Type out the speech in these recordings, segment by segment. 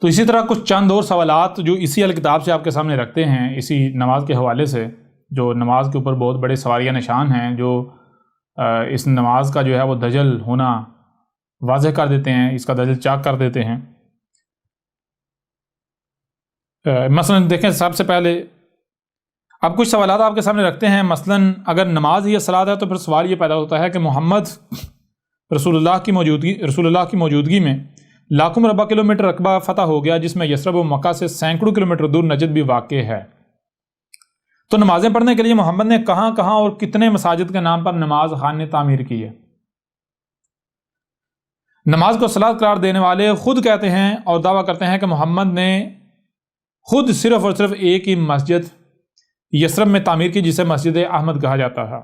تو اسی طرح کچھ چند اور سوالات جو اسی الکتاب سے آپ کے سامنے رکھتے ہیں اسی نماز کے حوالے سے، جو نماز کے اوپر بہت بڑے سواریہ نشان ہیں، جو اس نماز کا جو ہے وہ دجل ہونا واضح کر دیتے ہیں، اس کا دجل چاک کر دیتے ہیں۔ مثلا دیکھیں، سب سے پہلے اب کچھ سوالات آپ کے سامنے رکھتے ہیں۔ مثلا اگر نماز ہی صلاۃ ہے تو پھر سوال یہ پیدا ہوتا ہے کہ محمد رسول اللہ کی موجودگی میں لاکھوں مربع کلومیٹر رقبہ فتح ہو گیا، جس میں یثرب و مکہ سے سینکڑوں کلومیٹر دور نجد بھی واقع ہے۔ تو نمازیں پڑھنے کے لیے محمد نے کہاں کہاں اور کتنے مساجد کے نام پر نماز خانے تعمیر کی ہے؟ نماز کو صلاۃ قرار دینے والے خود کہتے ہیں اور دعویٰ کرتے ہیں کہ محمد نے خود صرف اور صرف ایک ہی مسجد یثرب میں تعمیر کی، جسے مسجد احمد کہا جاتا ہے۔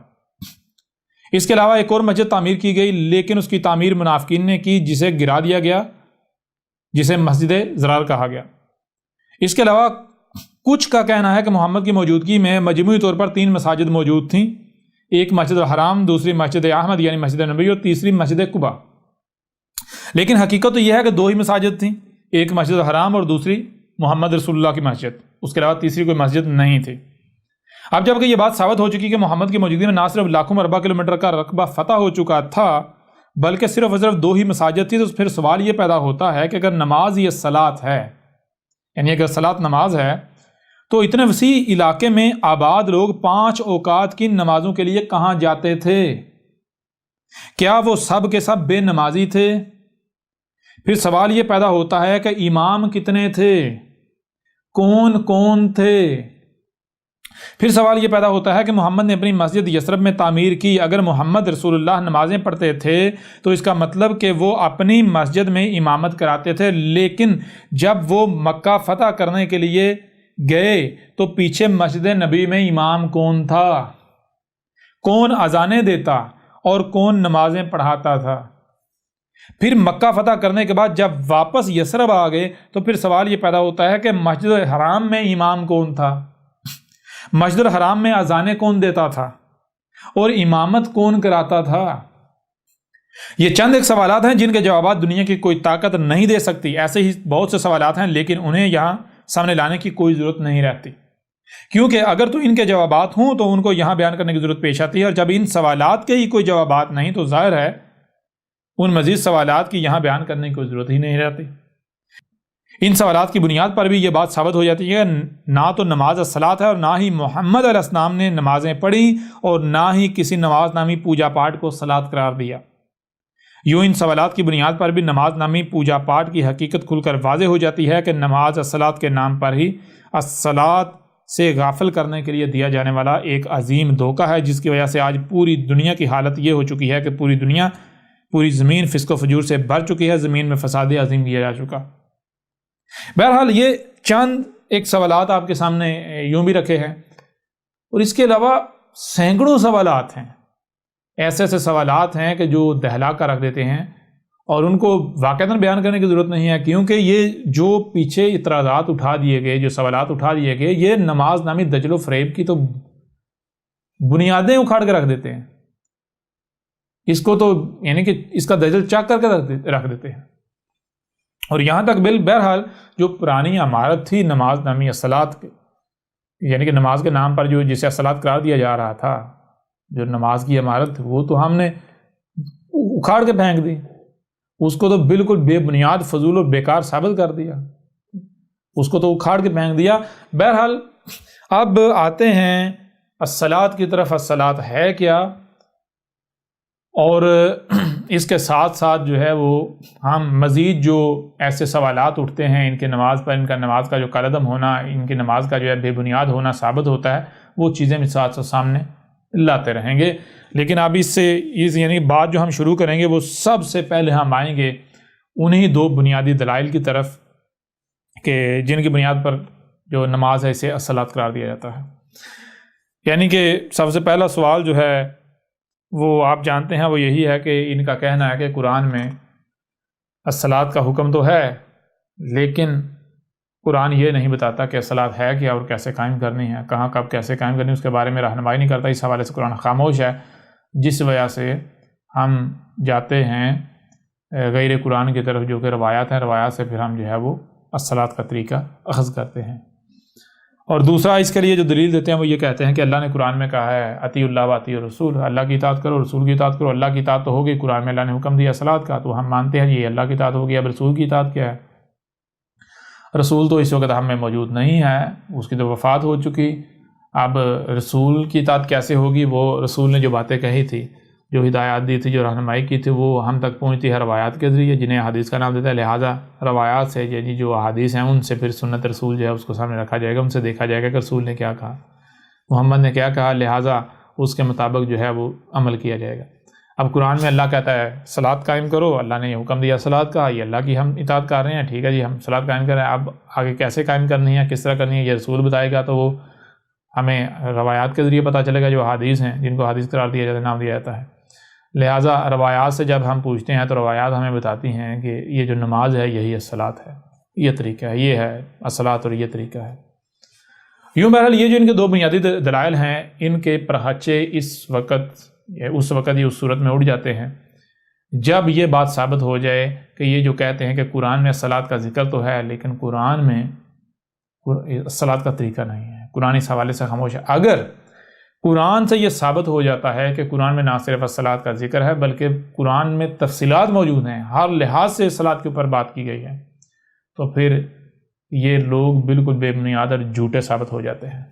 اس کے علاوہ ایک اور مسجد تعمیر کی گئی، لیکن اس کی تعمیر منافقین نے کی، جسے گرا دیا گیا، جسے مسجد زرار کہا گیا۔ اس کے علاوہ کچھ کا کہنا ہے کہ محمد کی موجودگی میں مجموعی طور پر 3 مساجد موجود تھیں، ایک مسجد الحرام، دوسری مسجد احمد یعنی مسجد نبوی، اور تیسری مسجد قباء۔ لیکن حقیقت تو یہ ہے کہ 2 ہی مساجد تھیں، ایک مسجد الحرام اور دوسری محمد رسول اللہ کی مسجد، اس کے علاوہ تیسری کوئی مسجد نہیں تھی۔ اب جب کہ یہ بات ثابت ہو چکی کہ محمد کی موجودگی میں نہ صرف لاکھوں مربع کلومیٹر کا رقبہ فتح ہو چکا تھا، بلکہ صرف اور صرف 2 ہی مساجد تھی، تو پھر سوال یہ پیدا ہوتا ہے کہ اگر نماز یہ صلاۃ ہے، یعنی اگر صلاۃ نماز ہے، تو اتنے وسیع علاقے میں آباد لوگ 5 اوقات کی نمازوں کے لیے کہاں جاتے تھے؟ کیا وہ سب کے سب بے نمازی تھے؟ پھر سوال یہ پیدا ہوتا ہے کہ امام کتنے تھے؟ کون کون تھے؟ پھر سوال یہ پیدا ہوتا ہے کہ محمد نے اپنی مسجد یثرب میں تعمیر کی۔ اگر محمد رسول اللہ نمازیں پڑھتے تھے تو اس کا مطلب کہ وہ اپنی مسجد میں امامت کراتے تھے، لیکن جب وہ مکہ فتح کرنے کے لیے گئے تو پیچھے مسجد نبی میں امام کون تھا؟ کون اذانیں دیتا اور کون نمازیں پڑھاتا تھا؟ پھر مکہ فتح کرنے کے بعد جب واپس یثرب آ گئے تو پھر سوال یہ پیدا ہوتا ہے کہ مسجد الحرام میں امام کون تھا؟ مسجد الحرام میں اذانیں کون دیتا تھا اور امامت کون کراتا تھا؟ یہ چند ایک سوالات ہیں جن کے جوابات دنیا کی کوئی طاقت نہیں دے سکتی۔ ایسے ہی بہت سے سوالات ہیں، لیکن انہیں یہاں سامنے لانے کی کوئی ضرورت نہیں رہتی، کیونکہ اگر تو ان کے جوابات ہوں تو ان کو یہاں بیان کرنے کی ضرورت پیش آتی ہے، اور جب ان سوالات کے ہی کوئی جوابات نہیں تو ظاہر ہے ان مزید سوالات کی یہاں بیان کرنے کی کوئی ضرورت ہی نہیں رہتی۔ ان سوالات کی بنیاد پر بھی یہ بات ثابت ہو جاتی ہے کہ نہ تو نماز الصلاۃ ہے، اور نہ ہی محمد علیہ السلام نے نمازیں پڑھی، اور نہ ہی کسی نماز نامی پوجا پاٹ کو صلاۃ قرار دیا۔ یوں ان سوالات کی بنیاد پر بھی نماز نامی پوجا پاٹ کی حقیقت کھل کر واضح ہو جاتی ہے کہ نماز الصلاۃ کے نام پر ہی الصلاۃ سے غافل کرنے کے لیے دیا جانے والا ایک عظیم دھوکہ ہے، جس کی وجہ سے آج پوری دنیا کی حالت یہ ہو چکی ہے کہ پوری زمین فسق و فجور سے بھر چکی ہے، زمین میں فساد عظیم کیا جا چکا۔ بہرحال یہ چند ایک سوالات آپ کے سامنے یوں بھی رکھے ہیں، اور اس کے علاوہ سینکڑوں سوالات ہیں، ایسے سوالات ہیں کہ جو دہلا کر رکھ دیتے ہیں، اور ان کو واقعتاً بیان کرنے کی ضرورت نہیں ہے، کیونکہ یہ جو پیچھے اعتراضات اٹھا دیے گئے، جو سوالات اٹھا دیے گئے، یہ نماز نامی دجل و فریب کی تو بنیادیں اکھاڑ کے رکھ دیتے ہیں۔ اس کو تو یعنی کہ اس کا دجل چاک کر کے رکھ دیتے ہیں، اور یہاں تک بہرحال جو پرانی عمارت تھی نماز نامی الصلاۃ کی، یعنی کہ نماز کے نام پر جو جسے الصلاۃ قرار دیا جا رہا تھا، جو نماز کی عمارت، وہ تو ہم نے اکھاڑ کے پھینک دی، اس کو تو بالکل بے بنیاد فضول اور بیکار ثابت کر دیا، اس کو تو اکھاڑ کے پھینک دیا۔ بہرحال اب آتے ہیں الصلاۃ کی طرف۔ الصلاۃ ہے کیا؟ اور اس کے ساتھ ساتھ جو ہے وہ ہم مزید جو ایسے سوالات اٹھتے ہیں ان کے نماز پر، ان کا نماز کا جو کالعدم ہونا، ان کی نماز کا جو ہے بے بنیاد ہونا ثابت ہوتا ہے، وہ چیزیں بھی ساتھ ساتھ سامنے لاتے رہیں گے۔ لیکن اب اس سے یعنی بات جو ہم شروع کریں گے وہ سب سے پہلے ہم آئیں گے انہی 2 بنیادی دلائل کی طرف کہ جن کی بنیاد پر جو نماز ہے اسے الصلاۃ قرار دیا جاتا ہے۔ یعنی کہ سب سے پہلا سوال جو ہے وہ آپ جانتے ہیں، وہ یہی ہے کہ ان کا کہنا ہے کہ قرآن میں الصلاۃ کا حکم تو ہے، لیکن قرآن یہ نہیں بتاتا کہ الصلاۃ ہے کیا اور کیسے قائم کرنی ہے، کہاں کب کیسے قائم کرنی ہے، اس کے بارے میں رہنمائی نہیں کرتا۔ اس حوالے سے قرآن خاموش ہے، جس وجہ سے ہم جاتے ہیں غیر قرآن کی طرف، جو کہ روایات ہیں، روایات سے پھر ہم جو ہے وہ الصلاۃ کا طریقہ اخذ کرتے ہیں۔ اور دوسرا اس کے لیے جو دلیل دیتے ہیں وہ یہ کہتے ہیں کہ اللہ نے قرآن میں کہا ہے اطیعوا اللہ و اطیعوا الرسول، اللہ کی اطاعت کرو، رسول کی اطاعت کرو۔ اللہ کی اطاعت تو ہوگی، قرآن میں اللہ نے حکم دیا صلاۃ کا، تو ہم مانتے ہیں یہ اللہ کی اطاعت ہوگی۔ اب رسول کی اطاعت کیا ہے؟ رسول تو اس وقت ہم میں موجود نہیں ہے، اس کی تو وفات ہو چکی۔ اب رسول کی اطاعت کیسے ہوگی؟ وہ رسول نے جو باتیں کہی تھی، جو ہدایات دی تھی، جو رہنمائی کی تھی، وہ ہم تک پہنچتی ہے روایات کے ذریعے، جنہیں احادیث کا نام دیتا ہے۔ لہٰذا روایات سے یعنی جو احادیث ہیں ان سے پھر سنت رسول جو ہے اس کو سامنے رکھا جائے گا، ان سے دیکھا جائے گا کہ رسول نے کیا کہا، محمد نے کیا کہا، لہٰذا اس کے مطابق جو ہے وہ عمل کیا جائے گا۔ اب قرآن میں اللہ کہتا ہے صلاۃ قائم کرو، اللہ نے یہ حکم دیا صلاۃ کا، یہ اللہ کی ہم اطاعت کر رہے ہیں، ٹھیک ہے جی ہم صلاۃ قائم کر رہے ہیں۔ اب آگے کیسے قائم کرنی ہے، کس طرح کرنی ہے، یہ رسول بتائے گا، تو وہ ہمیں روایات کے ذریعے پتہ چلے گا، جو احادیث ہیں جن کو حدیث قرار دیا جاتا ہے، نام دیا جاتا ہے۔ لہٰذا روایات سے جب ہم پوچھتے ہیں تو روایات ہمیں بتاتی ہیں کہ یہ جو نماز ہے یہی الصلاۃ ہے، یہ طریقہ ہے، یہ ہے الصلاۃ اور یہ طریقہ ہے۔ یوں بہرحال یہ جو ان کے دو بنیادی دلائل ہیں، ان کے پرہچے اس وقت یا اس صورت میں اٹھ جاتے ہیں جب یہ بات ثابت ہو جائے کہ یہ جو کہتے ہیں کہ قرآن میں الصلاۃ کا ذکر تو ہے لیکن قرآن میں الصلاۃ کا طریقہ نہیں ہے، قرآن اس حوالے سے خاموش ہے۔ اگر قرآن سے یہ ثابت ہو جاتا ہے کہ قرآن میں نہ صرف الصلاۃ کا ذکر ہے بلکہ قرآن میں تفصیلات موجود ہیں، ہر لحاظ سے الصلاۃ کے اوپر بات کی گئی ہے، تو پھر یہ لوگ بالکل بے بنیاد اور جھوٹے ثابت ہو جاتے ہیں۔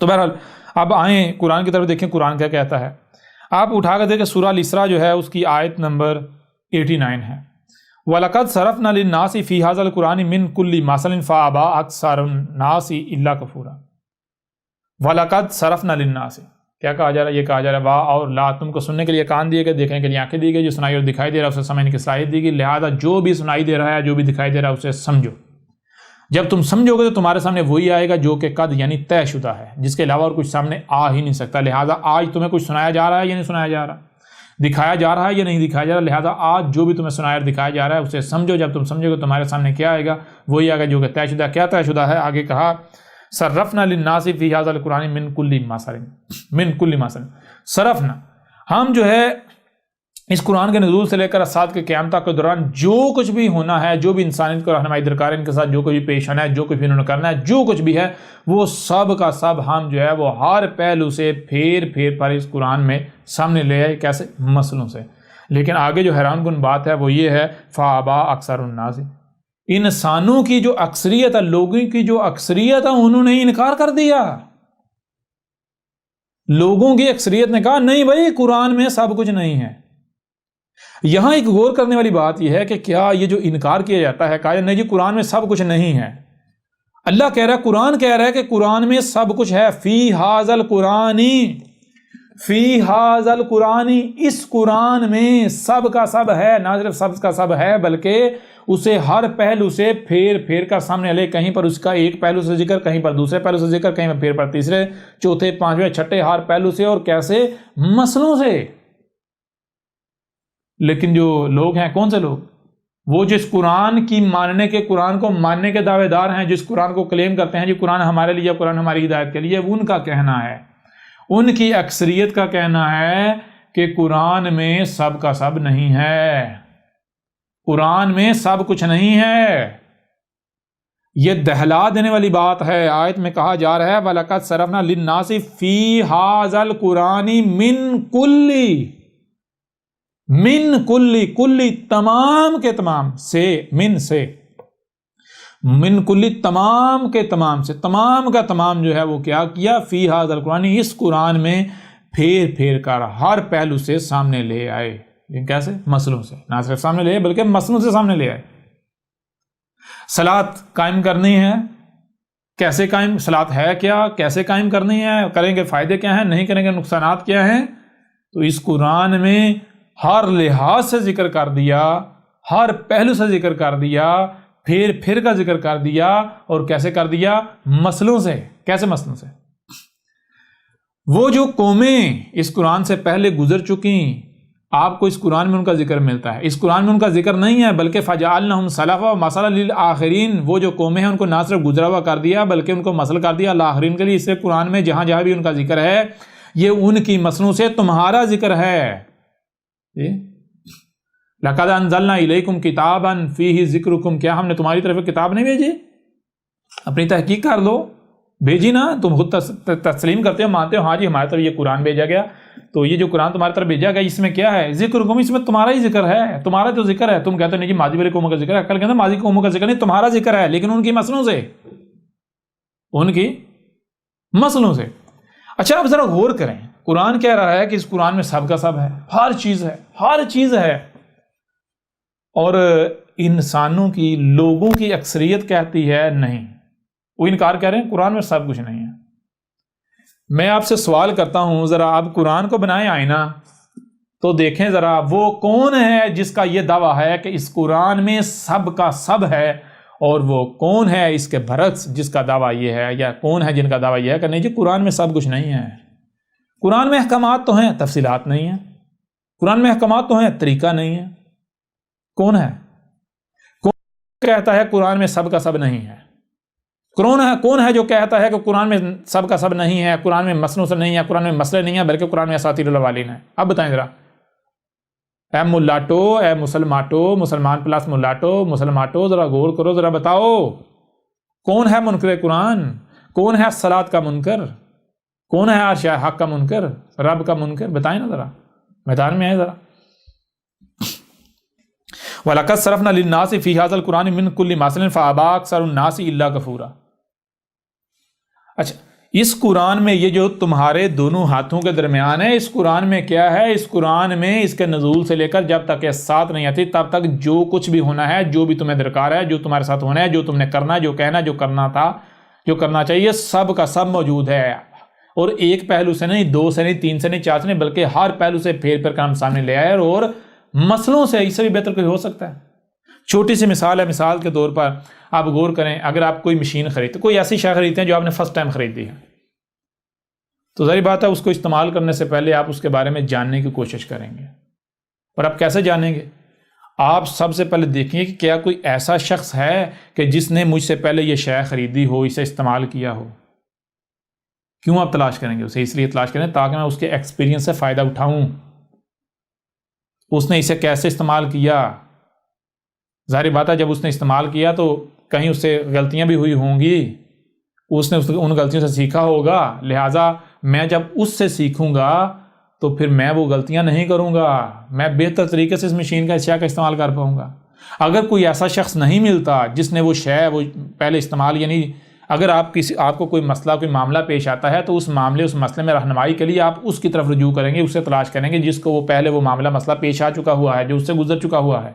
تو بہرحال اب آئیں قرآن کی طرف دیکھیں قرآن کیا کہتا ہے۔ آپ اٹھا کر دیکھیں سورہ الاسراء جو ہے اس کی آیت نمبر 89 ہے۔ وَلَقَدْ صَرَفْنَا لِلنَّاسِ فِي هَذَا الْقُرْآنِ مِنْ كُلِّ مَثَلٍ فَأَبَىٰ أَكْثَرُ النَّاسِ إِلَّا كُفُورًا۔ وَلَقَدْ صَرَفْنَا لِلنَّاسِ کیا کہا جا رہا ہے؟ یہ کہا جا رہا ہے وا اور لا، تم کو سننے کے لیے کان دیے گئے، دیکھنے کے لیے آنکھیں دی گئی، جو سنائی اور دکھائی دے رہا ہے اسے سمجھنے کی صلاحیت دی گئی، لہذا جو بھی سنائی دے رہا ہے جو بھی دکھائی دے رہا ہے اسے سمجھو۔ جب تم سمجھو گے تو تمہارے سامنے وہی آئے گا جو کہ قد یعنی طے شدہ ہے، جس کے علاوہ اور کچھ سامنے آ ہی نہیں سکتا۔ لہذا آج تمہیں کچھ سنایا جا رہا ہے یا نہیں سنایا جا رہا، دکھایا جا رہا ہے یا نہیں دکھایا جا رہا، لہذا آج جو بھی تمہیں سنایا اور دکھایا جا رہا ہے اسے سمجھو۔ جب تم سمجھو گے تمہارے سامنے کیا آئے گا؟ وہی آئے گا جو کہ طے شدہ۔ کیا طے شدہ ہے؟ آگے کہا صرفنا للناس فی ھذا القرآن من کل مثل۔ صرفنا، ہم جو ہے اس قرآن کے نزول سے لے کر اسات کے قیام تک کے دوران جو کچھ بھی ہونا ہے، جو بھی انسانیت کو رہنمائی درکار ہے، ان کے ساتھ جو کچھ بھی پیش آنا ہے، جو کچھ بھی انہوں نے کرنا ہے، جو کچھ بھی ہے، وہ سب کا سب ہم جو ہے وہ ہر پہلو سے پھیر پر اس قرآن میں سامنے لے آئے۔ کیسے؟ مسئلوں سے۔ لیکن آگے جو حیران کن بات ہے وہ یہ ہے فَأَبَىٰ أَكْثَرُ النَّاسِ، انسانوں کی جو اکثریت ہے، لوگوں کی جو اکثریت ہے، انہوں نے انکار کر دیا۔ لوگوں کی اکثریت نے کہا نہیں بھائی قرآن میں سب کچھ نہیں ہے۔ یہاں ایک غور کرنے والی بات یہ ہے کہ کیا یہ جو انکار کیا جاتا ہے، کہا نہیں جی قرآن میں سب کچھ نہیں ہے، اللہ کہہ رہا ہے، قرآن کہہ رہا ہے کہ قرآن میں سب کچھ ہے، فی ھذا القرآن، فی ھذا القرآن، اس قرآن میں سب کا سب ہے، نہ صرف سب کا سب ہے بلکہ اسے ہر پہلو سے پھیر کر سامنے لے، کہیں پر اس کا ایک پہلو سے ذکر، کہیں پر دوسرے پہلو سے ذکر، کہیں پر پھر پر تیسرے چوتھے پانچویں چھٹے ہر پہلو سے، اور کیسے؟ مسئلوں سے۔ لیکن جو لوگ ہیں، کون سے لوگ؟ وہ جس قرآن کی ماننے کے، قرآن کو ماننے کے دعوے دار ہیں، جس قرآن کو کلیم کرتے ہیں جی قرآن ہمارے لیے، قرآن ہماری ہدایت کے لیے، ان کا کہنا ہے، ان کی اکثریت کا کہنا ہے کہ قرآن میں سب کا سب نہیں ہے، قرآن میں سب کچھ نہیں ہے۔ یہ دہلا دینے والی بات ہے۔ آیت میں کہا جا رہا ہے وَلَقَدْ صَرَفْنَا لِلنَّاسِ فِي ھَذَا الْقُرْآنِ من کل تمام کے تمام سے، من کل تمام کے تمام سے، تمام کا تمام جو ہے وہ کیا کیا؟ فی ھذا القرآن، اس قرآن میں پھیر کر ہر پہلو سے سامنے لے آئے۔ کیسے؟ مسئلوں سے، نہ صرف سامنے لے آئے بلکہ مسئلوں سے سامنے لے آئے۔ صلاۃ قائم کرنی ہے، کیسے قائم؟ صلاۃ ہے کیا؟ کیسے قائم کرنی ہے؟ کریں گے فائدے کیا ہیں؟ نہیں کریں گے نقصانات کیا ہیں؟ تو اس قرآن میں ہر لحاظ سے ذکر کر دیا، ہر پہلو سے ذکر کر دیا، پھر کا ذکر کر دیا، اور کیسے کر دیا؟ مسئلوں سے۔ کیسے مسئلوں سے؟ وہ جو قومیں اس قرآن سے پہلے گزر چکی، آپ کو اس قرآن میں ان کا ذکر ملتا ہے، اس قرآن میں ان کا ذکر نہیں ہے بلکہ فَجَعَلْنَهُمْ سَلَفًا وَمَثَلًا لِلْآخِرِينَ، وہ جو قومیں ہیں ان کو نہ صرف گزرا ہوا کر دیا بلکہ ان کو مثل کر دیا آخرین کے لیے۔ اس سے قرآن میں جہاں جہاں بھی ان کا ذکر ہے یہ ان کی مسلوں سے تمہارا ذکر ہے۔ لقد انزلنا الیکم کتابا فیہ ذکرکم، کیا ہم نے تمہاری طرف کتاب نہیں بھیجی؟ اپنی تحقیق کر لو، بھیجی نا، تم خود تسلیم کرتے ہو، مانتے ہو ہاں جی ہماری طرف یہ قرآن بھیجا گیا، تو یہ جو قرآن تمہاری طرف بھیجا گیا اس میں کیا ہے؟ ذکرکم، اس میں تمہارا ہی ذکر ہے، تمہارا جو ذکر ہے. تم کہتے ہو نہیں جی ماضی والے قوموں کا ذکر ہے، کل کہتے ہیں ماضی قوموں کا ذکر نہیں، تمہارا ذکر ہے لیکن ان کی مسلوں سے، ان کی مسلوں سے. اچھا اب ذرا غور کریں، قرآن کہہ رہا ہے کہ اس قرآن میں سب کا سب ہے، ہر چیز ہے، ہر چیز ہے، اور انسانوں کی، لوگوں کی اکثریت کہتی ہے نہیں، وہ انکار کر رہے ہیں قرآن میں سب کچھ نہیں ہے. میں آپ سے سوال کرتا ہوں، ذرا آپ قرآن کو بنائیں آئینہ تو دیکھیں ذرا وہ کون ہے جس کا یہ دعویٰ ہے کہ اس قرآن میں سب کا سب ہے، اور وہ کون ہے اس کے برعکس جس کا دعویٰ یہ ہے، یا کون ہے جن کا دعویٰ یہ ہے کہ نہیں جی قرآن میں سب کچھ نہیں ہے. قرآن میں احکامات تو ہیں، تفصیلات نہیں ہیں. قرآن میں احکامات تو ہیں، طریقہ نہیں ہے. کون ہے؟ کون کہتا ہے قرآن میں سب کا سب نہیں ہے؟ کون ہے جو کہتا ہے کہ قرآن میں سب کا سب نہیں ہے، قرآن میں مسلوں سے نہیں ہے، قرآن میں مسئلے نہیں ہیں، بلکہ قرآن میں اساطیر الاولین ہے؟ اب بتائیں ذرا، اے ملاٹو، اے مسلماٹو، مسلمان پلس ملاٹو، مسلماٹو، ذرا غور کرو، ذرا بتاؤ کون ہے منکر قرآن؟ کون ہے صلاۃ کا منکر؟ کون ہے عرش حق کا منکر، رب کا منکر؟ بتائیں نا ذرا، میدان میں آئے ذرا. وَلَقَدْ صَرَفْنَا لِلنَّاسِ فِي هَذَا الْقُرْآنِ مِنْ كُلِّ مَثَلٍ فَأَبَىٰ أَكْثَرُ النَّاسِ إِلَّا كُفُورًا. اچھا، اس قرآن میں یہ جو تمہارے دونوں ہاتھوں کے درمیان ہے، اس قرآن میں کیا ہے؟ اس قرآن میں اس کے نزول سے لے کر جب تک یہ ساتھ نہیں آتی تب تک جو کچھ بھی ہونا ہے، جو بھی تمہیں درکار ہے، جو تمہارے ساتھ ہونا ہے، جو تم نے کرنا ہے، جو کہنا، جو کرنا تھا، جو کرنا چاہیے، سب کا سب موجود ہے. اور ایک پہلو سے نہیں، دو سے نہیں، تین سے نہیں، چار سے نہیں، بلکہ ہر پہلو سے پھیر کر ہم سامنے لے آئے. اور مسئلوں سے اس سے بھی بہتر کوئی ہو سکتا ہے؟ چھوٹی سی مثال ہے، مثال کے طور پر آپ غور کریں، اگر آپ کوئی مشین خریدتے، کوئی ایسی شے خریدتے ہیں جو آپ نے فرسٹ ٹائم خریدی ہے، تو ظاہر بات ہے اس کو استعمال کرنے سے پہلے آپ اس کے بارے میں جاننے کی کوشش کریں گے. اور آپ کیسے جانیں گے؟ آپ سب سے پہلے دیکھیں کہ کیا کوئی ایسا شخص ہے کہ جس نے مجھ سے پہلے یہ شے خریدی ہو، اسے استعمال کیا ہو. کیوں آپ تلاش کریں گے اسے؟ اس لیے تلاش کریں تاکہ میں اس کے ایکسپیرینس سے فائدہ اٹھاؤں. اس نے اسے کیسے استعمال کیا؟ ظاہر بات ہے جب اس نے استعمال کیا تو کہیں اس سے غلطیاں بھی ہوئی ہوں گی، اس نے ان غلطیوں سے سیکھا ہوگا، لہٰذا میں جب اس سے سیکھوں گا تو پھر میں وہ غلطیاں نہیں کروں گا، میں بہتر طریقے سے اس مشین کا، اس شے کا استعمال کر پاؤں گا. اگر کوئی ایسا شخص نہیں ملتا جس نے وہ شے وہ پہلے استعمال، یعنی اگر آپ کو کوئی مسئلہ، کوئی معاملہ پیش آتا ہے تو اس معاملے، اس مسئلے میں رہنمائی کے لیے آپ اس کی طرف رجوع کریں گے، اسے تلاش کریں گے جس کو وہ پہلے وہ معاملہ، مسئلہ پیش آ چکا ہوا ہے، جو اس سے گزر چکا ہوا ہے.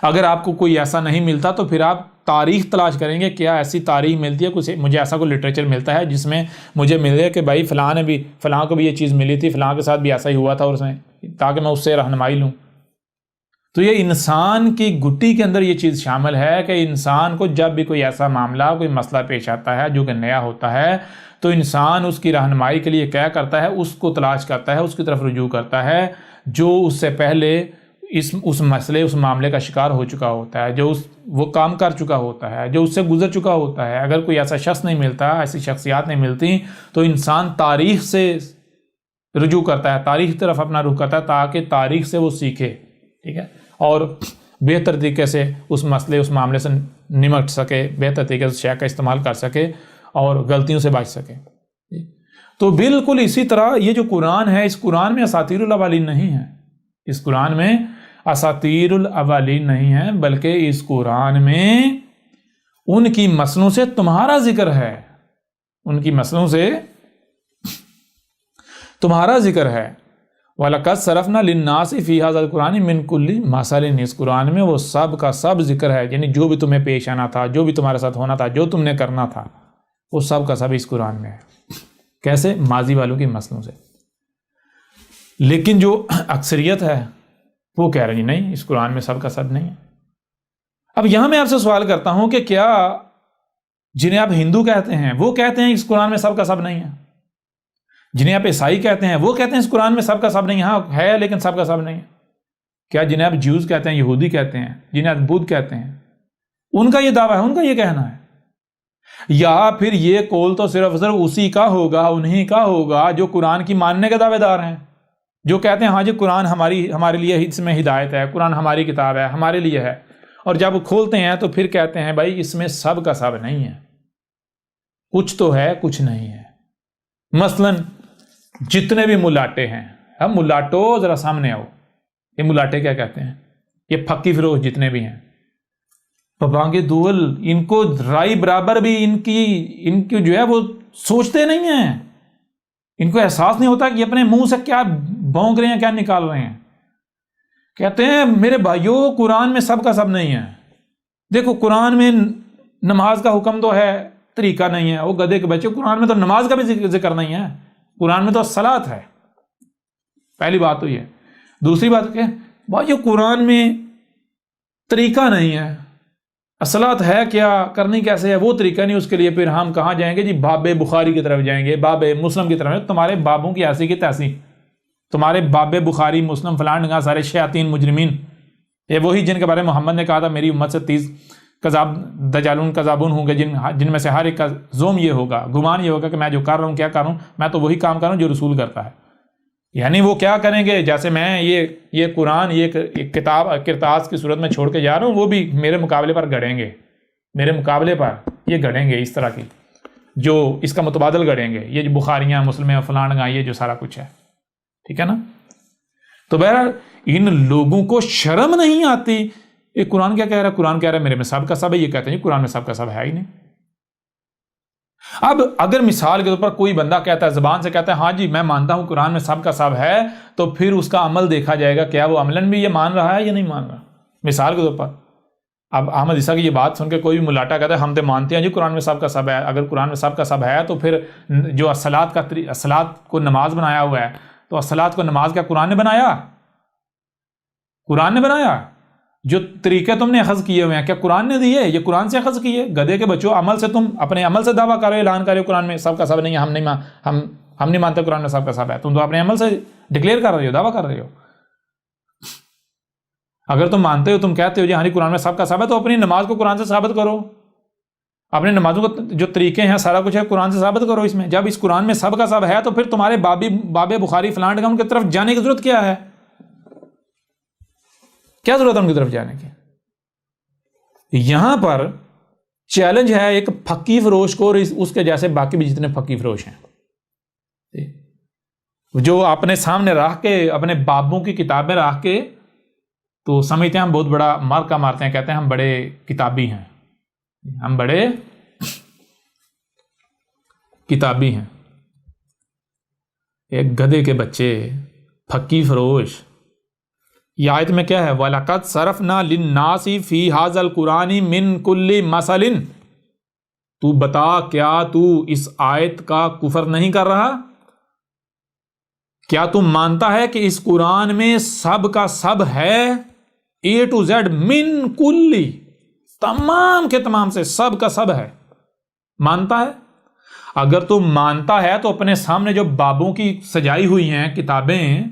اگر آپ کو کوئی ایسا نہیں ملتا تو پھر آپ تاریخ تلاش کریں گے، کیا ایسی تاریخ ملتی ہے، کچھ مجھے ایسا کوئی لٹریچر ملتا ہے جس میں مجھے ملے کہ بھائی فلاں کو بھی یہ چیز ملی تھی، فلاں کے ساتھ بھی ایسا ہی ہوا تھا، اور اس میں، تاکہ میں اس سے رہنمائی لوں. تو یہ انسان کی گٹی کے اندر یہ چیز شامل ہے کہ انسان کو جب بھی کوئی ایسا معاملہ، کوئی مسئلہ پیش آتا ہے جو کہ نیا ہوتا ہے، تو انسان اس کی رہنمائی کے لیے کیا کرتا ہے؟ اس کو تلاش کرتا ہے، اس کی طرف رجوع کرتا ہے جو اس سے پہلے اس مسئلے، اس معاملے کا شکار ہو چکا ہوتا ہے، جو وہ کام کر چکا ہوتا ہے، جو اس سے گزر چکا ہوتا ہے. اگر کوئی ایسا شخص نہیں ملتا، ایسی شخصیات نہیں ملتی، تو انسان تاریخ سے رجوع کرتا ہے، تاریخ کی طرف اپنا رخ کرتا ہے تاکہ تاریخ سے وہ سیکھے، ٹھیک ہے، اور بہتر طریقے سے اس مسئلے، اس معاملے سے نمٹ سکے، بہتر طریقے سے شے کا استعمال کر سکے اور غلطیوں سے بچ سکے. تو بالکل اسی طرح یہ جو قرآن ہے، اس قرآن میں اساطیر الاولین نہیں ہے، اس قرآن میں اساطیر الاولین نہیں ہے، بلکہ اس قرآن میں ان کی مسلوں سے تمہارا ذکر ہے، ان کی مسلوں سے تمہارا ذکر ہے. وَلَقَدْ صَرَفْنَا لِلنَّاسِ فِي هَذَا الْقُرْآنِ مِنْ كُلِّ مَثَلٍ. اس قرآن میں وہ سب کا سب ذکر ہے، یعنی جو بھی تمہیں پیش آنا تھا، جو بھی تمہارے ساتھ ہونا تھا، جو تم نے کرنا تھا، وہ سب کا سب اس قرآن میں ہے. کیسے؟ ماضی والوں کی مسلوں سے. لیکن جو اکثریت ہے وہ کہہ رہی نہیں، اس قرآن میں سب کا سب نہیں ہے. اب یہاں میں آپ سے سوال کرتا ہوں کہ کیا جنہیں آپ ہندو کہتے ہیں وہ کہتے ہیں اس قرآن میں سب کا سب نہیں ہے؟ جنہیں آپ عیسائی کہتے ہیں وہ کہتے ہیں اس قرآن میں سب کا سب نہیں ہے، ہاں ہے لیکن سب کا سب نہیں ہے. کیا جنہیں آپ جیوز کہتے ہیں، یہودی کہتے ہیں، جنہیں آپ بدھ کہتے ہیں، ان کا یہ دعویٰ ہے، ان کا یہ کہنا ہے؟ یا پھر یہ قول تو صرف اسی کا ہوگا، انہی کا ہوگا جو قرآن کی ماننے کے دعوے دار ہیں؟ جو کہتے ہیں ہاں جی قرآن ہمارے لیے اس میں ہدایت ہے، قرآن ہماری کتاب ہے، ہمارے لیے ہے، اور جب کھولتے ہیں تو پھر کہتے ہیں بھائی اس میں سب کا سب نہیں ہے، کچھ تو ہے کچھ نہیں ہے۔ مثلا جتنے بھی ملاٹے ہیں، ہم ملاٹو ذرا سامنے آؤ، یہ ملاٹے کیا کہتے ہیں؟ یہ پھکی فروش جتنے بھی ہیں، پپانگے دول، ان کو رائی برابر بھی ان کی جو ہے وہ سوچتے نہیں ہیں، ان کو احساس نہیں ہوتا کہ یہ اپنے منہ سے کیا بھونک رہے ہیں، کیا نکال رہے ہیں۔ کہتے ہیں میرے بھائیوں قرآن میں سب کا سب نہیں ہے۔ دیکھو قرآن میں نماز کا حکم تو ہے، طریقہ نہیں ہے۔ وہ گدھے کے بچے، قرآن میں تو نماز کا بھی ذکر نہیں ہے، قرآن میں تو صلاۃ ہے۔ پہلی بات تو یہ۔ دوسری بات کہ بھائیو قرآن میں طریقہ نہیں ہے، اصلاحات ہے کیا، کرنی کیسے ہے، وہ طریقہ نہیں، اس کے لیے پھر ہم کہاں جائیں گے جی؟ باب بخاری کی طرف جائیں گے، باب مسلم کی طرف۔ تمہارے بابوں کی ایسی کی تیسی، تمہارے باب بخاری مسلم فلان ڈھنگا سارے شیاطین مجرمین، یہ وہی جن کے بارے میں محمد نے کہا تھا میری امت سے 30 کذاب دجالون کذابون ہوں گے، جن میں سے ہر ایک کا زوم یہ ہوگا، گمان یہ ہوگا کہ میں جو کر رہا ہوں کیا کر رہا ہوں، میں تو وہی کام کر رہا ہوں جو رسول کرتا ہے۔ یعنی وہ کیا کریں گے؟ جیسے میں یہ قرآن یہ کتاب کرتاس کی صورت میں چھوڑ کے جا رہا ہوں، وہ بھی میرے مقابلے پر گڑیں گے، میرے مقابلے پر یہ گڑیں گے اس طرح کی، جو اس کا متبادل گڑیں گے، یہ جو بخاریاں مسلمیں فلانگاں یہ جو سارا کچھ ہے، ٹھیک ہے نا؟ تو بہرحال ان لوگوں کو شرم نہیں آتی۔ یہ قرآن کیا کہہ رہا ہے؟ قرآن کہہ رہا ہے میرے میں سب کا سب ہے، یہ کہتے ہیں قرآن میں سب کا سب ہے ہی نہیں۔ اب اگر مثال کے طور پر کوئی بندہ کہتا ہے، زبان سے کہتا ہے ہاں جی میں مانتا ہوں قرآن میں سب کا سب ہے، تو پھر اس کا عمل دیکھا جائے گا، کیا وہ عملاً بھی یہ مان رہا ہے یا نہیں مان رہا۔ مثال کے طور پر اب احمد عیسیٰ کی یہ بات سن کے کوئی بھی ملاٹا کہتا ہے ہم تو مانتے ہیں جی قرآن میں سب کا سب ہے۔ اگر قرآن میں سب کا سب ہے تو پھر جو الصلاۃ کو نماز بنایا ہوا ہے، تو الصلاۃ کو نماز کیا قرآن نے بنایا؟ قرآن نے بنایا؟ جو طریقے تم نے اخذ کیے ہوئے ہیں کیا قرآن نے دیے؟ یہ قرآن سے اخذ کیے؟ گدھے کے بچوں، عمل سے تم اپنے عمل سے دعویٰ کر رہے ہو، اعلان کر رہے ہو قرآن میں سب کا سب نہیں ہے، ہم نہیں مانتے قرآن میں سب کا سب ہے۔ تم تو اپنے عمل سے ڈکلیئر کر رہے ہو، دعویٰ کر رہے ہو۔ اگر تم مانتے ہو، تم کہتے ہو جی ہاں قرآن میں سب کا سب ہے، تو اپنی نماز کو قرآن سے ثابت کرو، اپنے نمازوں کو جو طریقے ہیں سارا کچھ ہے قرآن سے ثابت کرو اس میں۔ جب اس قرآن میں سب کا سب ہے تو پھر تمہارے باب بخاری فلان ڈھنگا ان کی طرف جانے کی ضرورت کیا ہے؟ کیا ضرورت ہے ان کی طرف جانے کی؟ یہاں پر چیلنج ہے ایک پھکی فروش کو اور اس کے جیسے باقی بھی جتنے پھکی فروش ہیں، جو اپنے سامنے رکھ کے اپنے بابوں کی کتابیں رکھ کے تو سمجھتے ہیں ہم بہت بڑا مارکا مارتے ہیں، کہتے ہیں ہم بڑے کتابی ہیں، ہم بڑے کتابی ہیں۔ ایک گدھے کے بچے، پھکی فروش۔ یہ آیت میں کیا ہے؟ وَلَقَدْ صَرَفْنَا لِلنَّاسِ فِي هَذَا الْقُرْآنِ مِنْ كُلِّ مَثَلٍ۔ تو بتا کیا تو اس آیت کا کفر نہیں کر رہا؟ کیا تم مانتا ہے کہ اس قرآن میں سب کا سب ہے، A to Z، من کلی، تمام کے تمام سے سب کا سب ہے؟ مانتا ہے؟ اگر تم مانتا ہے تو اپنے سامنے جو بابوں کی سجائی ہوئی ہیں کتابیں،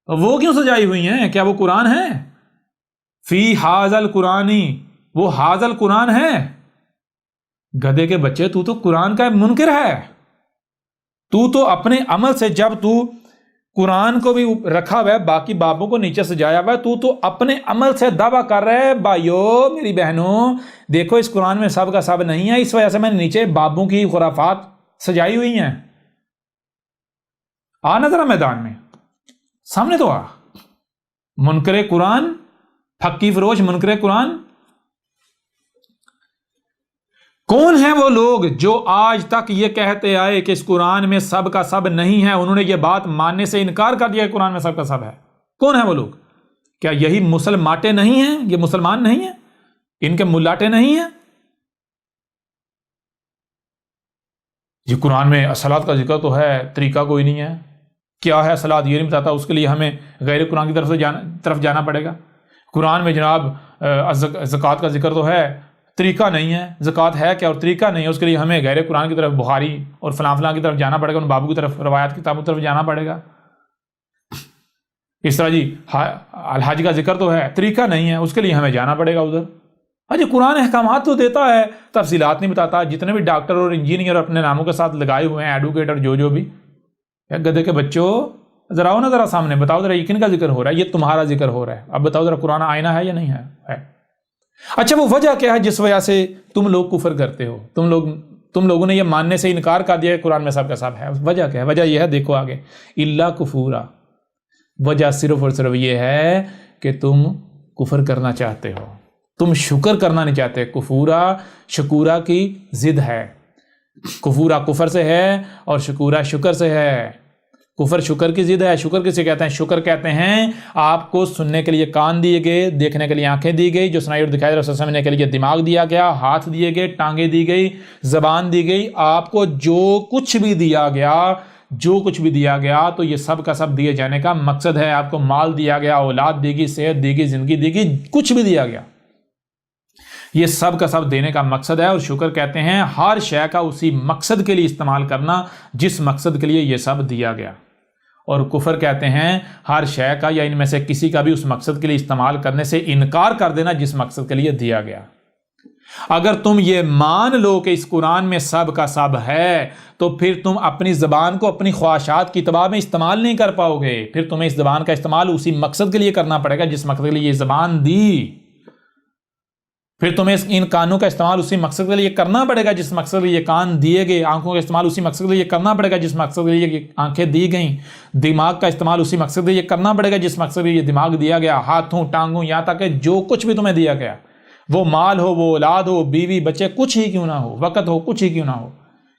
وہ کیوں سجائی ہوئی ہیں؟ کیا وہ قرآن ہے؟ فی حاذ القرآنی، وہ حاذ القرآن ہے؟ گدھے کے بچے، تو قرآن کا منکر ہے۔ تو اپنے عمل سے، جب تو قرآن کو بھی رکھا ہوا ہے، باقی بابوں کو نیچے سجایا ہوا ہے، تو اپنے عمل سے دعویٰ کر رہے ہے بھائیو میری بہنوں دیکھو اس قرآن میں سب کا سب نہیں ہے، اس وجہ سے میں نے نیچے بابوں کی خرافات سجائی ہوئی ہیں۔ آ نظر میدان میں سامنے تو آ، منکر قرآن، پھکی فروش منکر قرآن۔ کون ہیں وہ لوگ جو آج تک یہ کہتے آئے کہ اس قرآن میں سب کا سب نہیں ہے، انہوں نے یہ بات ماننے سے انکار کر دیا کہ قرآن میں سب کا سب ہے؟ کون ہیں وہ لوگ؟ کیا یہی مسلماٹے نہیں ہیں؟ یہ مسلمان نہیں ہیں؟ ان کے ملاٹے نہیں ہیں؟ یہ قرآن میں الصلاۃ کا ذکر تو ہے، طریقہ کوئی نہیں ہے، کیا ہے الصلاۃ یہ نہیں بتاتا، اس کے لیے ہمیں غیر قرآن کی طرف جانا پڑے گا۔ قرآن میں جناب زکوٰۃ کا ذکر تو ہے، طریقہ نہیں ہے، زکوٰۃ ہے کیا اور طریقہ نہیں ہے، اس کے لیے ہمیں غیر قرآن کی طرف، بخاری اور فلاں کی طرف جانا پڑے گا، ان بابو کی طرف، روایات کی کتابوں کی طرف جانا پڑے گا۔ اس طرح جی الحج کا ذکر تو ہے، طریقہ نہیں ہے، اس کے لیے ہمیں جانا پڑے گا ادھر۔ جی قرآن احکامات تو دیتا ہے، تفصیلات نہیں بتاتا۔ جتنے بھی ڈاکٹر اور انجینئر اپنے ناموں کے ساتھ لگائے ہوئے ہیں، ایڈوکیٹر جو بھی، گدھے کے بچوں ذرا آؤ نا ذرا سامنے، بتاؤ ذرا یہ کن کا ذکر ہو رہا ہے؟ یہ تمہارا ذکر ہو رہا ہے، اب بتاؤ ذرا قرآن آئینہ ہے یا نہیں ہے؟ اچھا وہ وجہ کیا ہے جس وجہ سے تم لوگ کفر کرتے ہو؟ تم لوگوں نے یہ ماننے سے انکار کر دیا کہ قرآن میں سب کا سب ہے، وجہ کیا ہے؟ وجہ یہ ہے، دیکھو آگے، الا کفورا، وجہ صرف اور صرف یہ ہے کہ تم کفر کرنا چاہتے ہو، تم شکر کرنا نہیں چاہتے۔ کفورا شکورا کی ضد ہے، کفورا کفر سے ہے اور شکورا شکر سے ہے۔ کفر شکر کی ضد ہے۔ شکر کسے کہتے ہیں؟ شکر کہتے ہیں آپ کو سننے کے لیے کان دیے گئے، دیکھنے کے لیے آنکھیں دی گئی، جو سنائی اور دکھائی اور سمجھنے کے لیے دماغ دیا گیا، ہاتھ دیے گئے، ٹانگیں دی گئی، زبان دی گئی، آپ کو جو کچھ بھی دیا گیا تو یہ سب کا سب دیے جانے کا مقصد ہے۔ آپ کو مال دیا گیا، اولاد دی گئی، صحت دی گئی، زندگی دی گئی، کچھ بھی دیا گیا، یہ سب کا سب دینے کا مقصد ہے۔ اور شکر کہتے ہیں ہر شے کا اسی مقصد کے لیے استعمال کرنا جس مقصد کے لیے یہ سب دیا گیا۔ اور کفر کہتے ہیں ہر شے کا یا ان میں سے کسی کا بھی اس مقصد کے لیے استعمال کرنے سے انکار کر دینا جس مقصد کے لیے دیا گیا۔ اگر تم یہ مان لو کہ اس قرآن میں سب کا سب ہے تو پھر تم اپنی زبان کو اپنی خواہشات کی اتباع میں استعمال نہیں کر پاؤ گے، پھر تمہیں اس زبان کا استعمال اسی مقصد کے لیے کرنا پڑے گا جس مقصد کے لیے یہ زبان دی، پھر تمہیں ان کانوں کا استعمال اسی مقصد کے لیے کرنا پڑے گا جس مقصد کے لیے یہ کان دیے گئے، آنکھوں کا استعمال اسی مقصد کے لیے کرنا پڑے گا جس مقصد کے لیے یہ آنکھیں دی گئیں، دماغ کا استعمال اسی مقصد کے لیے کرنا پڑے گا جس مقصد کے لیے یہ دماغ دیا گیا، ہاتھوں ٹانگوں یہاں تک کہ جو کچھ بھی تمہیں دیا گیا، وہ مال ہو، وہ اولاد ہو، بیوی بچے، کچھ ہی کیوں نہ ہو، وقت ہو، کچھ ہی کیوں نہ ہو،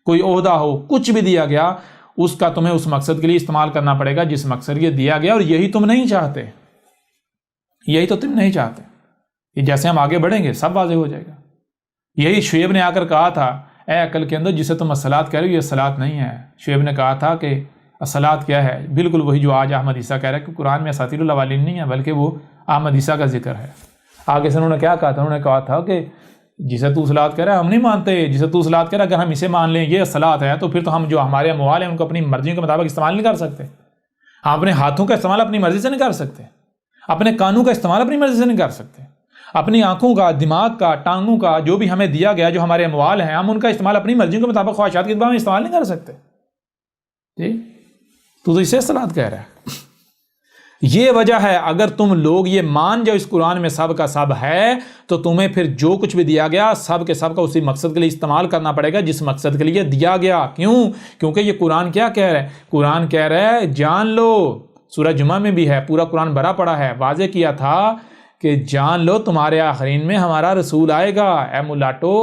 کوئی عہدہ ہو، کچھ بھی دیا گیا، اس کا تمہیں اس مقصد کے لیے استعمال کرنا پڑے گا جس مقصد کے لیے دیا گیا۔ اور یہی تم نہیں چاہتے، یہی تو تم نہیں چاہتے۔ یہ جیسے ہم آگے بڑھیں گے سب واضح ہو جائے گا۔ یہی شعیب نے آ کر کہا تھا، اے عقل کے اندر جسے تم الصلاۃ کہہ رہے ہو یہ صلاۃ نہیں ہے۔ شعیب نے کہا تھا کہ الصلاۃ کیا ہے؟ بالکل وہی جو آج احمد عیسیٰ کہہ رہا ہے کہ قرآن میں اساطیر الاولین نہیں ہے بلکہ وہ احمد عیسیٰ کا ذکر ہے۔ آگے سے انہوں نے کیا کہا تھا؟ انہوں نے کہا تھا کہ جسے تو صلاۃ کہہ رہا ہے ہم نہیں مانتے، جسے تو صلاۃ کہہ رہا ہے اگر ہم اسے مان لیں یہ صلاۃ ہے تو پھر تو ہم جو ہمارے اموال ہیں ان کو اپنی مرضی کے مطابق استعمال نہیں کر سکتے، ہم اپنے ہاتھوں کا استعمال اپنی مرضی سے نہیں کر سکتے، اپنے کانوں کا استعمال اپنی مرضی سے نہیں کر سکتے، اپنی آنکھوں کا، دماغ کا، ٹانگوں کا، جو بھی ہمیں دیا گیا جو ہمارے اموال ہیں ہم ان کا استعمال اپنی مرضی کے مطابق خواہشات کے اتباع میں استعمال نہیں کر سکتے۔ ٹھیک، تو اسے صلاۃ کہہ رہا ہے۔ یہ وجہ ہے اگر تم لوگ یہ مان جاؤ اس قرآن میں سب کا سب ہے تو تمہیں پھر جو کچھ بھی دیا گیا سب کے سب کا اسی مقصد کے لیے استعمال کرنا پڑے گا جس مقصد کے لیے دیا گیا۔ کیوں؟ کیونکہ یہ قرآن کیا کہہ رہا ہے؟ قرآن کہہ رہا ہے جان لو، سورہ جمعہ میں بھی ہے، پورا قرآن بھرا پڑا ہے، واضح کیا تھا کہ جان لو تمہارے آخرین میں ہمارا رسول آئے گا، اے ملاٹو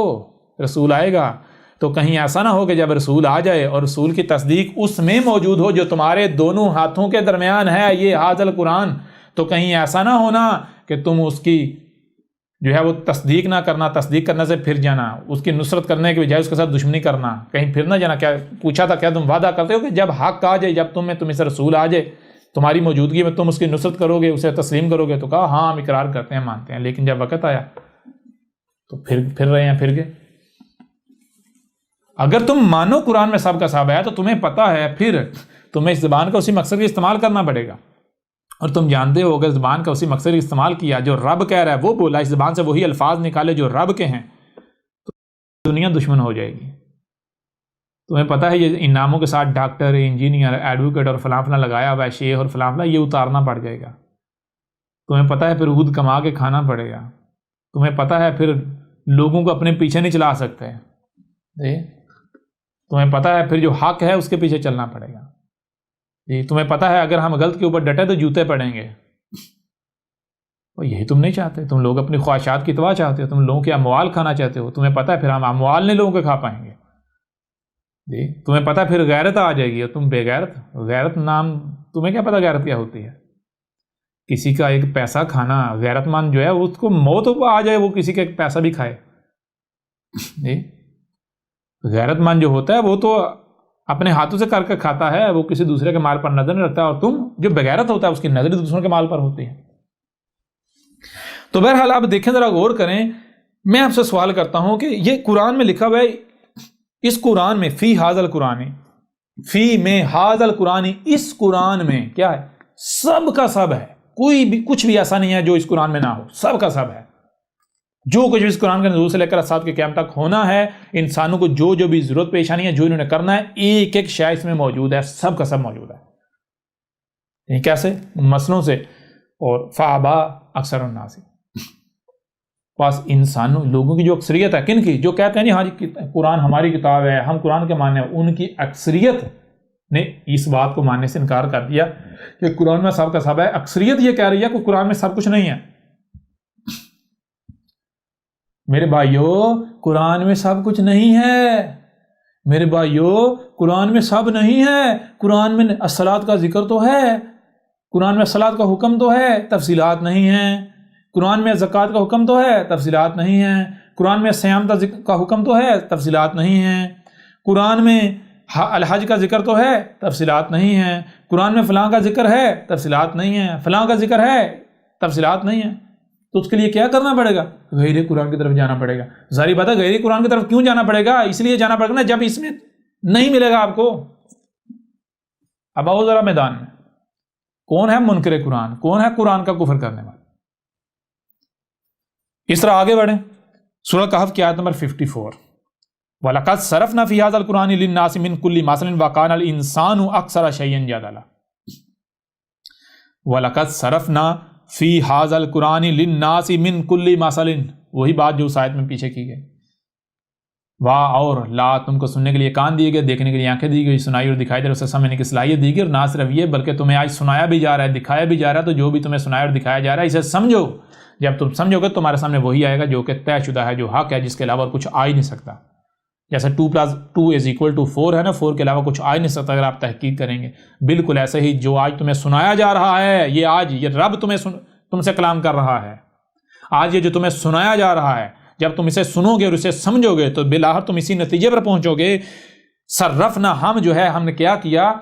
رسول آئے گا۔ تو کہیں ایسا نہ ہو کہ جب رسول آ جائے اور رسول کی تصدیق اس میں موجود ہو جو تمہارے دونوں ہاتھوں کے درمیان ہے، یہ حاضر قرآن، تو کہیں ایسا نہ ہونا کہ تم اس کی جو ہے وہ تصدیق نہ کرنا، تصدیق کرنے سے پھر جانا، اس کی نصرت کرنے کے بجائے اس کے ساتھ دشمنی کرنا، کہیں پھر نہ جانا۔ کیا پوچھا تھا، کیا تم وعدہ کرتے ہو کہ جب حق آ جائے، جب تم سے رسول آ جائے، تمہاری موجودگی میں تم اس کی نصرت کرو گے، اسے تسلیم کرو گے؟ تو کہا ہاں ہم اقرار کرتے ہیں، مانتے ہیں، لیکن جب وقت آیا تو پھر رہے ہیں، پھر گئے۔ اگر تم مانو قرآن میں سب کا سب ہے تو تمہیں پتہ ہے پھر تمہیں اس زبان کا اسی مقصد کے استعمال کرنا پڑے گا، اور تم جانتے ہو اگر زبان کا اسی مقصد کے استعمال کیا جو رب کہہ رہا ہے وہ بولا، اس زبان سے وہی الفاظ نکالے جو رب کے ہیں، تو دنیا دشمن ہو جائے گی۔ تمہیں پتہ ہے یہ ان ناموں کے ساتھ ڈاکٹر، انجینئر، ایڈوکیٹ اور فلاں فلاں لگایا ہوا ہے، شیخ اور فلاں فلاں، یہ اتارنا پڑ جائے گا۔ تمہیں پتہ ہے پھر خود کما کے کھانا پڑے گا۔ تمہیں پتہ ہے پھر لوگوں کو اپنے پیچھے نہیں چلا سکتے۔ تمہیں پتہ ہے پھر جو حق ہے اس کے پیچھے چلنا پڑے گا۔ تمہیں پتہ ہے اگر ہم غلط کے اوپر ڈٹے تو جوتے پڑیں گے، اور یہی تم نہیں چاہتے۔ تم لوگ اپنی خواہشات کی اتباع چاہتے ہو، تم لوگوں کے اموال کھانا چاہتے ہو۔ تمہیں پتہ ہے پھر ہم اموال نہیں لوگوں کے کھا پائیں گے۔ تمہیں پتہ ہے پھر غیرت آ جائے گی، اور تم بے غیرت۔ غیرت نام تمہیں کیا پتہ غیرت کیا ہوتی ہے؟ کسی کا ایک پیسہ کھانا، غیرت مند جو ہے اس کو موت آ جائے وہ کسی کا ایک پیسہ بھی کھائے۔ غیرت مند جو ہوتا ہے وہ تو اپنے ہاتھوں سے کر کے کھاتا ہے، وہ کسی دوسرے کے مال پر نظر نہیں رکھتا، اور تم جو بغیرت ہوتا ہے اس کی نظر دوسروں کے مال پر ہوتی ہے۔ تو بہرحال آپ دیکھیں، ذرا غور کریں۔ میں آپ سے سوال کرتا ہوں کہ یہ قرآن میں لکھا ہوا ہے، اس قرآن میں فی حاضل قرآن، فی میں حاضل قرآن، اس قرآن میں کیا ہے؟ سب کا سب ہے، کوئی بھی کچھ بھی ایسا نہیں ہے جو اس قرآن میں نہ ہو، سب کا سب ہے۔ جو کچھ بھی اس قرآن کے نزول سے لے کر ساتھ کے قیامت تک ہونا ہے، انسانوں کو جو بھی ضرورت پیش آنی ہے، جو انہوں نے کرنا ہے، ایک ایک شے اس میں موجود ہے، سب کا سب موجود ہے۔ یعنی کیسے؟ مسلوں سے. اور فابا اکثر الناس، پاس انسانوں لوگوں کی جو اکثریت ہے، کن کی؟ جو کہتے ہیں جی ہاں جی قرآن ہماری کتاب ہے، ہم قرآن کے ماننے ہیں، ان کی اکثریت نے اس بات کو ماننے سے انکار کر دیا کہ قرآن میں سب کا سب ہے. اکثریت یہ کہہ رہی ہے کہ قرآن میں سب کچھ نہیں ہے. میرے بھائیو قرآن میں سب کچھ نہیں ہے، میرے بھائیو قرآن میں سب نہیں ہے. قرآن میں الصلاۃ کا ذکر تو ہے، قرآن میں الصلاۃ کا حکم تو ہے، تفصیلات نہیں ہیں. قرآن میں زکوٰۃ کا حکم تو ہے، تفصیلات نہیں ہیں. قرآن میں صیام کا حکم تو ہے، تفصیلات نہیں ہیں. قرآن میں الحج کا ذکر تو ہے، تفصیلات نہیں ہیں. قرآن میں فلاں کا ذکر ہے، تفصیلات نہیں ہیں. فلاں کا ذکر ہے، تفصیلات نہیں ہیں. تو اس کے لیے کیا کرنا پڑے گا؟ غیر قرآن کی طرف جانا پڑے گا. ظاہری بات ہے غیر قرآن کی طرف کیوں جانا پڑے گا؟ اس لیے جانا پڑے گا نا جب اس میں نہیں ملے گا آپ کو. اب آؤ ذرا میدان میں، کون ہے منکر قرآن؟ کون ہے قرآن کا کفر کرنے والا؟ اس طرح آگے بڑھیں. سورہ کہف کی آیت نمبر 54، وَلَقَدْ صَرَفْنَا فِي هَذَا الْقُرْآنِ لِلنَّاسِ مِنْ كُلِّ مَثَلٍ وَكَانَ الْإِنسَانُ أَكْثَرَ شَيْءٍ جَدَلًا. وَلَقَدْ صَرَفْنَا فِي هَذَا الْقُرْآنِ لِلنَّاسِ مِنْ كُلِّ مَثَلٍ، وہی بات جو اس آیت میں پیچھے کی گئی. اور لا، تم کو سننے کے لیے کان دیے گئے، دیکھنے کے لیے آنکھیں دی گئی، سنائی اور دکھائی دے رہے، اسے سمجھنے کی صلاحیت دی گئی. اور نہ صرف یہ بلکہ تمہیں آج سنایا بھی جا رہا ہے، دکھایا بھی جا رہا ہے. تو جو بھی تمہیں سنایا اور دکھایا جا رہا ہے اسے سمجھو. جب تم سمجھو گے تمہارے سامنے وہی آئے گا جو کہ طے شدہ ہے، جو حق ہے، جس کے علاوہ اور کچھ آ ہی نہیں سکتا. جیسے 2+2=4 ہے نا، 4 کے علاوہ کچھ آ ہی نہیں سکتا اگر آپ تحقیق کریں گے. بالکل ایسے ہی جو آج تمہیں سنایا جا رہا ہے، یہ رب تم سے کلام کر رہا ہے. آج یہ جو تمہیں سنایا جا رہا ہے، جب تم اسے سنو گے اور اسے سمجھو گے تو بالآخر تم اسی نتیجے پر پہنچو گے. صرفنا، ہم نے کیا کیا؟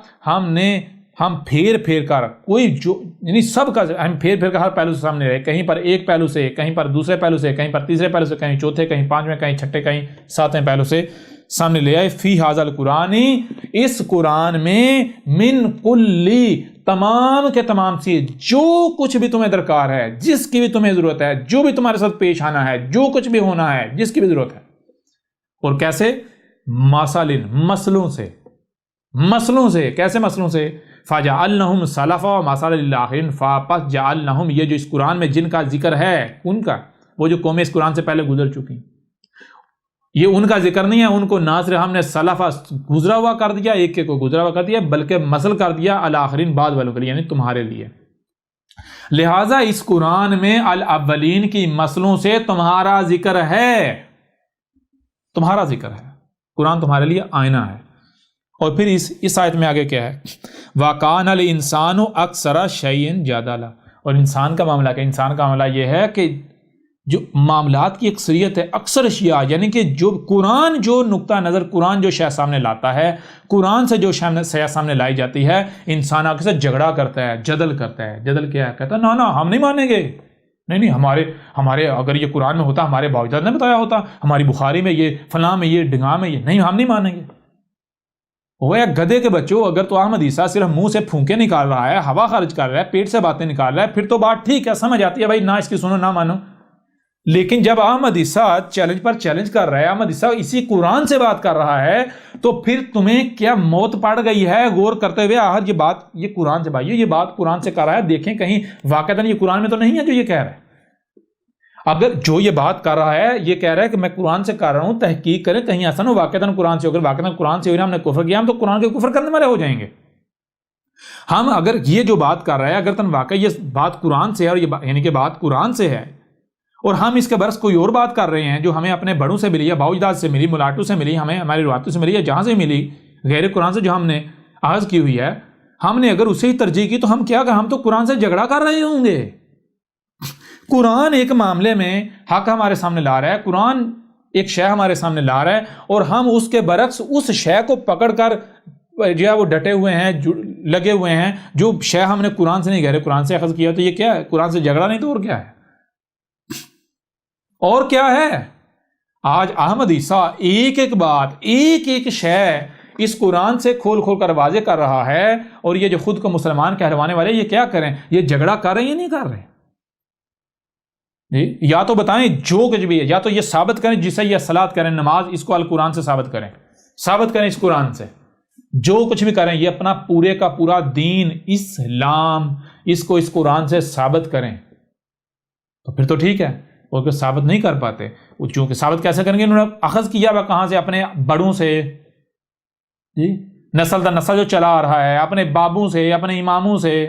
ہم پھیر کر کوئی جو یعنی سب کا ہم پھیر کر ہر پہلو سے سامنے رہے. کہیں پر ایک پہلو سے، کہیں پر دوسرے پہلو سے، کہیں پر تیسرے پہلو سے، کہیں چوتھے، کہیں پانچویں، کہیں چھٹے، کہیں ساتویں پہلو سے سامنے لے آئے. فی ھذا القرآن، اس قرآن میں، من کلی، تمام کے تمام چیز، جو کچھ بھی تمہیں درکار ہے، جس کی بھی تمہیں ضرورت ہے، جو بھی تمہارے ساتھ پیش آنا ہے، جو کچھ بھی ہونا ہے، جس کی بھی ضرورت ہے. اور کیسے؟ مسلوں سے. کیسے مسلوں سے؟ فَجَعَلْنَهُمْ سَلَفًا وَمَثَلًا لِلْآخِرِينَ، پس جعلناہم، یہ جو اس قرآن میں جن کا ذکر ہے، ان کا، وہ جو قومیں اس قرآن سے پہلے گزر چکی، یہ ان کا ذکر نہیں ہے. ان کو نہ صرف ہم نے سلفا گزرا ہوا کر دیا، ایک کو گزرا ہوا کر دیا، بلکہ مثل کر دیا الاخرین، بعد والوں کے لیے، یعنی تمہارے لیے. لہٰذا اس قرآن میں الاولین کی مسلوں سے تمہارا ذکر ہے. تمہارا ذکر ہے. قرآن تمہارے لیے آئینہ ہے. اور پھر اس آیت میں آگے کیا ہے؟ وَكَانَ الْإِنسَانُ أَكْثَرَ شَيْءٍ جَدَلًا. اور انسان کا معاملہ کیا؟ انسان کا معاملہ یہ ہے کہ جو معاملات کی اکثریت ہے، اکثر اشیاء، یعنی کہ جو قرآن، جو نقطہ نظر قرآن جو شے سامنے لاتا ہے، قرآن سے جو شے سامنے لائی جاتی ہے، انسان آگے سے جھگڑا کرتا ہے، جدل کرتا ہے. جدل کیا ہے؟ کہتا ہے نا ہم نہیں مانیں گے. نہیں ہمارے اگر یہ قرآن میں ہوتا، ہمارے باوجود نے بتایا ہوتا، ہماری بخاری میں یہ، فلاں میں یہ، ڈنگا میں یہ، نہیں ہم نہیں مانیں گے. وہ گدھے کے بچوں، اگر تو احمد عیسیٰ صرف منہ سے پھونکے نکال رہا ہے، ہوا خارج کر رہا ہے، پیٹ سے باتیں نکال رہا ہے، پھر تو بات ٹھیک ہے، سمجھ آتی ہے بھائی، نہ اس کی سنو نہ مانو. لیکن جب احمد عیسیٰ چیلنج پر چیلنج کر رہا ہے، احمد عیسیٰ اسی قرآن سے بات کر رہا ہے، تو پھر تمہیں کیا موت پڑ گئی ہے غور کرتے ہوئے؟ آخر یہ قرآن سے، بھائی یہ بات قرآن سے کر رہا ہے، دیکھیں کہیں واقعتاً یہ قرآن میں تو نہیں ہے جو یہ کہہ رہا ہے. اگر جو یہ بات کر رہا ہے، یہ کہہ رہا ہے کہ میں قرآن سے کر رہا ہوں، تحقیق کریں کہیں ایسا نہ ہو واقعتاً قرآن سے ہو. اگر واقعتاً قرآن سے ہو ہم نے کفر کیا، ہم تو قرآن کے کفر کرنے والے ہو جائیں گے. ہم اگر یہ جو بات کر رہا ہے، اگر تن واقعی یہ بات قرآن سے ہے، اور یہ یعنی کہ بات قرآن سے ہے، اور ہم اس کے برعکس کوئی اور بات کر رہے ہیں جو ہمیں اپنے بڑوں سے ملی، یا باوجداد سے ملی، ملاٹوں سے ملی، ہمیں ہماری روایتوں سے ملی، یا جہاں سے ملی، غیر قرآن سے جو ہم نے آغاز کی ہوئی ہے، ہم نے اگر اسے ہی ترجیح کی تو ہم کیا کریں؟ ہم تو قرآن سے جھگڑا کر رہے ہوں گے. قرآن ایک معاملے میں حق ہمارے سامنے لا رہا ہے، قرآن ایک شے ہمارے سامنے لا رہا ہے، اور ہم اس کے برعکس اس شے کو پکڑ کر جو ہے وہ ڈٹے ہوئے ہیں، لگے ہوئے ہیں، جو شے ہم نے قرآن سے نہیں غیر قرآن سے اخذ کیا. تو یہ کیا ہے؟ قرآن سے جھگڑا نہیں تو اور کیا ہے؟ اور کیا ہے؟ آج احمد عیسیٰ ایک بات، ایک شے اس قرآن سے کھول کر واضح کر رہا ہے، اور یہ جو خود کو مسلمان کہلوانے والے، یہ کیا کریں؟ یہ جھگڑا کر رہے ہیں یا نہیں کر رہے؟ یا تو بتائیں جو کچھ بھی ہے، یا تو یہ ثابت کریں، جسے یہ صلاۃ کریں، نماز، اس کو القرآن سے ثابت کریں اس قرآن سے. جو کچھ بھی کریں یہ اپنا پورے کا پورا دین اسلام اس کو اس قرآن سے ثابت کریں تو پھر تو ٹھیک ہے، وہ ثابت نہیں کر پاتے، چونکہ ثابت کیسے کریں گے؟ انہوں نے اخذ کیا ہوا کہاں سے؟ اپنے بڑوں سے، جی نسل در نسل جو چلا آ رہا ہے، اپنے بابوں سے، اپنے اماموں سے،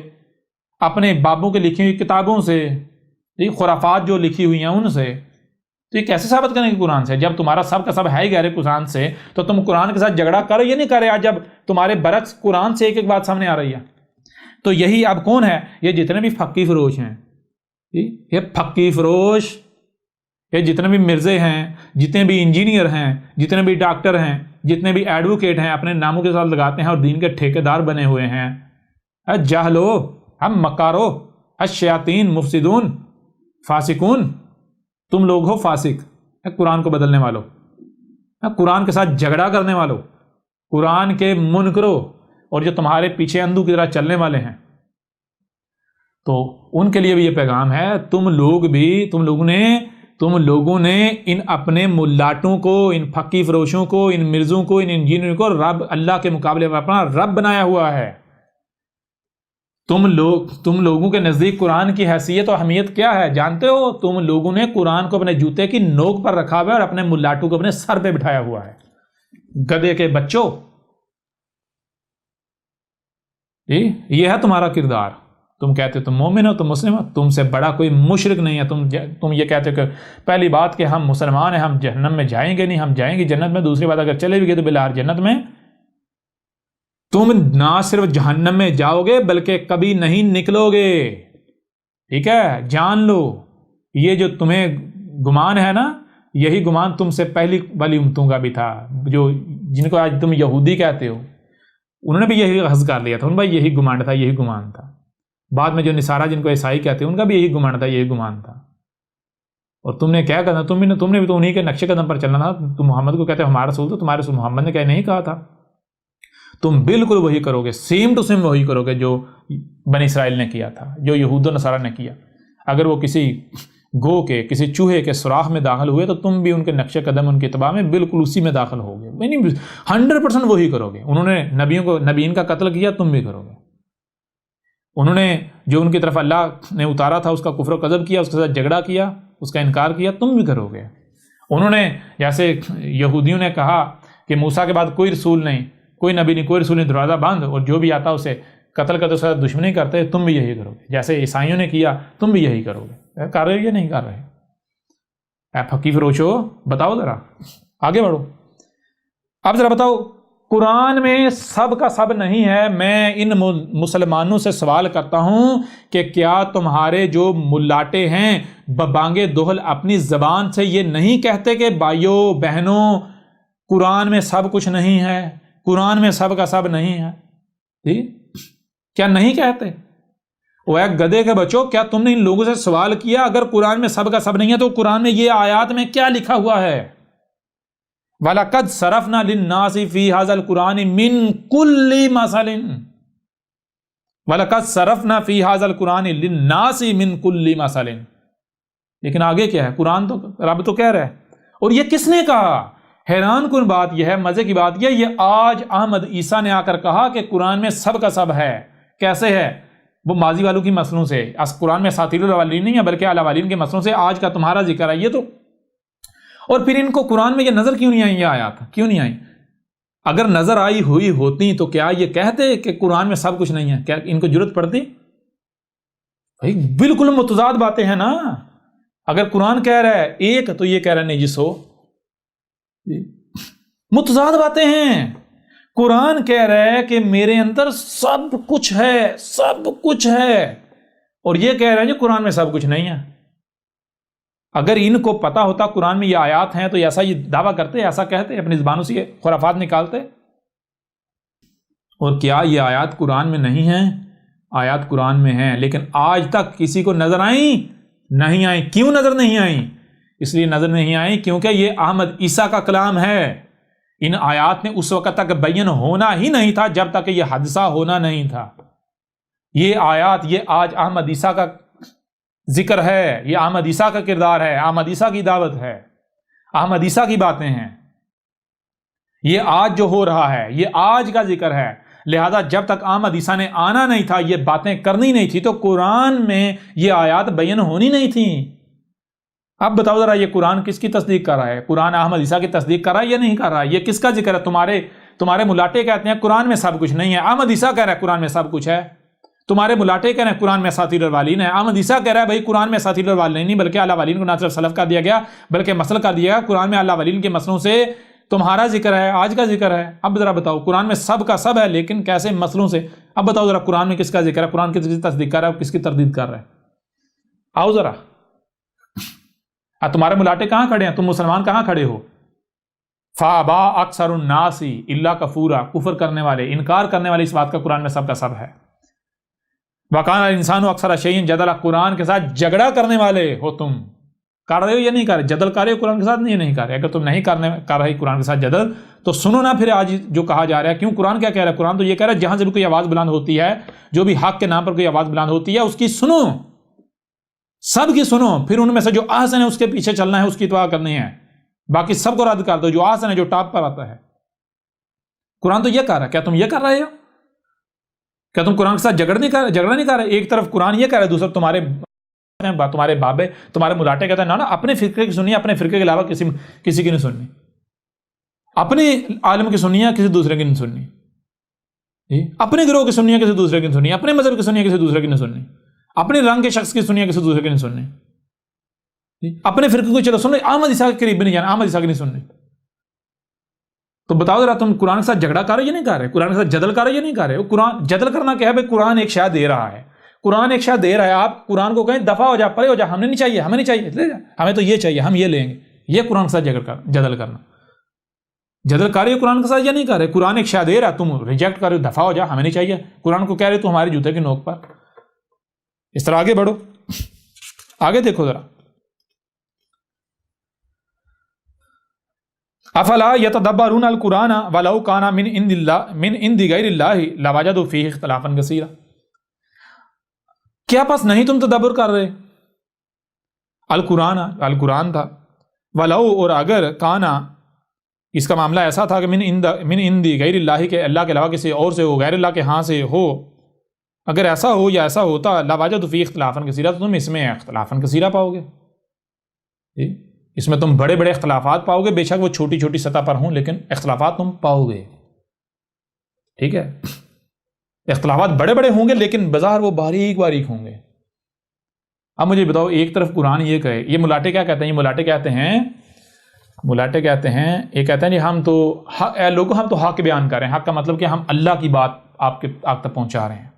اپنے بابوں کے لکھی ہوئی کتابوں سے، جی خرافات جو لکھی ہوئی ہیں ان سے، تو یہ کیسے ثابت کریں گے قرآن سے؟ جب تمہارا سب کا سب ہے ہی غیر قرآن سے تو تم قرآن کے ساتھ جھگڑا کرو یا نہیں کرے؟ آج جب تمہارے برعکس قرآن سے ایک ایک بات سامنے آ رہی ہے، تو یہی اب کون ہے؟ یہ جتنے بھی فقی فروش ہیں، یہ فقی فروش، یہ جتنے بھی مرزے ہیں، جتنے بھی انجینئر ہیں، جتنے بھی ڈاکٹر ہیں، جتنے بھی ایڈوکیٹ ہیں، اپنے ناموں کے ساتھ لگاتے ہیں اور دین کے ٹھیکیدار بنے ہوئے ہیں۔ جاہلو، ہم مکارو، الشیاطین مفسدون، فاسقون، تم لوگ ہو فاسق، قرآن کو بدلنے والوں، قرآن کے ساتھ جھگڑا کرنے والوں، قرآن کے منکروں، اور جو تمہارے پیچھے اندھو کی طرح چلنے والے ہیں، تو ان کے لیے بھی یہ پیغام ہے، تم لوگوں نے ان اپنے ملاٹوں کو، ان پھکی فروشوں کو، ان مرزوں کو، ان انجینئروں کو رب، اللہ کے مقابلے میں اپنا رب بنایا ہوا ہے۔ تم لوگوں کے نزدیک قرآن کی حیثیت اور اہمیت کیا ہے جانتے ہو؟ تم لوگوں نے قرآن کو اپنے جوتے کی نوک پر رکھا ہوا ہے اور اپنے ملاٹوں کو اپنے سر پہ بٹھایا ہوا ہے۔ گدھے کے بچوں، یہ ہے تمہارا کردار۔ تم کہتے ہو تم مومن ہو، تم مسلم ہو، تم سے بڑا کوئی مشرک نہیں ہے۔ تم یہ کہتے ہو کہ پہلی بات کہ ہم مسلمان ہیں، ہم جہنم میں جائیں گے نہیں، ہم جائیں گے جنت میں۔ دوسری بات اگر چلے بھی گئے تو بالآخر جنت میں تم نہ صرف جہنم میں جاؤ گے بلکہ کبھی نہیں نکلو گے، ٹھیک ہے؟ جان لو، یہ جو تمہیں گمان ہے نا، یہی گمان تم سے پہلی والی امتوں کا بھی تھا، جن کو آج تم یہودی کہتے ہو، انہوں نے بھی یہی حظ کر لیا تھا، ان کا یہی گمان تھا، یہی گمان تھا۔ بعد میں جو نصارہ جن کو عیسائی کہتے ہیں ان کا بھی یہی گمان تھا، یہی گمان تھا۔ اور تم نے کیا کرنا؟ تم نے بھی تو انہی کے نقش قدم پر چلنا تھا۔ تم محمد کو کہتے ہو ہمارا رسول، تو تمہارے رسول محمد نے نہیں کہا تھا؟ تم بالکل وہی کرو گے، سیم ٹو سیم وہی کرو گے جو بنی اسرائیل نے کیا تھا، جو یہود و نصارہ نے کیا۔ اگر وہ کسی گو کے، کسی چوہے کے سوراخ میں داخل ہوئے تو تم بھی ان کے نقش قدم، ان کے اتباع میں بالکل اسی میں داخل ہوگے، یعنی 100% وہی کرو گے۔ انہوں نے نبیوں کا قتل کیا، تم بھی کرو گے۔ انہوں نے جو ان کی طرف اللہ نے اتارا تھا اس کا کفر و کذب کیا، اس کے ساتھ جھگڑا کیا، اس کا انکار کیا، تم بھی کرو گے۔ انہوں نے جیسے یہودیوں نے کہا کہ موسیٰ کے بعد کوئی رسول نہیں، کوئی نبی نہیں، کوئی رسول نہیں، دروازہ بند، اور جو بھی آتا اسے قتل کرتے، اس کے ساتھ دشمنی کرتے، تم بھی یہی کرو گے۔ جیسے عیسائیوں نے کیا، تم بھی یہی کرو گے۔ کر رہے ہو یا نہیں کر رہے؟ اے پھکی فروشو، بتاؤ ذرا، آگے بڑھو۔ اب ذرا بتاؤ، قرآن میں سب کا سب نہیں ہے۔ میں ان مسلمانوں سے سوال کرتا ہوں کہ کیا تمہارے جو ملاٹے ہیں ببانگے دہل اپنی زبان سے یہ نہیں کہتے کہ بھائیوں بہنوں قرآن میں سب کچھ نہیں ہے، قرآن میں سب کا سب نہیں ہے؟ کیا نہیں کہتے؟ وہ ایک گدھے کے بچوں، کیا تم نے ان لوگوں سے سوال کیا اگر قرآن میں سب کا سب نہیں ہے تو قرآن میں یہ آیات میں کیا لکھا ہوا ہے؟ وَلَقَدْ صَرَفْنَا لِلنَّاسِ فِي هَذَا الْقُرْآنِ مِنْ كُلِّ مَثَلٍ وَلَقَدْ صَرَفْنَا فِي هَذَا الْقُرْآنِ لِلنَّاسِ مِنْ كُلِّ مَثَلٍ۔ لیکن آگے کیا ہے؟ قرآن تو رب تو کہہ رہا ہے، اور یہ کس نے کہا؟ حیران کن بات یہ ہے، مزے کی بات یہ آج احمد عیسیٰ نے آ کر کہا کہ قرآن میں سب کا سب ہے۔ کیسے ہے؟ وہ ماضی والوں کی مسلوں سے، قرآن میں اساطیر الاولین نہیں ہے بلکہ الاولین کے مسلوں سے آج کا تمہارا ذکر ہے۔ یہ تو، اور پھر ان کو قرآن میں یہ نظر کیوں نہیں آئی؟ یہ آیات کیوں نہیں آئی؟ اگر نظر آئی ہوئی ہوتی تو کیا یہ کہتے کہ قرآن میں سب کچھ نہیں ہے؟ کیا ان کو جرت پڑتی؟ بھائی بالکل متضاد باتیں ہیں نا۔ اگر قرآن کہہ رہا ہے ایک تو یہ کہہ رہا ہے نجس ہو، متضاد باتیں ہیں۔ قرآن کہہ رہا ہے کہ میرے اندر سب کچھ ہے، سب کچھ ہے، اور یہ کہہ رہا ہے کہ قرآن میں سب کچھ نہیں ہے۔ اگر ان کو پتا ہوتا قرآن میں یہ آیات ہیں تو ایسا یہ دعویٰ کرتے، ایسا کہتے، اپنی زبانوں سے یہ خرافات نکالتے۔ اور کیا یہ آیات قرآن میں نہیں ہیں؟ آیات قرآن میں ہیں، لیکن آج تک کسی کو نظر آئیں؟ نہیں آئیں۔ کیوں نظر نہیں آئیں؟ اس لیے نظر نہیں آئیں کیونکہ یہ احمد عیسیٰ کا کلام ہے۔ ان آیات نے اس وقت تک بیان ہونا ہی نہیں تھا جب تک کہ یہ حادثہ ہونا نہیں تھا۔ یہ آیات، یہ آج احمد عیسیٰ کا ذکر ہے، یہ احمد عیسیٰ کا کردار ہے، احمد عیسیٰ کی دعوت ہے، احمد عیسیٰ کی باتیں ہیں۔ یہ آج جو ہو رہا ہے یہ آج کا ذکر ہے، لہذا جب تک احمد عیسیٰ نے آنا نہیں تھا، یہ باتیں کرنی نہیں تھی، تو قرآن میں یہ آیات بیان ہونی نہیں تھیں۔ اب بتاؤ ذرا، یہ قرآن کس کی تصدیق کر رہا ہے؟ قرآن احمد عیسیٰ کی تصدیق کر رہا ہے یا نہیں کر رہا ہے؟ یہ کس کا ذکر ہے؟ تمہارے ملاٹے کہتے ہیں قرآن میں سب کچھ نہیں ہے، احمد عیسیٰ کہہ رہا ہے قرآن میں سب کچھ ہے۔ تمہارے ملاٹے کہہ رہے ہیں قرآن میں اساطیر الاولین ہے، احمد عیسیٰ کہہ رہا ہے بھائی قرآن میں اساطیر الاولین نہیں بلکہ الاولین کو نہ صرف سلف کر دیا گیا بلکہ مسل کر دیا گیا، قرآن میں الاولین کے مسلوں سے تمہارا ذکر ہے، آج کا ذکر ہے۔ اب ذرا بتاؤ، قرآن میں سب کا سب ہے لیکن کیسے مسلوں سے؟ اب بتاؤ ذرا، قرآن میں کس کا ذکر ہے؟ قرآن کس کی تصدیق کر رہا ہے، کس کی تردید کر رہا ہے؟ آؤ ذرا، تمہارے ملاٹے کہاں کھڑے ہیں؟ تم مسلمان کہاں کھڑے ہو؟ فابا اکثر الناس الا کفورا، کفر کرنے والے، انکار کرنے والے اس بات کا قرآن میں سب کا سب ہے۔ وکان الانسان اکثر شیء جدلا، قرآن کے ساتھ جھگڑا کرنے والے ہو تم، کر رہے ہو یا نہیں کر رہے؟ جدل کر رہے ہو قرآن کے ساتھ؟ نہیں کر رہے۔ اگر تم نہیں کر رہے قرآن کے ساتھ جدل تو سنو نا پھر آج جو کہا جا رہا ہے۔ کیوں؟ قرآن کیا کہہ رہا ہے؟ قرآن تو یہ کہہ رہا ہے جہاں سے بھی کوئی آواز بلند ہوتی ہے، جو بھی حق کے نام پر کوئی آواز بلند ہوتی ہے اس کی سنو، سب کی سنو، پھر ان میں سے جو احسن ہے اس کے پیچھے چلنا ہے، اس کی اتباع کرنی ہے، باقی سب کو رد کر دو جو احسن ہے، جو ٹاپ پر آتا ہے۔ قرآن تو یہ کہہ رہا ہے، کیا تم یہ کر رہے ہو؟ کیا تم قرآن کے ساتھ جھگڑا نہیں کر رہے؟ ایک طرف قرآن یہ کہہ رہا ہے، دوسرا تمہارے بابے، تمہارے ملاٹے کہتے ہیں نا اپنے فرقے کی سنیے، اپنے فرقے کے علاوہ کسی کی نہیں سننی، اپنے عالم کی سنیے، کسی دوسرے کی نہیں سننی، اپنے گروہ کی سنیے، کسی دوسرے کی نہیں سننی، اپنے مذہب کی سنیے، کسی دوسرے کی نہیں سننی، اپنے رنگ کے شخص کی سنیے، کسی دوسرے کی نہیں سننی، اپنے فرقے کو چلو سنو، احمد عیسیٰ کے قریب بھی نہیں جانا، احمد عیسیٰ کی نہیں سننی۔ تو بتاؤ ذرا، تم قرآن کے ساتھ جھگڑا کر رہے یا نہیں کر رہے؟ قرآن کے ساتھ جدل کر رہے یا نہیں کر رہے؟ قرآن جدل کرنا کیا ہے بھائی؟ قرآن ایک شے دے رہا ہے، قرآن ایک شے دے رہا ہے، آپ قرآن کو کہیں دفع ہو جا، پرے ہو جا، ہمیں نہیں چاہیے، ہمیں نہیں چاہیے، لے جا، ہمیں تو یہ چاہیے، ہم یہ لیں گے۔ یہ قرآن کے ساتھ جدل کرنا، جدل کر رہے ہو قرآن کے ساتھ یا نہیں کر رہے؟ قرآن ایک شے دے رہا ہے، تم ریجیکٹ کر رہے ہو، دفع ہو جا، ہمیں نہیں چاہیے۔ قرآن کو کہہ رہے تو ہمارے جوتے کی نوک پر۔ اس طرح آگے بڑھو، آگے دیکھو ذرا، افلا یتدبرون القرآن ولو کان من عند غیر اللہ لوجدوا فیہ اختلافا کثیرا، کیا پس نہیں تم تدبر کر رہے؟ القرآن تھا، ولو، اور اگر، کانا، اس کا معاملہ ایسا تھا کہ من عند غیر اللہ، کے اللہ کے علاوہ کسی اور سے ہو، غیر اللہ کے ہاں سے ہو، اگر ایسا ہو یا ایسا ہوتا، لوجدوا فیہ اختلافا کثیرا، تو تم اس میں اختلافا کثیرا پاؤ گے، اس میں تم بڑے بڑے اختلافات پاؤ گے، بے شک وہ چھوٹی چھوٹی سطح پر ہوں لیکن اختلافات تم پاؤ گے، ٹھیک ہے؟ اختلافات بڑے بڑے ہوں گے لیکن بظاہر وہ باریک باریک ہوں گے۔ اب مجھے بتاؤ، ایک طرف قرآن یہ کہے، یہ ملاٹے کیا کہتے ہیں؟ یہ ملاٹے کہتے ہیں، یہ کہتے ہیں جی ہم تو لوگوں، ہم تو حق بیان کر رہے ہیں۔ حق کا مطلب کہ ہم اللہ کی بات آپ تک پہنچا رہے ہیں،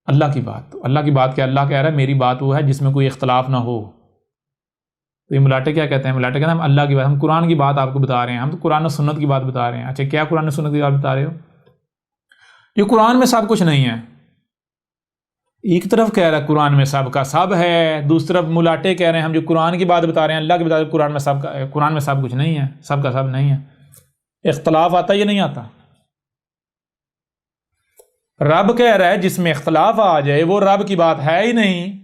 اللہ کی بات کہ اللہ کہہ رہا ہے میری بات وہ ہے جس میں کوئی اختلاف نہ ہو۔ تو یہ ملاٹے کیا کہتے ہیں؟ ملاٹے کہتے ہیں ہم اللہ کی بات، ہم قرآن کی بات آپ کو بتا رہے ہیں، ہم تو قرآن و سنت کی بات بتا رہے ہیں۔ اچھا، کیا قرآن و سنت کی بات بتا رہے ہو؟ یہ قرآن میں سب کچھ نہیں ہے۔ ایک طرف کہہ رہا ہے قرآن میں سب کا سب ہے، دوسری طرف ملاٹے کہہ رہے ہیں ہم جو قرآن کی بات بتا رہے ہیں، اللہ کی بتا رہے ہیں، قرآن میں سب کچھ نہیں ہے، سب کا سب نہیں ہے۔ اختلاف آتا یا نہیں آتا؟ رب کہہ رہا ہے جس میں اختلاف آ جائے وہ رب کی بات ہے ہی نہیں،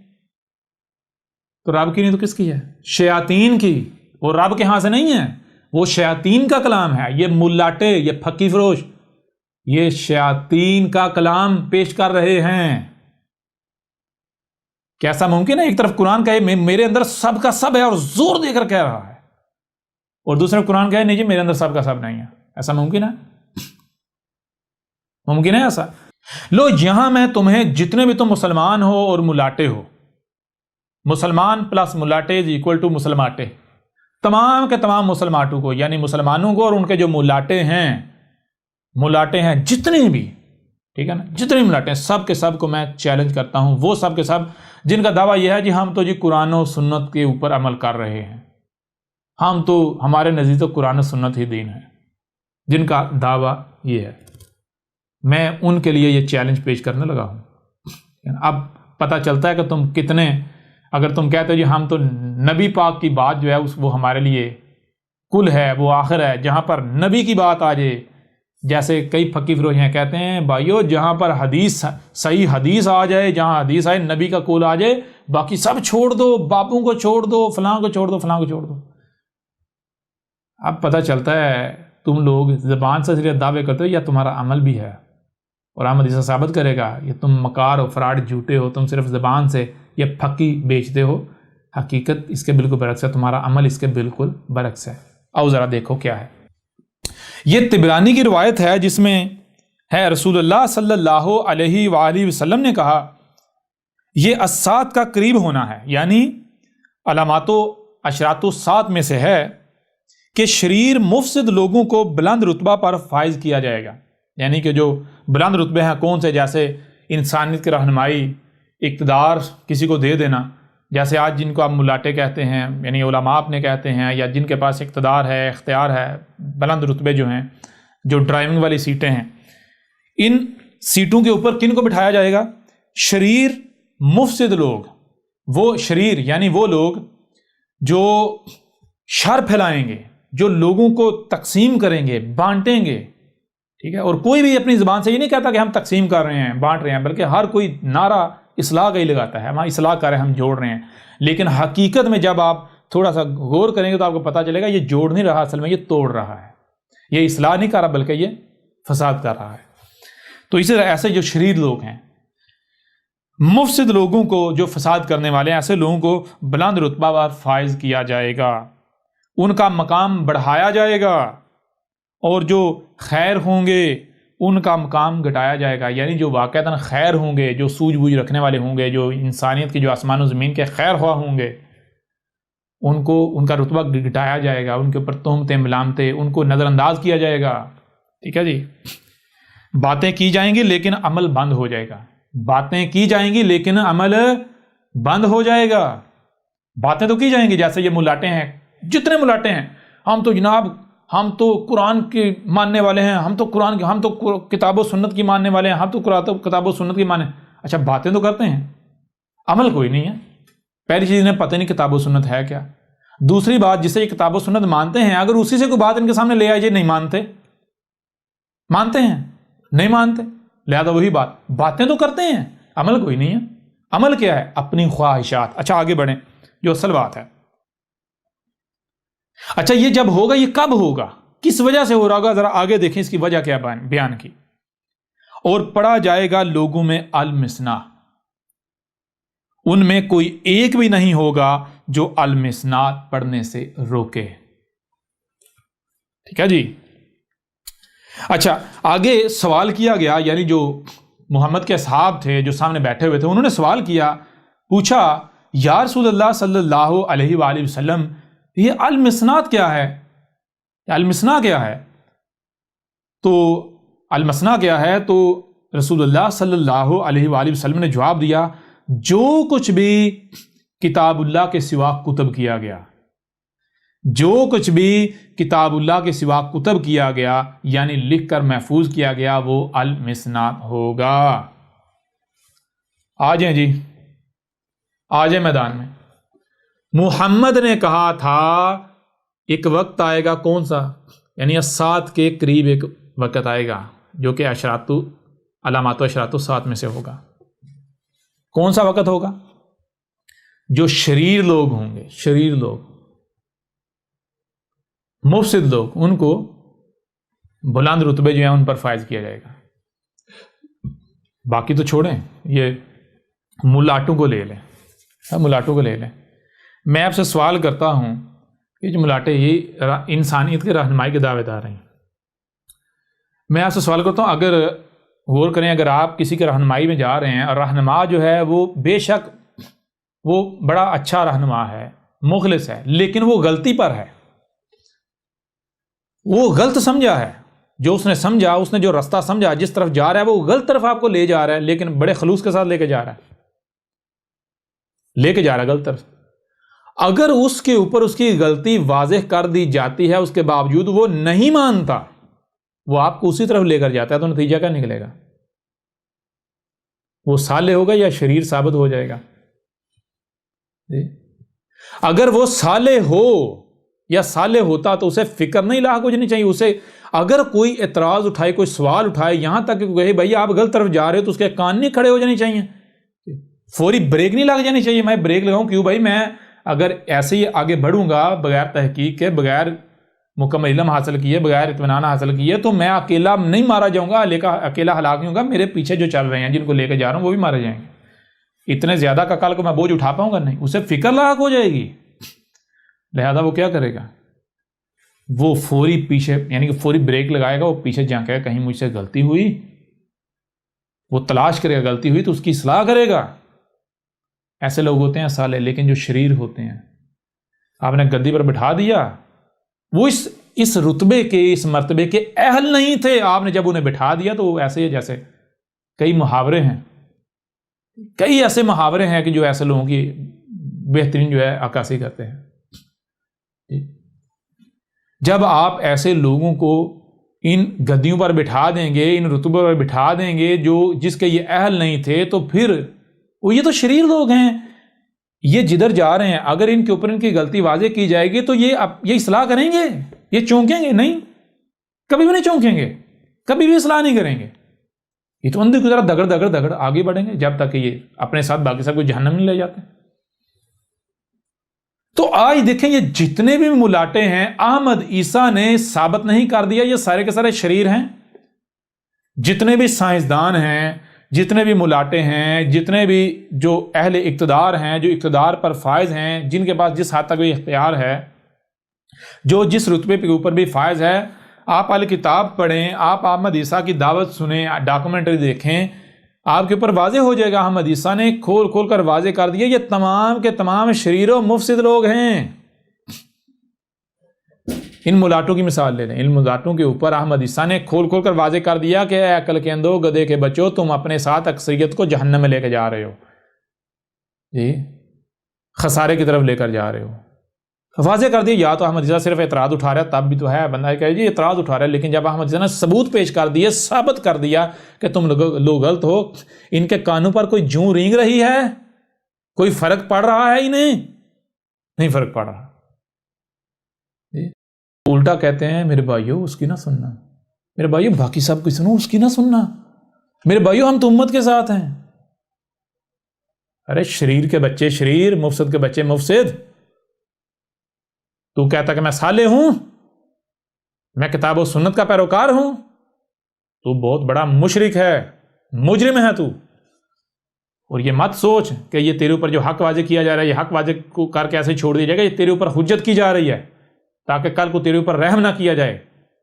تو رب کی نہیں تو کس کی ہے؟ شیاطین کی۔ وہ رب کے ہاں سے نہیں ہے، وہ شیاطین کا کلام ہے۔ یہ ملاٹے، یہ پھکی فروش، یہ شیاطین کا کلام پیش کر رہے ہیں۔ کیسا ممکن ہے ایک طرف قرآن کہے میرے اندر سب کا سب ہے اور زور دے کر کہہ رہا ہے، اور دوسرے قرآن کہے نہیں جی میرے اندر سب کا سب نہیں ہے؟ ایسا ممکن ہے؟ ممکن ہے ایسا؟ لو، یہاں میں تمہیں جتنے بھی تم مسلمان ہو اور ملاٹے ہو، مسلمان پلس ملاٹے از اکول ٹو مسلماٹے، تمام کے تمام مسلمانوں کو، یعنی مسلمانوں کو اور ان کے جو ملاٹے ہیں جتنے بھی، ٹھیک ہے نا، جتنے بھی ملاٹے ہیں سب کے سب کو میں چیلنج کرتا ہوں، وہ سب کے سب جن کا دعویٰ یہ ہے جی ہم تو جی قرآن و سنت کے اوپر عمل کر رہے ہیں، ہم تو ہمارے نزدیک تو قرآن و سنت ہی دین ہے، جن کا دعویٰ یہ ہے، میں ان کے لیے یہ چیلنج پیش کرنے لگا ہوں۔ اب پتہ چلتا ہے کہ تم کتنے، اگر تم کہتے ہو جی ہم تو نبی پاک کی بات جو ہے وہ ہمارے لیے کل ہے، وہ آخر ہے، جہاں پر نبی کی بات آ جائے، جیسے کئی پھکی فروش ہیں کہتے ہیں بھائیو جہاں پر حدیث، صحیح حدیث آ جائے، جہاں حدیث آئے نبی کا قول آ جائے، باقی سب چھوڑ دو، باپوں کو چھوڑ دو، فلاں کو چھوڑ دو، فلاں کو چھوڑ دو۔ اب پتہ چلتا ہے تم لوگ زبان سے صرف دعوے کرتے ہو یا تمہارا عمل بھی ہے؟ اور احمد اسے ثابت کرے گا یہ تم مکار و فراڈ جھوٹے ہو، تم صرف زبان سے یہ پھکی بیچتے ہو، حقیقت اس کے بالکل برعکس ہے، تمہارا عمل اس کے بالکل برعکس ہے۔ آؤ ذرا دیکھو کیا ہے۔ یہ طبرانی کی روایت ہے جس میں ہے رسول اللہ صلی اللہ علیہ وآلہ وسلم نے کہا یہ الساعۃ کا قریب ہونا ہے، یعنی علامات و اشراط الساعۃ میں سے ہے کہ شریر مفسد لوگوں کو بلند رتبہ پر فائز کیا جائے گا، یعنی کہ جو بلند رتبے ہیں کون سے؟ جیسے انسانیت کی رہنمائی، اقتدار کسی کو دے دینا، جیسے آج جن کو آپ ملاٹے کہتے ہیں، یعنی علماء اپنے کہتے ہیں، یا جن کے پاس اقتدار ہے، اختیار ہے، بلند رتبے جو ہیں، جو ڈرائیونگ والی سیٹیں ہیں، ان سیٹوں کے اوپر کن کو بٹھایا جائے گا؟ شریر مفسد لوگ، وہ شریر یعنی وہ لوگ جو شر پھیلائیں گے، جو لوگوں کو تقسیم کریں گے، بانٹیں گے، ٹھیک ہے؟ اور کوئی بھی اپنی زبان سے یہ نہیں کہتا کہ ہم تقسیم کر رہے ہیں، بانٹ رہے ہیں، بلکہ ہر کوئی نعرہ اصلاح کا ہی لگاتا ہے، ہم اصلاح کر رہے ہیں، ہم جوڑ رہے ہیں۔ لیکن حقیقت میں جب آپ تھوڑا سا غور کریں گے تو آپ کو پتہ چلے گا یہ جوڑ نہیں رہا، اصل میں یہ توڑ رہا ہے، یہ اصلاح نہیں کر رہا بلکہ یہ فساد کر رہا ہے۔ تو اسی طرح ایسے جو شریر لوگ ہیں، مفسد لوگوں کو جو فساد کرنے والے ہیں، ایسے لوگوں کو بلند رتبہ پر فائز کیا جائے گا، ان کا مقام بڑھایا جائے گا، اور جو خیر ہوں گے ان کا مقام گھٹایا جائے گا، یعنی جو واقعتاً خیر ہوں گے، جو سوجھ بوجھ رکھنے والے ہوں گے، جو انسانیت کی جو آسمان و زمین کے خیر خواہ ہوں گے، ان کو ان کا رتبہ گھٹایا جائے گا، ان کے اوپر تہمتیں ملامتیں، ان کو نظر انداز کیا جائے گا، ٹھیک ہے جی؟ باتیں کی جائیں گی لیکن عمل بند ہو جائے گا، باتیں کی جائیں گی لیکن عمل بند ہو جائے گا۔ باتیں تو کی جائیں گی، جیسے یہ ملاٹے ہیں، جتنے ملاٹے ہیں، ہم تو جناب ہم تو قرآن کے ماننے والے ہیں، ہم تو قرآن کے، ہم تو کتاب و سنت کی ماننے والے ہیں، ہم تو کتاب و سنت کی ماننے۔ اچھا باتیں تو کرتے ہیں، عمل کوئی نہیں ہے۔ پہلی چیز انہیں پتہ نہیں کتاب و سنت ہے کیا، دوسری بات جسے یہ کتاب و سنت مانتے ہیں اگر اسی سے کوئی بات ان کے سامنے لے آئے یہ نہیں مانتے، مانتے ہیں نہیں مانتے، لہذا وہی باتیں تو کرتے ہیں، عمل کوئی نہیں ہے۔ عمل کیا ہے؟ اپنی خواہشات۔ اچھا آگے بڑھیں، جو اصل بات ہے۔ اچھا یہ جب ہوگا یہ کب ہوگا، کس وجہ سے ہو رہا ہوگا، ذرا آگے دیکھیں اس کی وجہ کیا بیان کی۔ اور پڑھا جائے گا لوگوں میں المثنا، ان میں کوئی ایک بھی نہیں ہوگا جو المثنا پڑھنے سے روکے، ٹھیک ہے جی؟ اچھا آگے سوال کیا گیا، یعنی جو محمد کے اصحاب تھے جو سامنے بیٹھے ہوئے تھے، انہوں نے سوال کیا، پوچھا یا رسول اللہ صلی اللہ علیہ وآلہ وسلم یہ المثنات کیا ہے؟ المثنا کیا ہے؟ تو المثنا کیا ہے؟ تو رسول اللہ صلی اللہ علیہ وآلہ وسلم نے جواب دیا جو کچھ بھی کتاب اللہ کے سوا کتب کیا گیا، جو کچھ بھی کتاب اللہ کے سوا کتب کیا گیا یعنی لکھ کر محفوظ کیا گیا وہ المثنا ہوگا۔ آ جائیں جی، آ جائیں میدان میں۔ محمد نے کہا تھا ایک وقت آئے گا، کون سا؟ یعنی الساعۃ کے قریب ایک وقت آئے گا جو کہ علامات و اشراط الساعۃ میں سے ہوگا۔ کون سا وقت ہوگا؟ جو شریر لوگ ہوں گے، شریر لوگ، مفسد لوگ، ان کو بلند رتبے جو ہیں ان پر فائز کیا جائے گا۔ باقی تو چھوڑیں، یہ ملاٹوں کو لے لیں، ملاٹوں کو لے لیں۔ میں آپ سے سوال کرتا ہوں کہ جو ملاٹے یہ انسانیت کے رہنمائی کے دعوے دار ہیں، میں آپ سے سوال کرتا ہوں، اگر غور کریں، اگر آپ کسی کے رہنمائی میں جا رہے ہیں اور رہنما جو ہے وہ بے شک وہ بڑا اچھا رہنما ہے، مخلص ہے، لیکن وہ غلطی پر ہے، وہ غلط سمجھا ہے، جو اس نے سمجھا، اس نے جو راستہ سمجھا جس طرف جا رہا ہے وہ غلط طرف آپ کو لے جا رہا ہے، لیکن بڑے خلوص کے ساتھ لے کے جا رہا ہے غلط طرف۔ اگر اس کے اوپر اس کی غلطی واضح کر دی جاتی ہے، اس کے باوجود وہ نہیں مانتا، وہ آپ کو اسی طرف لے کر جاتا ہے، تو نتیجہ کیا نکلے گا؟ وہ صالح ہوگا یا شریر ثابت ہو جائے گا؟ جی اگر وہ صالح ہو یا صالح ہوتا تو اسے فکر نہیں لاحق ہو جانی چاہیے، اسے اگر کوئی اعتراض اٹھائے، کوئی سوال اٹھائے، یہاں تک کہ کہے بھائی آپ غلط طرف جا رہے ہو، تو اس کے کان نہیں کھڑے ہو جانے چاہیے، فوری بریک نہیں لگ جانی چاہیے۔ میں بریک لگاؤں کیوں بھائی؟ میں اگر ایسے ہی آگے بڑھوں گا بغیر تحقیق کے، بغیر مکمل علم حاصل کیے، بغیر اطمینان حاصل کیے، تو میں اکیلا نہیں مارا جاؤں گا، اکیلا ہلاک نہیں ہوں گا، میرے پیچھے جو چل رہے ہیں جن کو لے کے جا رہا ہوں وہ بھی مارے جائیں گے، اتنے زیادہ کا کل کو میں بوجھ اٹھا پاؤں گا نہیں، اسے فکر لاحق ہو جائے گی، لہذا وہ کیا کرے گا، وہ فوری پیچھے یعنی کہ فوری بریک لگائے گا، وہ پیچھے جھانکے گا کہیں مجھ سے غلطی ہوئی، وہ تلاش کرے گا غلطی ہوئی تو اس کی اصلاح کرے گا۔ ایسے لوگ ہوتے ہیں صالح، لیکن جو شریر ہوتے ہیں، آپ نے گدی پر بٹھا دیا، وہ اس رتبے کے، اس مرتبے کے اہل نہیں تھے، آپ نے جب انہیں بٹھا دیا تو وہ ایسے ہی جیسے کئی محاورے ہیں، کئی ایسے محاورے ہیں کہ جو ایسے لوگوں کی بہترین جو ہے عکاسی کرتے ہیں۔ جب آپ ایسے لوگوں کو ان گدیوں پر بٹھا دیں گے، ان رتبوں پر بٹھا دیں گے جو جس کے یہ اہل نہیں تھے، تو پھر وہ یہ تو شریر لوگ ہیں، یہ جدھر جا رہے ہیں اگر ان کے اوپر ان کی غلطی واضح کی جائے گی تو یہ اصلاح کریں گے، یہ چونکیں گے نہیں، کبھی بھی نہیں چونکیں گے، کبھی بھی اصلاح نہیں کریں گے، یہ تو اندر کی طرح دگڑ دگڑ دگڑ آگے بڑھیں گے جب تک کہ یہ اپنے ساتھ باقی سب کو جہنم نہیں لے جاتے۔ تو آج دیکھیں یہ جتنے بھی ملاٹے ہیں احمد عیسیٰ نے ثابت نہیں کر دیا یہ سارے کے سارے شریر ہیں، جتنے بھی سائنسدان ہیں، جتنے بھی ملاٹے ہیں، جتنے بھی جو اہل اقتدار ہیں، جو اقتدار پر فائز ہیں، جن کے پاس جس حد تک بھی اختیار ہے، جو جس رتبے کے اوپر بھی فائز ہے، آپ اہل کتاب پڑھیں، آپ احمد عیسیٰ کی دعوت سنیں، ڈاکومنٹری دیکھیں، آپ کے اوپر واضح ہو جائے گا۔ احمد عیسیٰ نے کھول کھول کر واضح کر دیا یہ تمام کے تمام شریر و مفسد لوگ ہیں۔ ان ملاٹوں کی مثال لے لیں، ان ملاٹوں کے اوپر احمد عیسیٰ نے کھول کھول کر واضح کر دیا کہ اے عقل کے اندھو، گدھے کے بچوں، تم اپنے ساتھ اکثریت کو جہنم میں لے کے جا رہے ہو، جی خسارے کی طرف لے کر جا رہے ہو۔ واضح کر دیا، یا تو احمد عیسیٰ صرف اعتراض اٹھا رہا ہے، تب بھی تو ہے بندہ کہے جی اعتراض اٹھا رہا ہے، لیکن جب احمد عیسیٰ نے ثبوت پیش کر دیے، ثابت کر دیا کہ تم لوگ غلط ہو، ان کے کانوں پر کوئی جوں رینگ رہی ہے، کوئی فرق پڑ رہا ہے انہیں؟ نہیں فرق پڑ رہا، الٹا کہتے ہیں میرے بھائیو اس کی نہ سننا، میرے بھائیو باقی سب کی سنو، اس کی نہ سننا، میرے بھائیو ہم تو امت کے ساتھ ہیں۔ ارے شریر کے بچے شریر، مفسد کے بچے مفسد، تو کہتا کہ میں صالح ہوں، میں کتاب و سنت کا پیروکار ہوں، تو بہت بڑا مشرک ہے، مجرم ہے تو، اور یہ مت سوچ کہ یہ تیرے اوپر جو حق واضح کیا جا رہا ہے، یہ حق واضح کو کر کے ایسے چھوڑ دیا جائے گا، یہ تیرے اوپر حجت کی جا رہی ہے تاکہ کل کو تیرے اوپر رحم نہ کیا جائے۔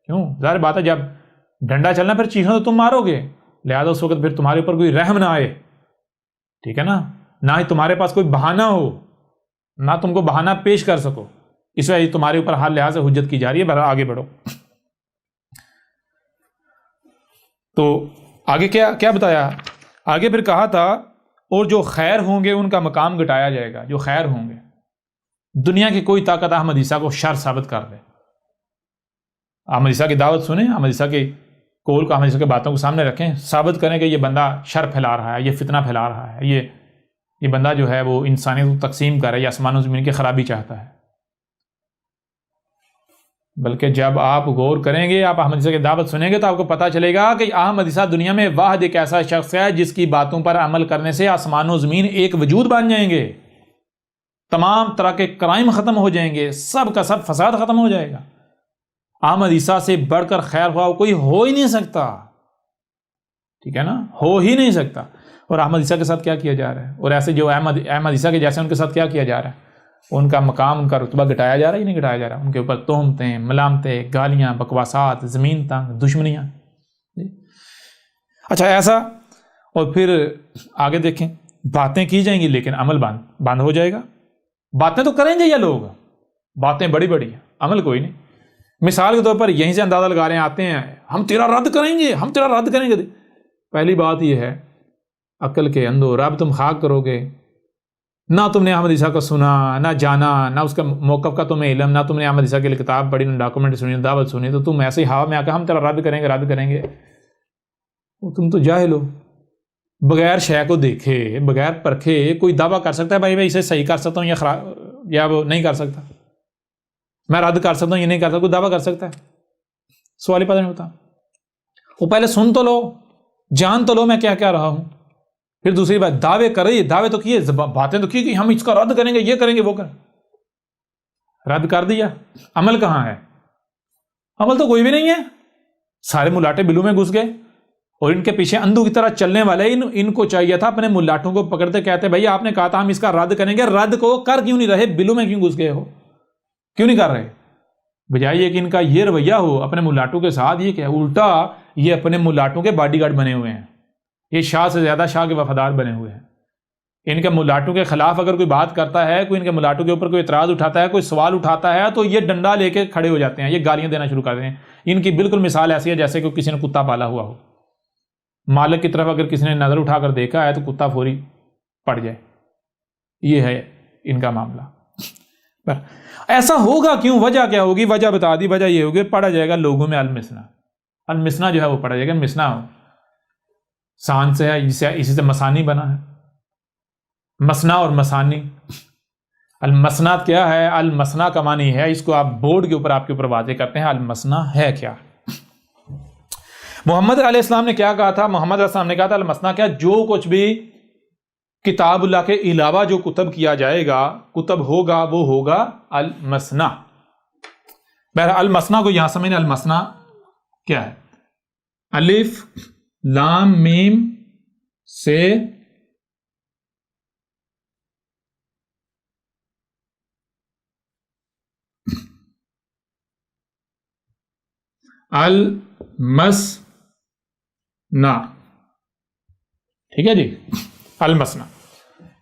کیوں؟ ظاہر بات ہے جب ڈنڈا چلنا پھر چیخنا تو تم مارو گے، لہذا اس وقت پھر تمہارے اوپر کوئی رحم نہ آئے، ٹھیک ہے نا، نہ ہی تمہارے پاس کوئی بہانہ ہو، نہ تم کو بہانہ پیش کر سکو، اس وجہ تمہارے اوپر ہر لحاظ سے حجت کی جا رہی ہے، بھرا آگے بڑھو۔ تو آگے کیا بتایا؟ آگے پھر کہا تھا اور جو خیر ہوں گے ان کا مقام گٹایا جائے گا، جو خیر ہوں گے، دنیا کی کوئی طاقت احمد عیسیٰ کو شر ثابت کر دے، احمد عیسیٰ کی دعوت سنیں، احمد عیسیٰ کے قول کو، احمد عیسیٰ کی باتوں کو سامنے رکھیں، ثابت کریں کہ یہ بندہ شر پھیلا رہا ہے، یہ فتنہ پھیلا رہا ہے، یہ بندہ جو ہے وہ انسانیت کو تقسیم کر رہا ہے، یہ آسمان و زمین کی خرابی چاہتا ہے۔ بلکہ جب آپ غور کریں گے، آپ احمد عیسیٰ کی دعوت سنیں گے تو آپ کو پتہ چلے گا کہ احمد عیسیٰ دنیا میں واحد ایک ایسا شخص ہے جس کی باتوں پر عمل کرنے سے آسمان و زمین ایک وجود بن جائیں گے، تمام طرح کے کرائم ختم ہو جائیں گے، سب کا سب فساد ختم ہو جائے گا۔ احمد عیسیٰ سے بڑھ کر خیر خواہ کوئی ہو ہی نہیں سکتا، ٹھیک ہے نا، ہو ہی نہیں سکتا۔ اور احمد عیسیٰ کے ساتھ کیا کیا جا رہا ہے، اور ایسے جو احمد عیسیٰ کے جیسے ان کے ساتھ کیا کیا جا رہا ہے، ان کا مقام، ان کا رتبہ گٹایا جا رہا ہے یا نہیں گٹایا جا رہا؟ ان کے اوپر تہمتیں، ملامتیں، گالیاں، بکواسات، زمین تنگ، دشمنیاں۔ اچھا ایسا، اور پھر آگے دیکھیں، باتیں کی جائیں گی لیکن عمل بند ہو جائے گا۔ باتیں تو کریں گے یہ لوگ، باتیں بڑی بڑی، عمل کوئی نہیں۔ مثال کے طور پر یہیں سے اندازہ لگا رہے ہیں، آتے ہیں ہم تیرا رد کریں گے، ہم تیرا رد کریں گے۔ پہلی بات یہ ہے عقل کے اندھو، رب تم خاک کرو گے، نہ تم نے احمد عیسیٰ کو سنا، نہ جانا، نہ اس کا موقف کا تمہیں علم، نہ تم نے احمد عیسیٰ کے لیے کتاب پڑھی، نہ ڈاکومنٹ سنی، دعوت سنی، تو تم ایسے ہی ہوا میں آ کے ہم تیرا رد کریں گے، تم تو جاہل ہو۔ بغیر شے کو دیکھے، بغیر پرکھے کوئی دعویٰ کر سکتا ہے بھائی میں اسے صحیح کر سکتا ہوں یا خراب، یا وہ نہیں کر سکتا، میں رد کر سکتا ہوں یہ نہیں کر سکتا، کوئی دعویٰ کر سکتا ہے؟ سوال ہی پتہ نہیں ہوتا۔ وہ پہلے سن تو لو، جان تو لو میں کیا کہہ رہا ہوں، پھر دوسری بات دعوے کرے، دعوے تو کیے، باتیں تو کی کہ ہم اس کا رد کریں گے، یہ کریں گے، وہ کریں، رد کر دیا، عمل کہاں ہے؟ عمل تو کوئی بھی نہیں ہے، سارے ملاٹے بلو میں گھس گئے اور ان کے پیچھے اندھو کی طرح چلنے والے ان کو چاہیے تھا اپنے ملاٹوں کو پکڑتے کہتے بھائی آپ نے کہا تھا ہم اس کا رد کریں گے، رد کو کر کیوں نہیں رہے؟ بلو میں کیوں گھس گئے ہو؟ کیوں نہیں کر رہے؟ بجائے یہ کہ ان کا یہ رویہ ہو اپنے ملاٹوں کے ساتھ، یہ کہ الٹا یہ اپنے ملاٹوں کے باڈی گارڈ بنے ہوئے ہیں، یہ شاہ سے زیادہ شاہ کے وفادار بنے ہوئے ہیں۔ ان کے ملاٹوں کے خلاف اگر کوئی بات کرتا ہے، کوئی ان کے ملاٹوں کے اوپر کوئی اعتراض اٹھاتا ہے، کوئی سوال اٹھاتا ہے، تو یہ ڈنڈا لے کے کھڑے ہو جاتے ہیں، یہ گالیاں دینا شروع کر دیں۔ ان کی بالکل مثال ایسی ہے جیسے کہ کسی نے کتا پالا ہوا ہو، مالک کی طرف اگر کسی نے نظر اٹھا کر دیکھا ہے تو کتا فوری پڑ جائے، یہ ہے ان کا معاملہ۔ پر ایسا ہوگا کیوں؟ وجہ کیا ہوگی؟ وجہ بتا دی، وجہ یہ ہوگی پڑھا جائے گا لوگوں میں المسنا، المسنا جو ہے وہ پڑھا جائے گا، مسنا ہو سان سے ہے، اسی سے مسانی بنا ہے، مسنا اور مسانی۔ المسنات کیا ہے؟ المسنا کا معنی ہے، اس کو آپ بورڈ کے اوپر آپ کے اوپر واضح کرتے ہیں، المسنا ہے کیا؟ محمد علیہ السلام نے کیا کہا تھا؟ محمد علیہ السلام نے کہا تھا المسنا کیا؟ جو کچھ بھی کتاب اللہ کے علاوہ جو کتب کیا جائے گا، کتب ہوگا، وہ ہوگا المسنا۔ بہرحال المسنا کو یہاں سمجھیں، المسنا کیا ہے؟ الف لام میم سے المسنا، ٹھیک ہے جی؟ المسنا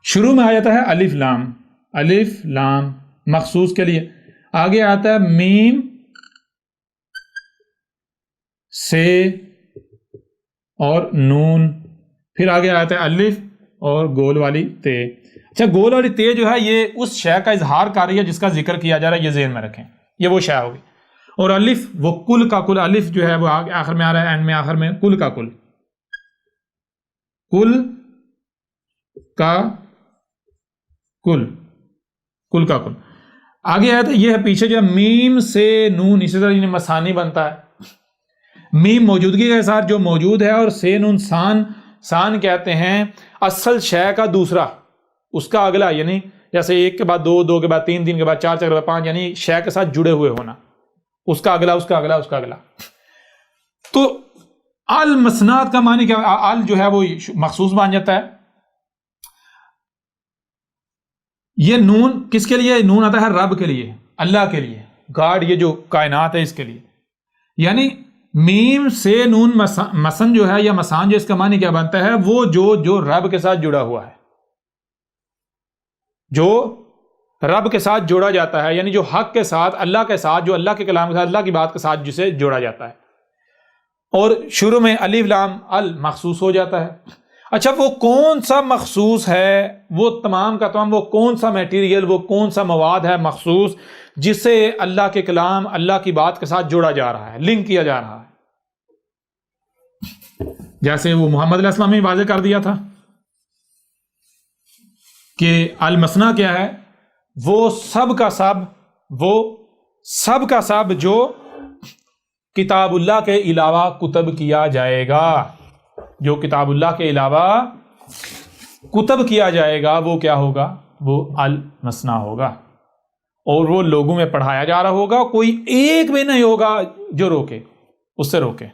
شروع میں آ جاتا ہے الف لام، الف لام مخصوص کے لیے، آگے آتا ہے میم سے اور نون، پھر آگے آتا ہے الف اور گول والی تے۔ اچھا، گول والی تے جو ہے یہ اس شے کا اظہار کر رہی ہے جس کا ذکر کیا جا رہا ہے، یہ ذہن میں رکھیں، یہ وہ شے ہوگی۔ اور الف وہ کل کا کل، الف جو ہے وہ آخر میں آ رہا ہے، اینڈ میں آخر میں کل کا کل، کل کا کل، کل کا کل۔ آگے آتا ہے یہ ہے پیچھے جو ہے میم سے نون، اسی طرح مسانی بنتا ہے، میم موجودگی کے ساتھ جو موجود ہے، اور سے نون سان، سان کہتے ہیں اصل شے کا دوسرا، اس کا اگلا، یعنی جیسے ایک کے بعد دو، دو کے بعد تین، تین کے بعد چار، چار کے بعد پانچ، یعنی شے کے ساتھ جڑے ہوئے ہونا، اس کا اگلا، اس کا اگلا، اس کا اگلا۔ تو المسنات کا معنی کیا؟ ال جو ہے وہ مخصوص بن جاتا ہے۔ یہ نون کس کے لیے؟ نون آتا ہے رب کے لیے، اللہ کے لیے، گاڈ، یہ جو کائنات ہے اس کے لیے، یعنی میم سے نون مسن جو ہے یا مسان جو اس کا معنی کیا بنتا ہے؟ وہ جو رب کے ساتھ جڑا ہوا ہے، جو رب کے ساتھ جوڑا جاتا ہے، یعنی جو حق کے ساتھ، اللہ کے ساتھ، جو اللہ کے کلام کے ساتھ، اللہ کی بات کے ساتھ جسے جوڑا جاتا ہے، اور شروع میں الف لام ال مخصوص ہو جاتا ہے۔ اچھا، وہ کون سا مخصوص ہے؟ وہ تمام کا تمام وہ کون سا میٹیریل، وہ کون سا مواد ہے مخصوص جسے اللہ کے کلام، اللہ کی بات کے ساتھ جوڑا جا رہا ہے، لنک کیا جا رہا ہے؟ جیسے وہ محمد علیہ السلام نے واضح کر دیا تھا کہ المسنا کیا ہے؟ وہ سب کا سب جو کتاب اللہ کے علاوہ کتب کیا جائے گا، جو کتاب اللہ کے علاوہ کتب کیا جائے گا، وہ کیا ہوگا؟ وہ المسنا ہوگا، اور وہ لوگوں میں پڑھایا جا رہا ہوگا، کوئی ایک بھی نہیں ہوگا جو روکے، اس سے روکے۔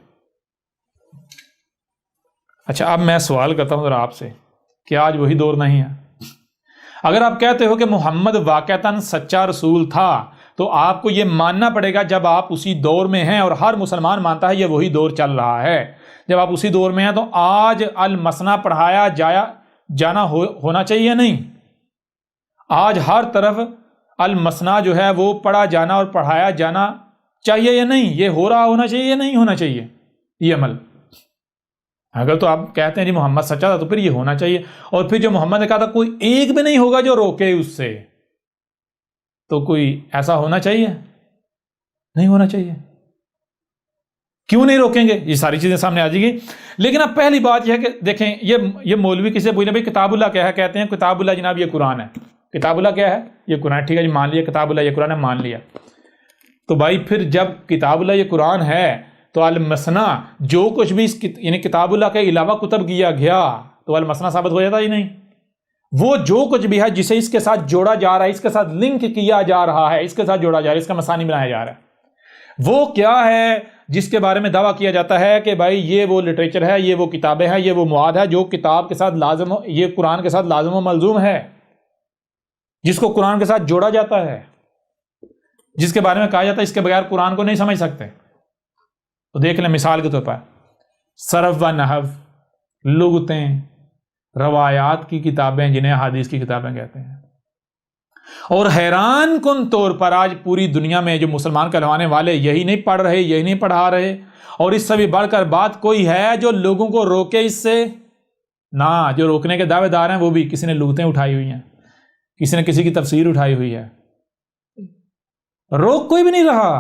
اچھا، اب میں سوال کرتا ہوں ذرا آپ سے کہ آج وہی دور نہیں ہے؟ اگر آپ کہتے ہو کہ محمد واقعتاً سچا رسول تھا، تو آپ کو یہ ماننا پڑے گا جب آپ اسی دور میں ہیں، اور ہر مسلمان مانتا ہے یہ وہی دور چل رہا ہے، جب آپ اسی دور میں ہیں تو آج المسنا پڑھایا جانا ہونا چاہیے نہیں؟ آج ہر طرف المسنا جو ہے وہ پڑھا جانا اور پڑھایا جانا چاہیے یا نہیں؟ یہ ہو رہا ہونا چاہیے یا نہیں ہونا چاہیے یہ عمل؟ اگر تو آپ کہتے ہیں جی محمد سچا تھا تو پھر یہ ہونا چاہیے، اور پھر جو محمد نے کہا تھا کوئی ایک بھی نہیں ہوگا جو روکے اس سے، تو کوئی ایسا ہونا چاہیے؟ نہیں ہونا چاہیے۔ کیوں نہیں روکیں گے؟ یہ ساری چیزیں سامنے آ جائیں گی۔ لیکن اب پہلی بات یہ ہے کہ دیکھیں، یہ مولوی کسی سے پوچھنا بھائی کتاب اللہ کیا ہے؟ کہتے ہیں کتاب اللہ جناب یہ قرآن ہے۔ کتاب اللہ کیا ہے؟ یہ قرآن۔ ٹھیک ہے جی، مان لیا کتاب اللہ یہ قرآن ہے، مان لیا۔ تو بھائی پھر جب کتاب اللہ یہ قرآن ہے تو المسنا جو کچھ بھی یعنی کتاب اللہ کے علاوہ کتب کیا گیا تو المسنا ثابت ہو جاتا ہی نہیں؟ وہ جو کچھ بھی ہے جسے اس کے ساتھ جوڑا جا رہا ہے، اس کے ساتھ لنک کیا جا رہا ہے، اس کے ساتھ جوڑا جا رہا ہے، اس کا مسانی بنایا جا رہا ہے، وہ کیا ہے جس کے بارے میں دعویٰ کیا جاتا ہے کہ بھائی یہ وہ لٹریچر ہے، یہ وہ کتابیں ہیں، یہ وہ مواد ہے جو کتاب کے ساتھ لازم، یہ قرآن کے ساتھ لازم و ملزوم ہے، جس کو قرآن کے ساتھ جوڑا جاتا ہے، جس کے بارے میں کہا جاتا ہے اس کے بغیر قرآن کو نہیں سمجھ سکتے۔ تو دیکھ لیں مثال کے طور پر صرف و نحو، لغتیں، روایات کی کتابیں جنہیں حدیث کی کتابیں کہتے ہیں۔ اور حیران کن طور پر آج پوری دنیا میں جو مسلمان کہلوانے والے یہی نہیں پڑھ رہے، یہی نہیں پڑھا رہے، اور اس سے بھی بڑھ کر بات کوئی ہے جو لوگوں کو روکے اس سے؟ نہ، جو روکنے کے دعوے دار ہیں وہ بھی کسی نے لغتیں اٹھائی ہوئی ہیں، کسی نے کسی کی تفسیر اٹھائی ہوئی ہے، روک کوئی بھی نہیں رہا۔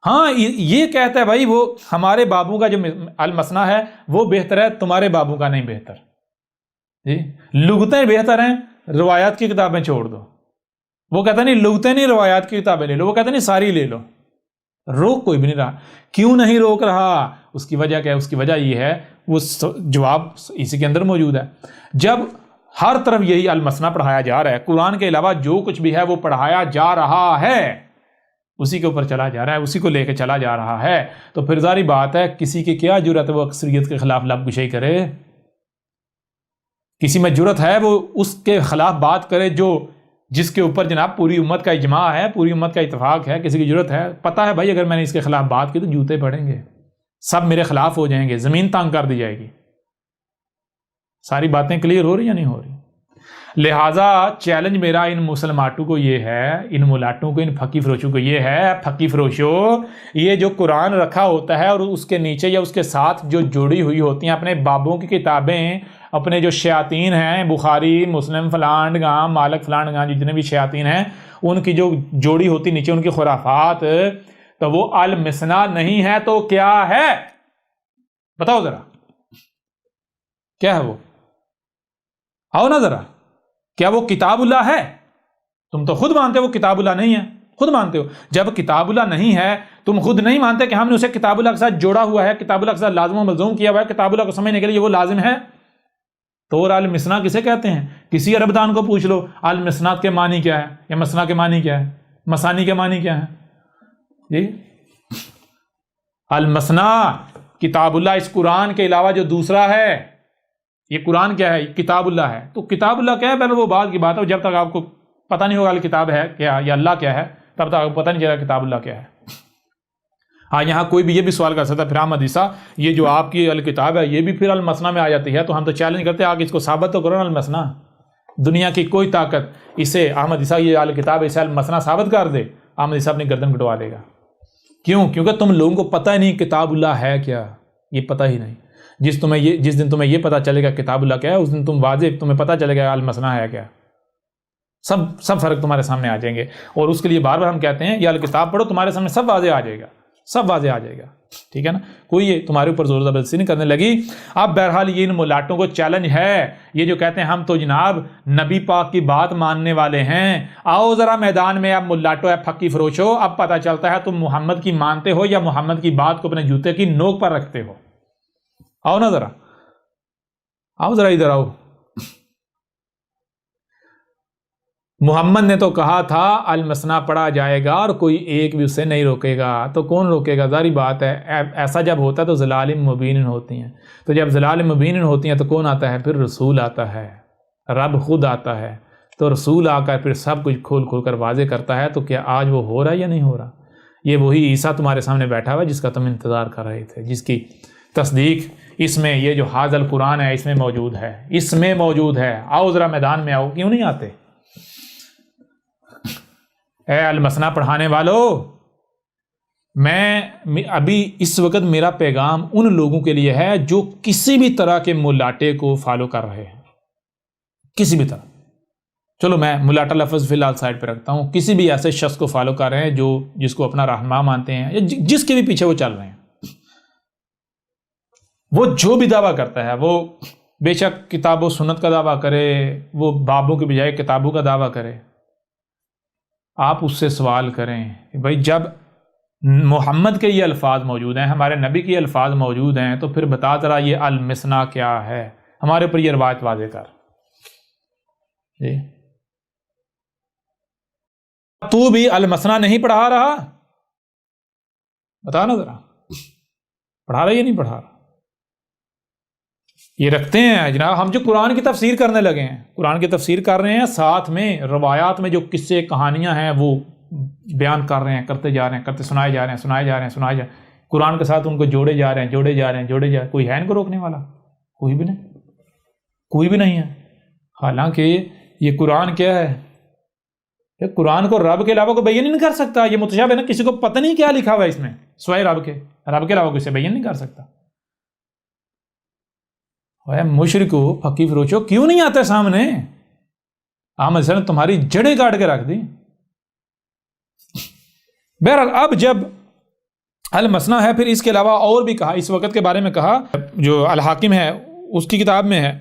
ہاں یہ کہتا ہے بھائی وہ ہمارے بابو کا جو المثنیٰ ہے وہ بہتر ہے، تمہارے بابو کا نہیں بہتر، جی لغتیں بہتر ہیں، روایات کی کتابیں چھوڑ دو۔ وہ کہتا نہیں لغتیں نہیں، روایات کی کتابیں لے لو، وہ کہتا نہیں ساری لے لو۔ روک کوئی بھی نہیں رہا۔ کیوں نہیں روک رہا؟ اس کی وجہ کیا ہے؟ اس کی وجہ یہ ہے، وہ جواب اسی کے اندر موجود ہے۔ جب ہر طرف یہی المثنیٰ پڑھایا جا رہا ہے، قرآن کے علاوہ جو کچھ بھی ہے وہ پڑھایا جا رہا ہے، اسی کے اوپر چلا جا رہا ہے، اسی کو لے کے چلا جا رہا ہے، تو پھر ظاہری بات ہے کسی کی کیا جرأت ہے وہ اکثریت کے خلاف لب کشائی کرے؟ کسی میں جرأت ہے وہ اس کے خلاف بات کرے جس کے اوپر جناب پوری امت کا اجماع ہے، پوری امت کا اتفاق ہے؟ کسی کی جرأت ہے؟ پتہ ہے بھائی اگر میں نے اس کے خلاف بات کی تو جوتے پڑیں گے، سب میرے خلاف ہو جائیں گے، زمین تانگ کر دی جائے گی۔ ساری باتیں کلیئر ہو رہی یا نہیں ہو رہی؟ لہٰذا چیلنج میرا ان مسلمانوں کو یہ ہے، ان ملاٹوں کو، ان پھکی فروشوں کو یہ ہے، پھکی فروشوں، یہ جو قرآن رکھا ہوتا ہے اور اس کے نیچے یا اس کے ساتھ جو جوڑی ہوئی ہوتی ہیں اپنے بابوں کی کتابیں، اپنے جو شیاطین ہیں، بخاری، مسلم، فلان گاں، مالک فلان گاں، جتنے بھی شیاطین ہیں، ان کی جو جوڑی ہوتی نیچے ان کی خرافات، تو وہ المثنیٰ نہیں ہے تو کیا ہے؟ بتاؤ ذرا کیا ہے وہ؟ آؤ نا ذرا، کیا وہ کتاب اللہ ہے؟ تم تو خود مانتے ہو وہ کتاب اللہ نہیں ہے، خود مانتے ہو۔ جب کتاب اللہ نہیں ہے، تم خود نہیں مانتے کہ ہم نے اسے کتاب اللہ کے ساتھ جوڑا ہوا ہے، کتاب اللہ کے ساتھ لازم و ملزوم کیا ہوا ہے، کتاب اللہ کو سمجھنے کے لیے وہ لازم ہے، تو اور المثنیٰ کسے کہتے ہیں؟ کسی عرب دان کو پوچھ لو المثنیٰ کے معنی کیا ہے، یا مثنیٰ کے معنی کیا ہے، مثانی کے معنی کیا ہے؟ جی المثنیٰ کتاب اللہ، اس قرآن کے علاوہ جو دوسرا ہے، یہ قرآن کیا ہے؟ کتاب اللہ ہے۔ تو کتاب اللہ کیا ہے؟ پہلے وہ بات کی بات ہے، جب تک آپ کو پتہ نہیں ہوگا کتاب ہے کیا یا اللہ کیا ہے، تب تک آپ کو پتہ نہیں چلے گا کتاب اللہ کیا ہے۔ ہاں یہاں کوئی بھی یہ بھی سوال کر سکتا ہے پھر احمد عیسیٰ یہ جو آپ کی الکتاب ہے یہ بھی پھر المثنیٰ میں آ جاتی ہے، تو ہم تو چیلنج کرتے ہیں آگے اس کو ثابت تو کرو نا المثنیٰ۔ دنیا کی کوئی طاقت اسے احمد عیسیٰ یہ الکتاب اسے المثنیٰ ثابت کر دے، احمد عیسیٰ اپنی گردن کٹوا دے گا۔ کیوں؟ کیونکہ تم لوگوں کو پتہ ہی نہیں کتاب اللہ ہے کیا، یہ پتہ ہی نہیں۔ جس دن تمہیں یہ پتہ چلے گا کتاب اللہ کیا ہے، اس دن تمہیں پتہ چلے گا المثنیٰ ہے کیا، سب فرق تمہارے سامنے آ جائیں گے۔ اور اس کے لیے بار بار ہم کہتے ہیں یہ الکتاب پڑھو، تمہارے سامنے سب واضح آ جائے گا، سب واضح آ جائے گا، ٹھیک ہے نا؟ کوئی یہ تمہارے اوپر زور زبردستی نہیں کرنے لگی۔ اب بہرحال یہ ان ملاٹوں کو چیلنج ہے، یہ جو کہتے ہیں ہم تو جناب نبی پاک کی بات ماننے والے ہیں، آؤ ذرا میدان میں، اب ملاٹو ہے پھکی فروشو، اب پتہ چلتا ہے تم محمد کی مانتے ہو یا محمد کی بات کو اپنے جوتے کی نوک پر رکھتے ہو۔ آؤ نا ذرا، آؤ ذرا ادھر آؤ۔ محمد نے تو کہا تھا المثنیٰ پڑھا جائے گا اور کوئی ایک بھی اسے نہیں روکے گا، تو کون روکے گا؟ ظاہری بات ہے ایسا جب ہوتا ہے تو ضلال مبین ہوتی ہیں، تو جب ضلال مبین ہوتی ہیں تو کون آتا ہے؟ پھر رسول آتا ہے، رب خود آتا ہے، تو رسول آ کر پھر سب کچھ کھول کر واضح کرتا ہے۔ تو کیا آج وہ ہو رہا ہے یا نہیں ہو رہا؟ یہ وہی عیسیٰ تمہارے سامنے بیٹھا ہوا ہے جس کا تم انتظار کر رہے تھے، جس کی تصدیق اس میں یہ جو حاضر قرآن ہے اس میں موجود ہے، اس میں موجود ہے۔ آؤ ذرا میدان میں آؤ، کیوں نہیں آتے؟ اے المثنیٰ پڑھانے والو، میں ابھی اس وقت میرا پیغام ان لوگوں کے لیے ہے جو کسی بھی طرح کے ملاٹے کو فالو کر رہے ہیں، کسی بھی طرح، چلو میں ملاٹا لفظ فی الحال سائڈ پہ رکھتا ہوں، کسی بھی ایسے شخص کو فالو کر رہے ہیں جس کو اپنا رہنما مانتے ہیں یا جس کے بھی پیچھے وہ چل رہے ہیں، وہ جو بھی دعویٰ کرتا ہے، وہ بے شک کتاب و سنت کا دعویٰ کرے، وہ بابوں کے بجائے کتابوں کا دعویٰ کرے، آپ اس سے سوال کریں کہ بھائی جب محمد کے یہ الفاظ موجود ہیں، ہمارے نبی کے یہ الفاظ موجود ہیں، تو پھر بتا ذرا یہ المثنیٰ کیا ہے، ہمارے اوپر یہ روایت واضح کر۔ جی تو بھی المثنیٰ نہیں پڑھا رہا؟ بتا نا ذرا، پڑھا رہا یا نہیں پڑھا رہا؟ یہ رکھتے ہیں جناب، ہم جو قرآن کی تفسیر کرنے لگے ہیں، قرآن کی تفسیر کر رہے ہیں، ساتھ میں روایات میں جو قصے کہانیاں ہیں وہ بیان کر رہے ہیں، کرتے جا رہے ہیں، سنائے جا رہے ہیں، قرآن کے ساتھ ان کو جوڑے جا رہے ہیں، کوئی ہے ان کو روکنے والا؟ کوئی بھی نہیں ہے۔ حالانکہ یہ قرآن کیا ہے؟ کہ قرآن کو رب کے علاوہ کوئی بیان نہیں کر سکتا، یہ متشابہ ہے نا، کسی کو پتہ نہیں کیا لکھا ہوا ہے اس میں سوائے رب کے علاوہ کوئی سے بیان نہیں کر سکتا۔ مشرکو، فقیر فروشو، کیوں نہیں آتے سامنے؟ احمد صاحب نے تمہاری جڑیں کاٹ کے رکھ دی۔ بہرحال اب جب المسنا ہے، پھر اس کے علاوہ اور بھی کہا، اس وقت کے بارے میں کہا، جو الحاکم ہے اس کی کتاب میں ہے،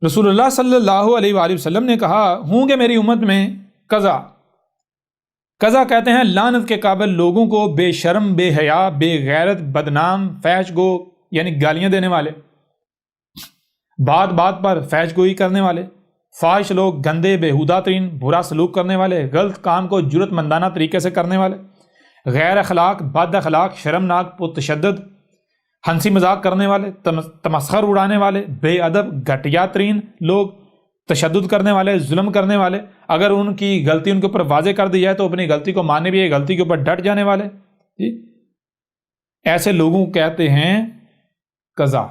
رسول اللہ صلی اللہ علیہ وآلہ وسلم نے کہا ہوں گے میری امت میں قضا کہتے ہیں لعنت کے قابل لوگوں کو، بے شرم، بے حیا، بے غیرت، بدنام، فحش گو یعنی گالیاں دینے والے، بات بات پر فحش گوئی کرنے والے، فاحش لوگ، گندے، بےہودہ ترین، برا سلوک کرنے والے، غلط کام کو جرت مندانہ طریقے سے کرنے والے، غیر اخلاق، بد اخلاق، شرمناک، پرتشدد، ہنسی مذاق کرنے والے، تمسخر اڑانے والے، بے ادب، گھٹیا ترین لوگ، تشدد کرنے والے، ظلم کرنے والے، اگر ان کی غلطی ان کے اوپر واضح کر دی جائے تو اپنی غلطی کو ماننے بھی ہے، غلطی کے اوپر ڈٹ جانے والے، ایسے لوگوں کو کہتے ہیں قضا۔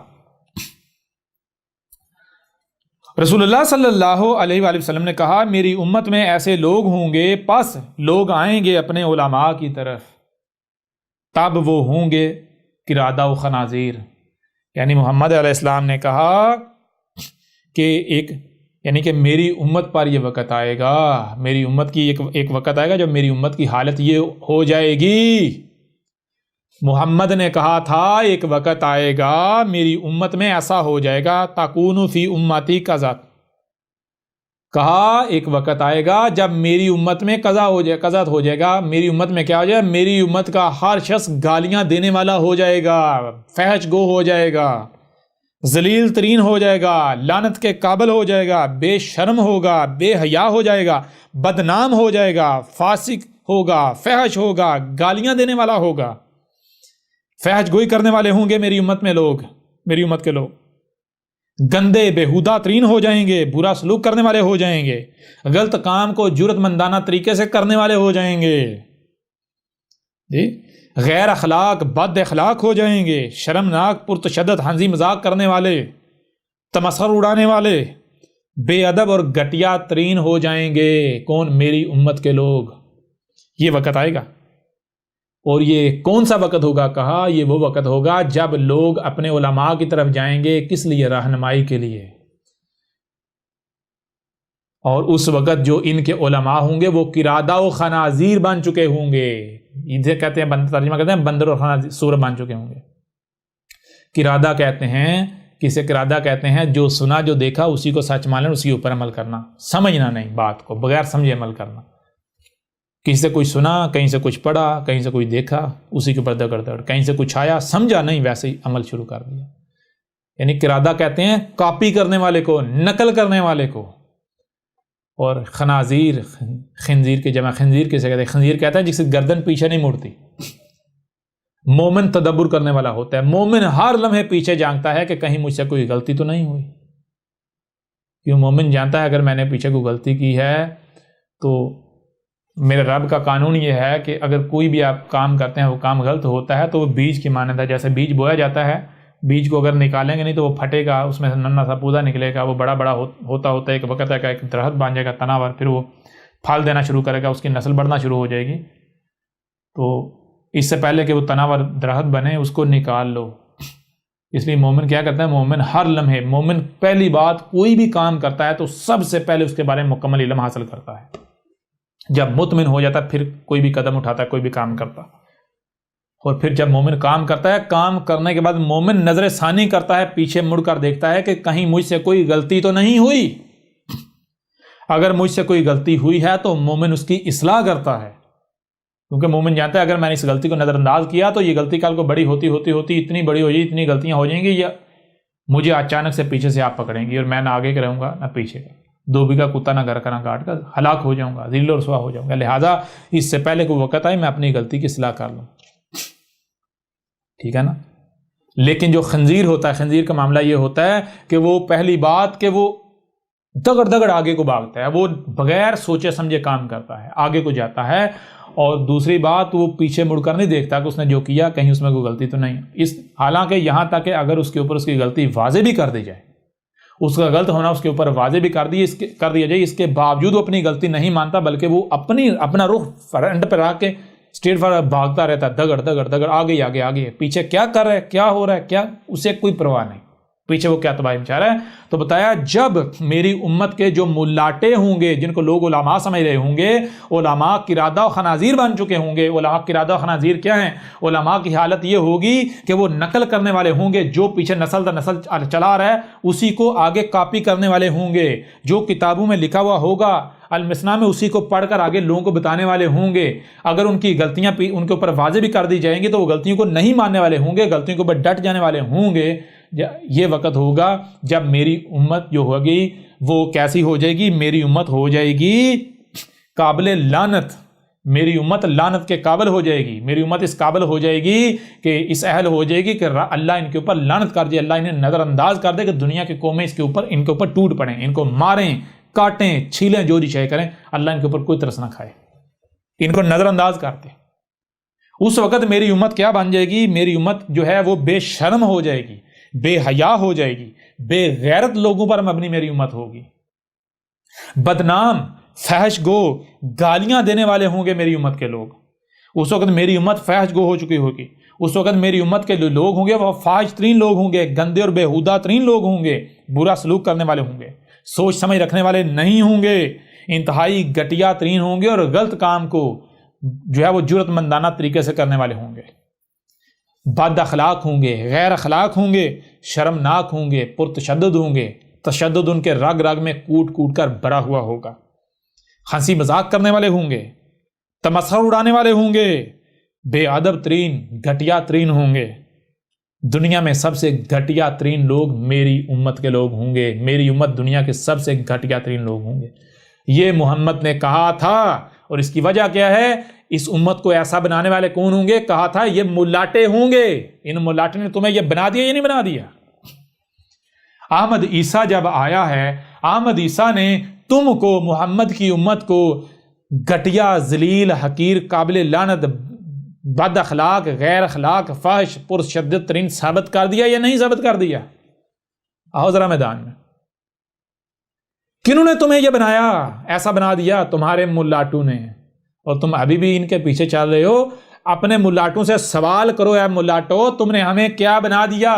رسول اللہ صلی اللہ علیہ وآلہ وسلم نے کہا میری امت میں ایسے لوگ ہوں گے، پس لوگ آئیں گے اپنے علماء کی طرف، تب وہ ہوں گے قردہ و خنازیر، یعنی محمد علیہ السلام نے کہا کہ یعنی کہ میری امت پر یہ وقت آئے گا، میری امت کی ایک وقت آئے گا جب میری امت کی حالت یہ ہو جائے گی۔ محمد نے کہا تھا ایک وقت آئے گا میری امت میں ایسا ہو جائے گا، تکون فی امتی قضا، کہا ایک وقت آئے گا جب میری امت میں قضا ہو جائے گا، میری امت میں کیا ہو جائے گا؟ میری امت کا ہر شخص گالیاں دینے والا ہو جائے گا، فحش گو ہو جائے گا، ذلیل ترین ہو جائے گا، لعنت کے قابل ہو جائے گا، بے شرم ہوگا، بے حیا ہو جائے گا، بدنام ہو جائے گا، فاسق ہوگا، فحش ہوگا، گالیاں دینے والا ہوگا، فحش گوئی کرنے والے ہوں گے میری امت کے لوگ، گندے بےہودہ ترین ہو جائیں گے، برا سلوک کرنے والے ہو جائیں گے، غلط کام کو جرت مندانہ طریقے سے کرنے والے ہو جائیں گے، غیر اخلاق، بد اخلاق ہو جائیں گے، شرمناک، پرتشدد، ہنسی مذاق کرنے والے، تمسخر اڑانے والے، بے ادب اور گھٹیا ترین ہو جائیں گے۔ کون؟ میری امت کے لوگ۔ یہ وقت آئے گا، اور یہ کون سا وقت ہوگا؟ کہا یہ وہ وقت ہوگا جب لوگ اپنے علماء کی طرف جائیں گے، کس لیے؟ رہنمائی کے لیے، اور اس وقت جو ان کے علماء ہوں گے وہ قردہ و خنازیر بن چکے ہوں گے، اسے کہتے ہیں ترجمہ کرتے ہیں بندر اور خنازیر، سور بن چکے ہوں گے۔ قردہ کہتے ہیں، کسے قردہ کہتے ہیں؟ جو سنا، جو دیکھا اسی کو سچ مان لینا، اسی کے اوپر عمل کرنا، سمجھنا نہیں، بات کو بغیر سمجھے عمل کرنا، کسی سے کچھ سنا، کہیں سے کچھ پڑھا، کہیں سے کچھ دیکھا، اسی کے اوپر دگڑ، کہیں سے کچھ آیا، سمجھا نہیں، ویسے ہی عمل شروع کر دیا۔ یعنی قردہ کہتے ہیں کاپی کرنے والے کو، نقل کرنے والے کو۔ اور خنازیر، خنزیر کی جمع خنزیر کسے کہتے ہیں؟ خنزیر کہتا ہے جس کی گردن پیچھے نہیں مڑتی۔ مومن تدبر کرنے والا ہوتا ہے، مومن ہر لمحے پیچھے جانتا ہے کہ کہیں مجھ سے کوئی غلطی تو نہیں ہوئی، کیوں؟ مومن جانتا ہے اگر میں نے پیچھے کوئی غلطی کی ہے تو میرے رب کا قانون یہ ہے کہ اگر کوئی بھی آپ کام کرتے ہیں وہ کام غلط ہوتا ہے تو وہ بیج کی مانند ہے، جیسے بیج بویا جاتا ہے، بیج کو اگر نکالیں گے نہیں تو وہ پھٹے گا، اس میں سے ننا سا پودا نکلے گا، وہ بڑا ہوتا ہے، ایک وقت ہے کہ ایک درخت بن جائے گا تناور، پھر وہ پھل دینا شروع کرے گا، اس کی نسل بڑھنا شروع ہو جائے گی۔ تو اس سے پہلے کہ وہ تناور درخت بنے اس کو نکال لو۔ اس لیے مومن کیا کرتا ہے؟ مومن ہر لمحے، مومن پہلی بات کوئی بھی کام کرتا ہے تو سب سے پہلے اس کے بارے میں مکمل علم حاصل کرتا ہے، جب مطمئن ہو جاتا ہے پھر کوئی بھی قدم اٹھاتا ہے، کوئی بھی کام کرتا ہے۔ اور پھر جب مومن کام کرتا ہے، کام کرنے کے بعد مومن نظر ثانی کرتا ہے، پیچھے مڑ کر دیکھتا ہے کہ کہیں مجھ سے کوئی غلطی تو نہیں ہوئی، اگر مجھ سے کوئی غلطی ہوئی ہے تو مومن اس کی اصلاح کرتا ہے، کیونکہ مومن جانتا ہے اگر میں نے اس غلطی کو نظر انداز کیا تو یہ غلطی کل کو بڑی ہوتی اتنی بڑی ہو جائے، اتنی غلطیاں ہو جائیں گی، یا مجھے اچانک سے پیچھے سے آپ پکڑیں گی اور میں نہ آگے کا رہوں گا نہ پیچھے کا، دھوبی کا کتا نہ گھر کا نہ گھاٹ کا، ہلاک ہو جاؤں گا، ذل و رسوا ہو جاؤں گا۔ لہٰذا اس سے پہلے کوئی وقت آئے میں اپنی غلطی کی اصلاح کر لوں۔ ٹھیک ہے نا. لیکن جو خنزیر ہوتا ہے, خنزیر کا معاملہ یہ ہوتا ہے کہ وہ پہلی بات کہ وہ دگڑ دگڑ آگے کو بھاگتا ہے, وہ بغیر سوچے سمجھے کام کرتا ہے, آگے کو جاتا ہے. اور دوسری بات, وہ پیچھے مڑ کر نہیں دیکھتا کہ اس نے جو کیا کہیں اس میں کوئی غلطی تو نہیں. حالانکہ یہاں تک کہ اگر اس کے اوپر اس کی غلطی واضح بھی کر دی جائے, اس کا غلط ہونا اس کے اوپر واضح بھی کر دیا جائے, اس کے باوجود وہ اپنی غلطی نہیں مانتا, بلکہ وہ اپنا رخ فرنٹ پہ رکھ کے اسٹریٹ فارورڈ بھاگتا رہتا ہے, دگڑ دگڑ دگڑ, آگے آگے آگے, پیچھے کیا کر رہا ہے, کیا ہو رہا ہے, کیا اسے کوئی پرواہ نہیں, پیچھے وہ کیا تباہی مچا رہا ہے. تو بتایا جب میری امت کے جو ملاٹے ہوں گے, جن کو لوگ علماء سمجھ رہے ہوں گے, علماء قردہ و خنازیر بن چکے ہوں گے. علماء قردہ و خنازیر کیا ہیں؟ علماء کی حالت یہ ہوگی کہ وہ نقل کرنے والے ہوں گے, جو پیچھے نسل در نسل چلا رہا ہے اسی کو آگے کاپی کرنے والے ہوں گے. جو کتابوں میں لکھا ہوا ہوگا المثنیٰ میں اسی کو پڑھ کر آگے لوگوں کو بتانے والے ہوں گے. اگر ان کی غلطیاں ان کے اوپر واضح بھی کر دی جائیں گی تو وہ غلطیوں کو نہیں ماننے والے ہوں گے, غلطیوں کے اوپر ڈٹ جانے والے ہوں گے. یہ وقت ہوگا جب میری امت جو ہوگی وہ کیسی ہو جائے گی؟ میری امت ہو جائے گی قابل لعنت, میری امت لعنت کے قابل ہو جائے گی. میری امت اس قابل ہو جائے گی کہ اس اہل ہو جائے گی کہ اللہ ان کے اوپر لعنت کر دے, اللہ انہیں نظر انداز کر دے کہ دنیا کی قومیں ان کے اوپر ٹوٹ پڑیں, ان کو ماریں, کاٹیں, چھیلیں, جو چاہے کریں, اللہ ان کے اوپر کوئی ترس نہ کھائے, ان کو نظر انداز کرتے. اس وقت میری امت کیا بن جائے گی؟ میری امت جو ہے وہ بے شرم ہو جائے گی, بے حیا ہو جائے گی, بے غیرت لوگوں پر مبنی میری امت ہوگی. بدنام, فحش گو, گالیاں دینے والے ہوں گے میری امت کے لوگ. اس وقت میری امت فحش گو ہو چکی ہوگی. اس وقت میری امت کے لوگ ہوں گے وہ فاحش ترین لوگ ہوں گے, گندے اور بےہودہ ترین لوگ ہوں گے, برا سلوک کرنے والے ہوں گے, سوچ سمجھ رکھنے والے نہیں ہوں گے, انتہائی گھٹیا ترین ہوں گے, اور غلط کام کو جو ہے وہ جرأت مندانہ طریقے سے کرنے والے ہوں گے. بد اخلاق ہوں گے, غیر اخلاق ہوں گے, شرمناک ہوں گے, پرتشدد ہوں گے. تشدد ان کے رگ رگ میں کوٹ کوٹ کر بھرا ہوا ہوگا. ہنسی مذاق کرنے والے ہوں گے, تمسخر اڑانے والے ہوں گے, بے ادب ترین, گھٹیا ترین ہوں گے. دنیا میں سب سے گھٹیا ترین لوگ میری امت کے لوگ ہوں گے. میری امت دنیا کے سب سے گھٹیا ترین لوگ ہوں گے. یہ محمد نے کہا تھا, اور اس کی وجہ کیا ہے؟ اس امت کو ایسا بنانے والے کون ہوں گے؟ کہا تھا یہ ملاٹے ہوں گے. ان ملاٹے نے تمہیں یہ بنا دیا یا نہیں بنا دیا؟ احمد عیسیٰ جب آیا ہے, احمد عیسیٰ نے تم کو, محمد کی امت کو گھٹیا, ذلیل, حقیر, قابل لعنت, بد اخلاق, غیر اخلاق, فحش, پرشدت ترین ثابت کر دیا یا نہیں ثابت کر دیا؟ آؤ ذرا میدان میں. کنہوں نے تمہیں یہ بنایا, ایسا بنا دیا؟ تمہارے ملاٹوں نے. اور تم ابھی بھی ان کے پیچھے چل رہے ہو. اپنے ملاٹوں سے سوال کرو, اے ملاٹو تم نے ہمیں کیا بنا دیا؟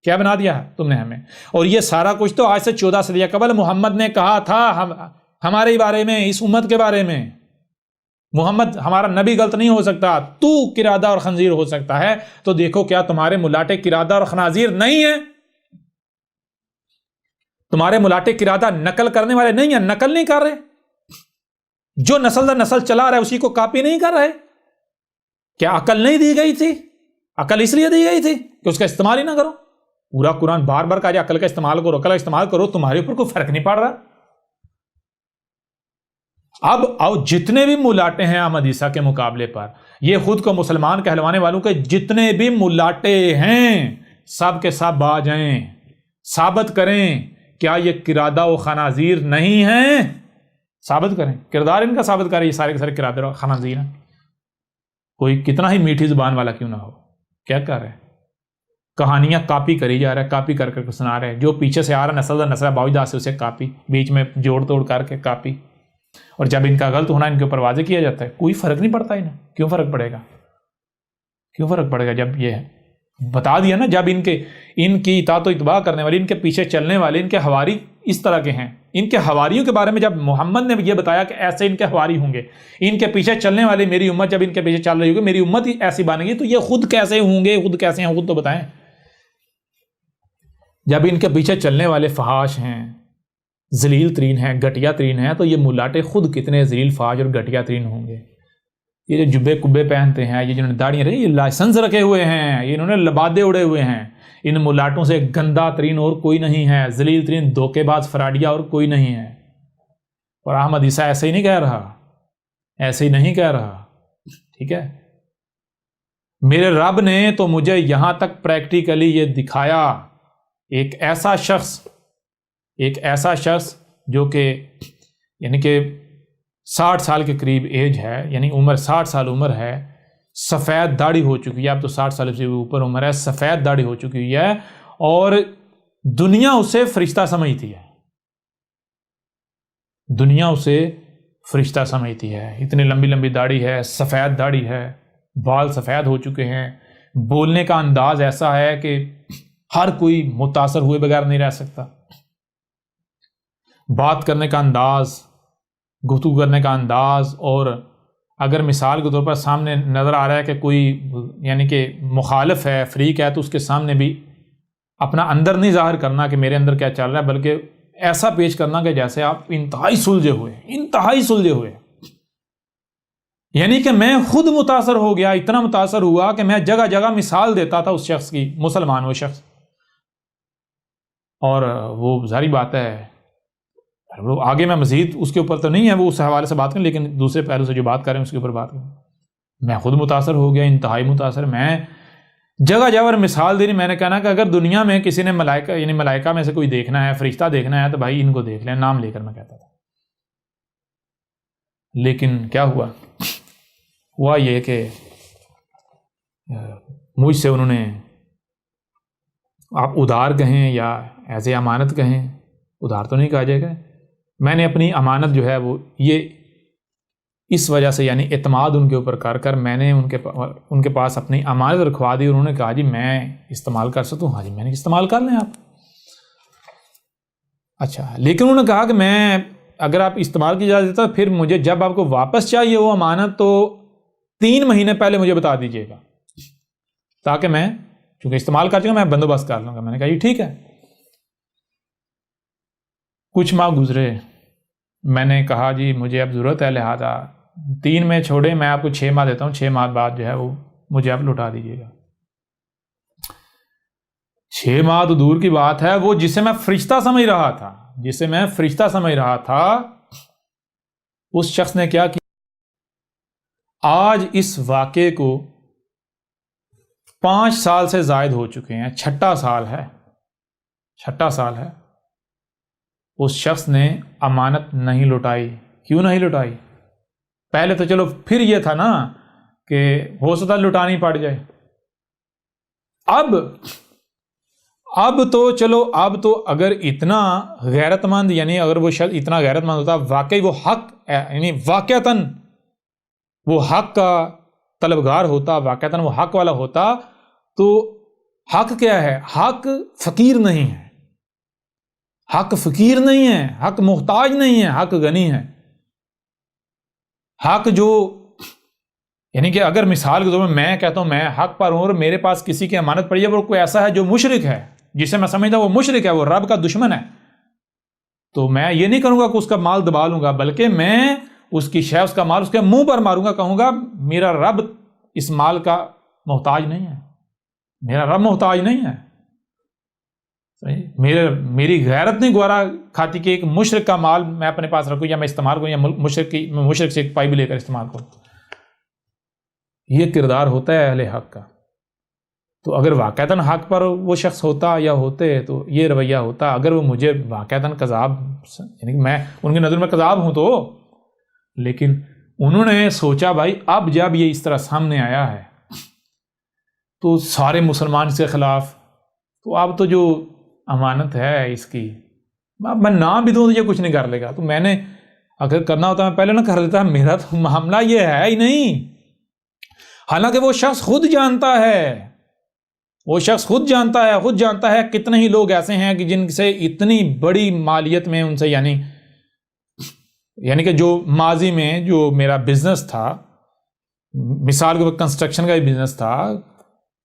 کیا بنا دیا تم نے ہمیں؟ اور یہ سارا کچھ تو آج سے 14 صدیاں قبل محمد نے کہا تھا ہمارے بارے میں, اس امت کے بارے میں. محمد ہمارا نبی غلط نہیں ہو سکتا, تو قرادہ اور خنزیر ہو سکتا ہے. تو دیکھو کیا تمہارے ملاٹے قرادہ اور خنازیر نہیں ہیں؟ تمہارے ملاٹے قرادہ نقل کرنے والے نہیں ہیں, نقل نہیں کر رہے. جو نسل در نسل چلا رہا ہے اسی کو کاپی نہیں کر رہے. کیا عقل نہیں دی گئی تھی؟ عقل اس لیے دی گئی تھی کہ اس کا استعمال ہی نہ کرو. پورا قرآن بار بار کہا جائے عقل کا استعمال کرو, عقل کا استعمال کرو. تمہارے اوپر کوئی فرق نہیں پڑ رہا. اب آؤ, جتنے بھی ملاٹے ہیں احمد عیسیٰ کے مقابلے پر, یہ خود کو مسلمان کہلوانے والوں کے جتنے بھی ملاٹے ہیں, سب کے سب آ جائیں, ثابت کریں کیا یہ قرادہ و خنازیر نہیں ہیں؟ ثابت کریں, کردار ان کا ثابت کریں. یہ سارے کے سارے قرادہ و خنازیر ہیں. کوئی کتنا ہی میٹھی زبان والا کیوں نہ ہو, کیا کر رہے ہیں؟ کہانیاں کاپی کری جا رہا ہے, کاپی کر کر سنا رہے ہیں. جو پیچھے سے آ رہا نسل در نسل باوجود سے اسے کاپی, بیچ میں جوڑ توڑ کر کے کاپی. اور جب ان کا غلط ہونا ان کے اوپر واضح کیا جاتا ہے, کوئی فرق نہیں پڑتا انہیں. کیوں فرق پڑے گا؟ کیوں فرق پڑے گا جب یہ بتا دیا نا, جب ان کی اطاعت و اتباع کرنے والے, ان کے پیچھے چلنے والے, ان کے حواری اس طرح کے ہیں. ان کے حواریوں کے بارے میں جب محمد نے یہ بتایا کہ ایسے ان کے حواری ہوں گے, ان کے پیچھے چلنے والے میری امت جب ان کے پیچھے چل رہی ہوگی, میری امت ایسی بنے گی, تو یہ خود کیسے ہوں گے؟ خود کیسے ہیں خود تو بتائیں. جب ان کے پیچھے چلنے والے فحاش ہیں, ذلیل ترین ہیں, گھٹیا ترین ہیں, تو یہ ملاٹے خود کتنے ذلیل, فحاش اور گھٹیا ترین ہوں گے. یہ جو جبے کبے پہنتے ہیں, یہ جنہوں نے داڑیاں رہی, یہ لائسنس رکھے ہوئے ہیں, یہ انہوں نے لبادے اڑے ہوئے ہیں. ان ملاٹوں سے گندا ترین اور کوئی نہیں ہے, ذلیل ترین دھوکے باز فراڈیا اور کوئی نہیں ہے. اور احمد عیسیٰ ایسے ہی نہیں کہہ رہا, ایسے ہی نہیں کہہ رہا. ٹھیک ہے, میرے رب نے تو مجھے یہاں تک پریکٹیکلی یہ دکھایا، ایک ایسا شخص جو کہ یعنی کہ 60 سال کے قریب ایج ہے، یعنی عمر 60 سال عمر ہے، سفید داڑھی ہو چکی ہے، اب تو 60 سال سے اوپر عمر ہے، سفید داڑھی ہو چکی ہے، اور دنیا اسے فرشتہ سمجھتی ہے، دنیا اسے فرشتہ سمجھتی ہے، اتنی لمبی لمبی داڑھی ہے، سفید داڑھی ہے، بال سفید ہو چکے ہیں، بولنے کا انداز ایسا ہے کہ ہر کوئی متاثر ہوئے بغیر نہیں رہ سکتا، بات کرنے کا انداز، گفتگو کرنے کا انداز، اور اگر مثال کے طور پر سامنے نظر آ رہا ہے کہ کوئی یعنی کہ مخالف ہے، فریق ہے، تو اس کے سامنے بھی اپنا اندر نہیں ظاہر کرنا کہ میرے اندر کیا چل رہا ہے، بلکہ ایسا پیش کرنا کہ جیسے آپ انتہائی سلجھے ہوئے، یعنی کہ میں خود متاثر ہو گیا، اتنا متاثر ہوا کہ میں جگہ جگہ مثال دیتا تھا اس شخص کی، مسلمان وہ شخص، اور وہ ظاہری بات ہے وہ آگے میں مزید اس کے اوپر تو نہیں ہے وہ اس حوالے سے بات کریں، لیکن دوسرے پہلو سے جو بات کریں اس کے اوپر بات کریں، میں خود متاثر ہو گیا، انتہائی متاثر، میں جگہ جگہ مثال دینی، میں نے کہنا کہ اگر دنیا میں کسی نے ملائکہ یعنی ملائکہ میں سے کوئی دیکھنا ہے، فرشتہ دیکھنا ہے، تو بھائی ان کو دیکھ لیں، نام لے کر میں کہتا تھا، لیکن کیا ہوا یہ کہ مجھ سے انہوں نے، آپ ادھار کہیں یا ایسے امانت کہیں، ادھار تو نہیں کہا جائے گا، میں نے اپنی امانت جو ہے وہ یہ اس وجہ سے یعنی اعتماد ان کے اوپر کر میں نے ان کے پاس اپنی امانت رکھوا دی، انہوں نے کہا جی میں استعمال کر سکتا ہوں، ہاں جی میں نے استعمال کر لیں آپ، اچھا، لیکن انہوں نے کہا کہ میں اگر آپ استعمال کی اجازت دیتا پھر مجھے جب آپ کو واپس چاہیے وہ امانت تو 3 مہینے پہلے مجھے بتا دیجیے گا، تاکہ میں چونکہ استعمال کر چکا میں بندوبست کر لوں گا۔ میں نے کہا جی ٹھیک ہے۔ کچھ ماہ گزرے، میں نے کہا جی مجھے اب ضرورت ہے، لہٰذا 3 میں چھوڑیں، میں آپ کو 6 ماہ دیتا ہوں، 6 ماہ بعد جو ہے وہ مجھے آپ لوٹا دیجیے گا۔ 6 ماہ تو دور کی بات ہے، وہ جسے میں فرشتہ سمجھ رہا تھا اس شخص نے کیا کیا، آج اس واقعے کو 5 سال سے زائد ہو چکے ہیں، چھٹا سال ہے، اس شخص نے امانت نہیں لوٹائی۔ کیوں نہیں لوٹائی؟ پہلے تو چلو پھر یہ تھا نا کہ ہو سکتا لٹانی پڑ جائے، اب تو اگر اتنا غیرت مند، یعنی اگر وہ شخص اتنا غیرت مند ہوتا، واقعی وہ حق یعنی واقعتاً وہ حق کا طلبگار ہوتا، واقعتاً وہ حق والا ہوتا، تو حق کیا ہے؟ حق فقیر نہیں ہے، حق محتاج نہیں ہے، حق غنی ہے۔ حق جو یعنی کہ اگر مثال کے طور پر میں کہتا ہوں میں حق پر ہوں اور میرے پاس کسی کی امانت پڑی ہے، وہ کوئی ایسا ہے جو مشرک ہے، جسے میں سمجھتا ہوں وہ مشرک ہے، وہ رب کا دشمن ہے، تو میں یہ نہیں کروں گا کہ اس کا مال دبا لوں گا، بلکہ میں اس کی شے، اس کا مال اس کے منہ پر ماروں گا، کہوں گا میرا رب اس مال کا محتاج نہیں ہے، میرا رب محتاج نہیں ہے۔ میری غیرت نہیں گوارا کھاتی کہ ایک مشرک کا مال میں اپنے پاس رکھوں یا میں استعمال کروں، یا مشرک سے ایک پائی بھی لے کر استعمال کروں۔ یہ کردار ہوتا ہے اہل حق کا۔ تو اگر واقعتاً حق پر وہ شخص ہوتا یا ہوتے تو یہ رویہ ہوتا۔ اگر وہ مجھے واقعتاً کذاب، یعنی کہ میں ان کی نظر میں کذاب ہوں تو، لیکن انہوں نے سوچا بھائی اب جب یہ اس طرح سامنے آیا ہے تو سارے مسلمان اس کے خلاف، تو اب تو جو امانت ہے اس کی میں نام بھی دوں تو یہ کچھ نہیں کر لے گا، تو میں نے اگر کرنا ہوتا میں پہلے نہ کر دیتا، میرا تو معاملہ یہ ہے ہی نہیں۔ حالانکہ وہ شخص خود جانتا ہے کتنے ہی لوگ ایسے ہیں کہ جن سے اتنی بڑی مالیت میں ان سے یعنی کہ جو ماضی میں جو میرا بزنس تھا، مثال کے کنسٹرکشن کا ہی بزنس تھا،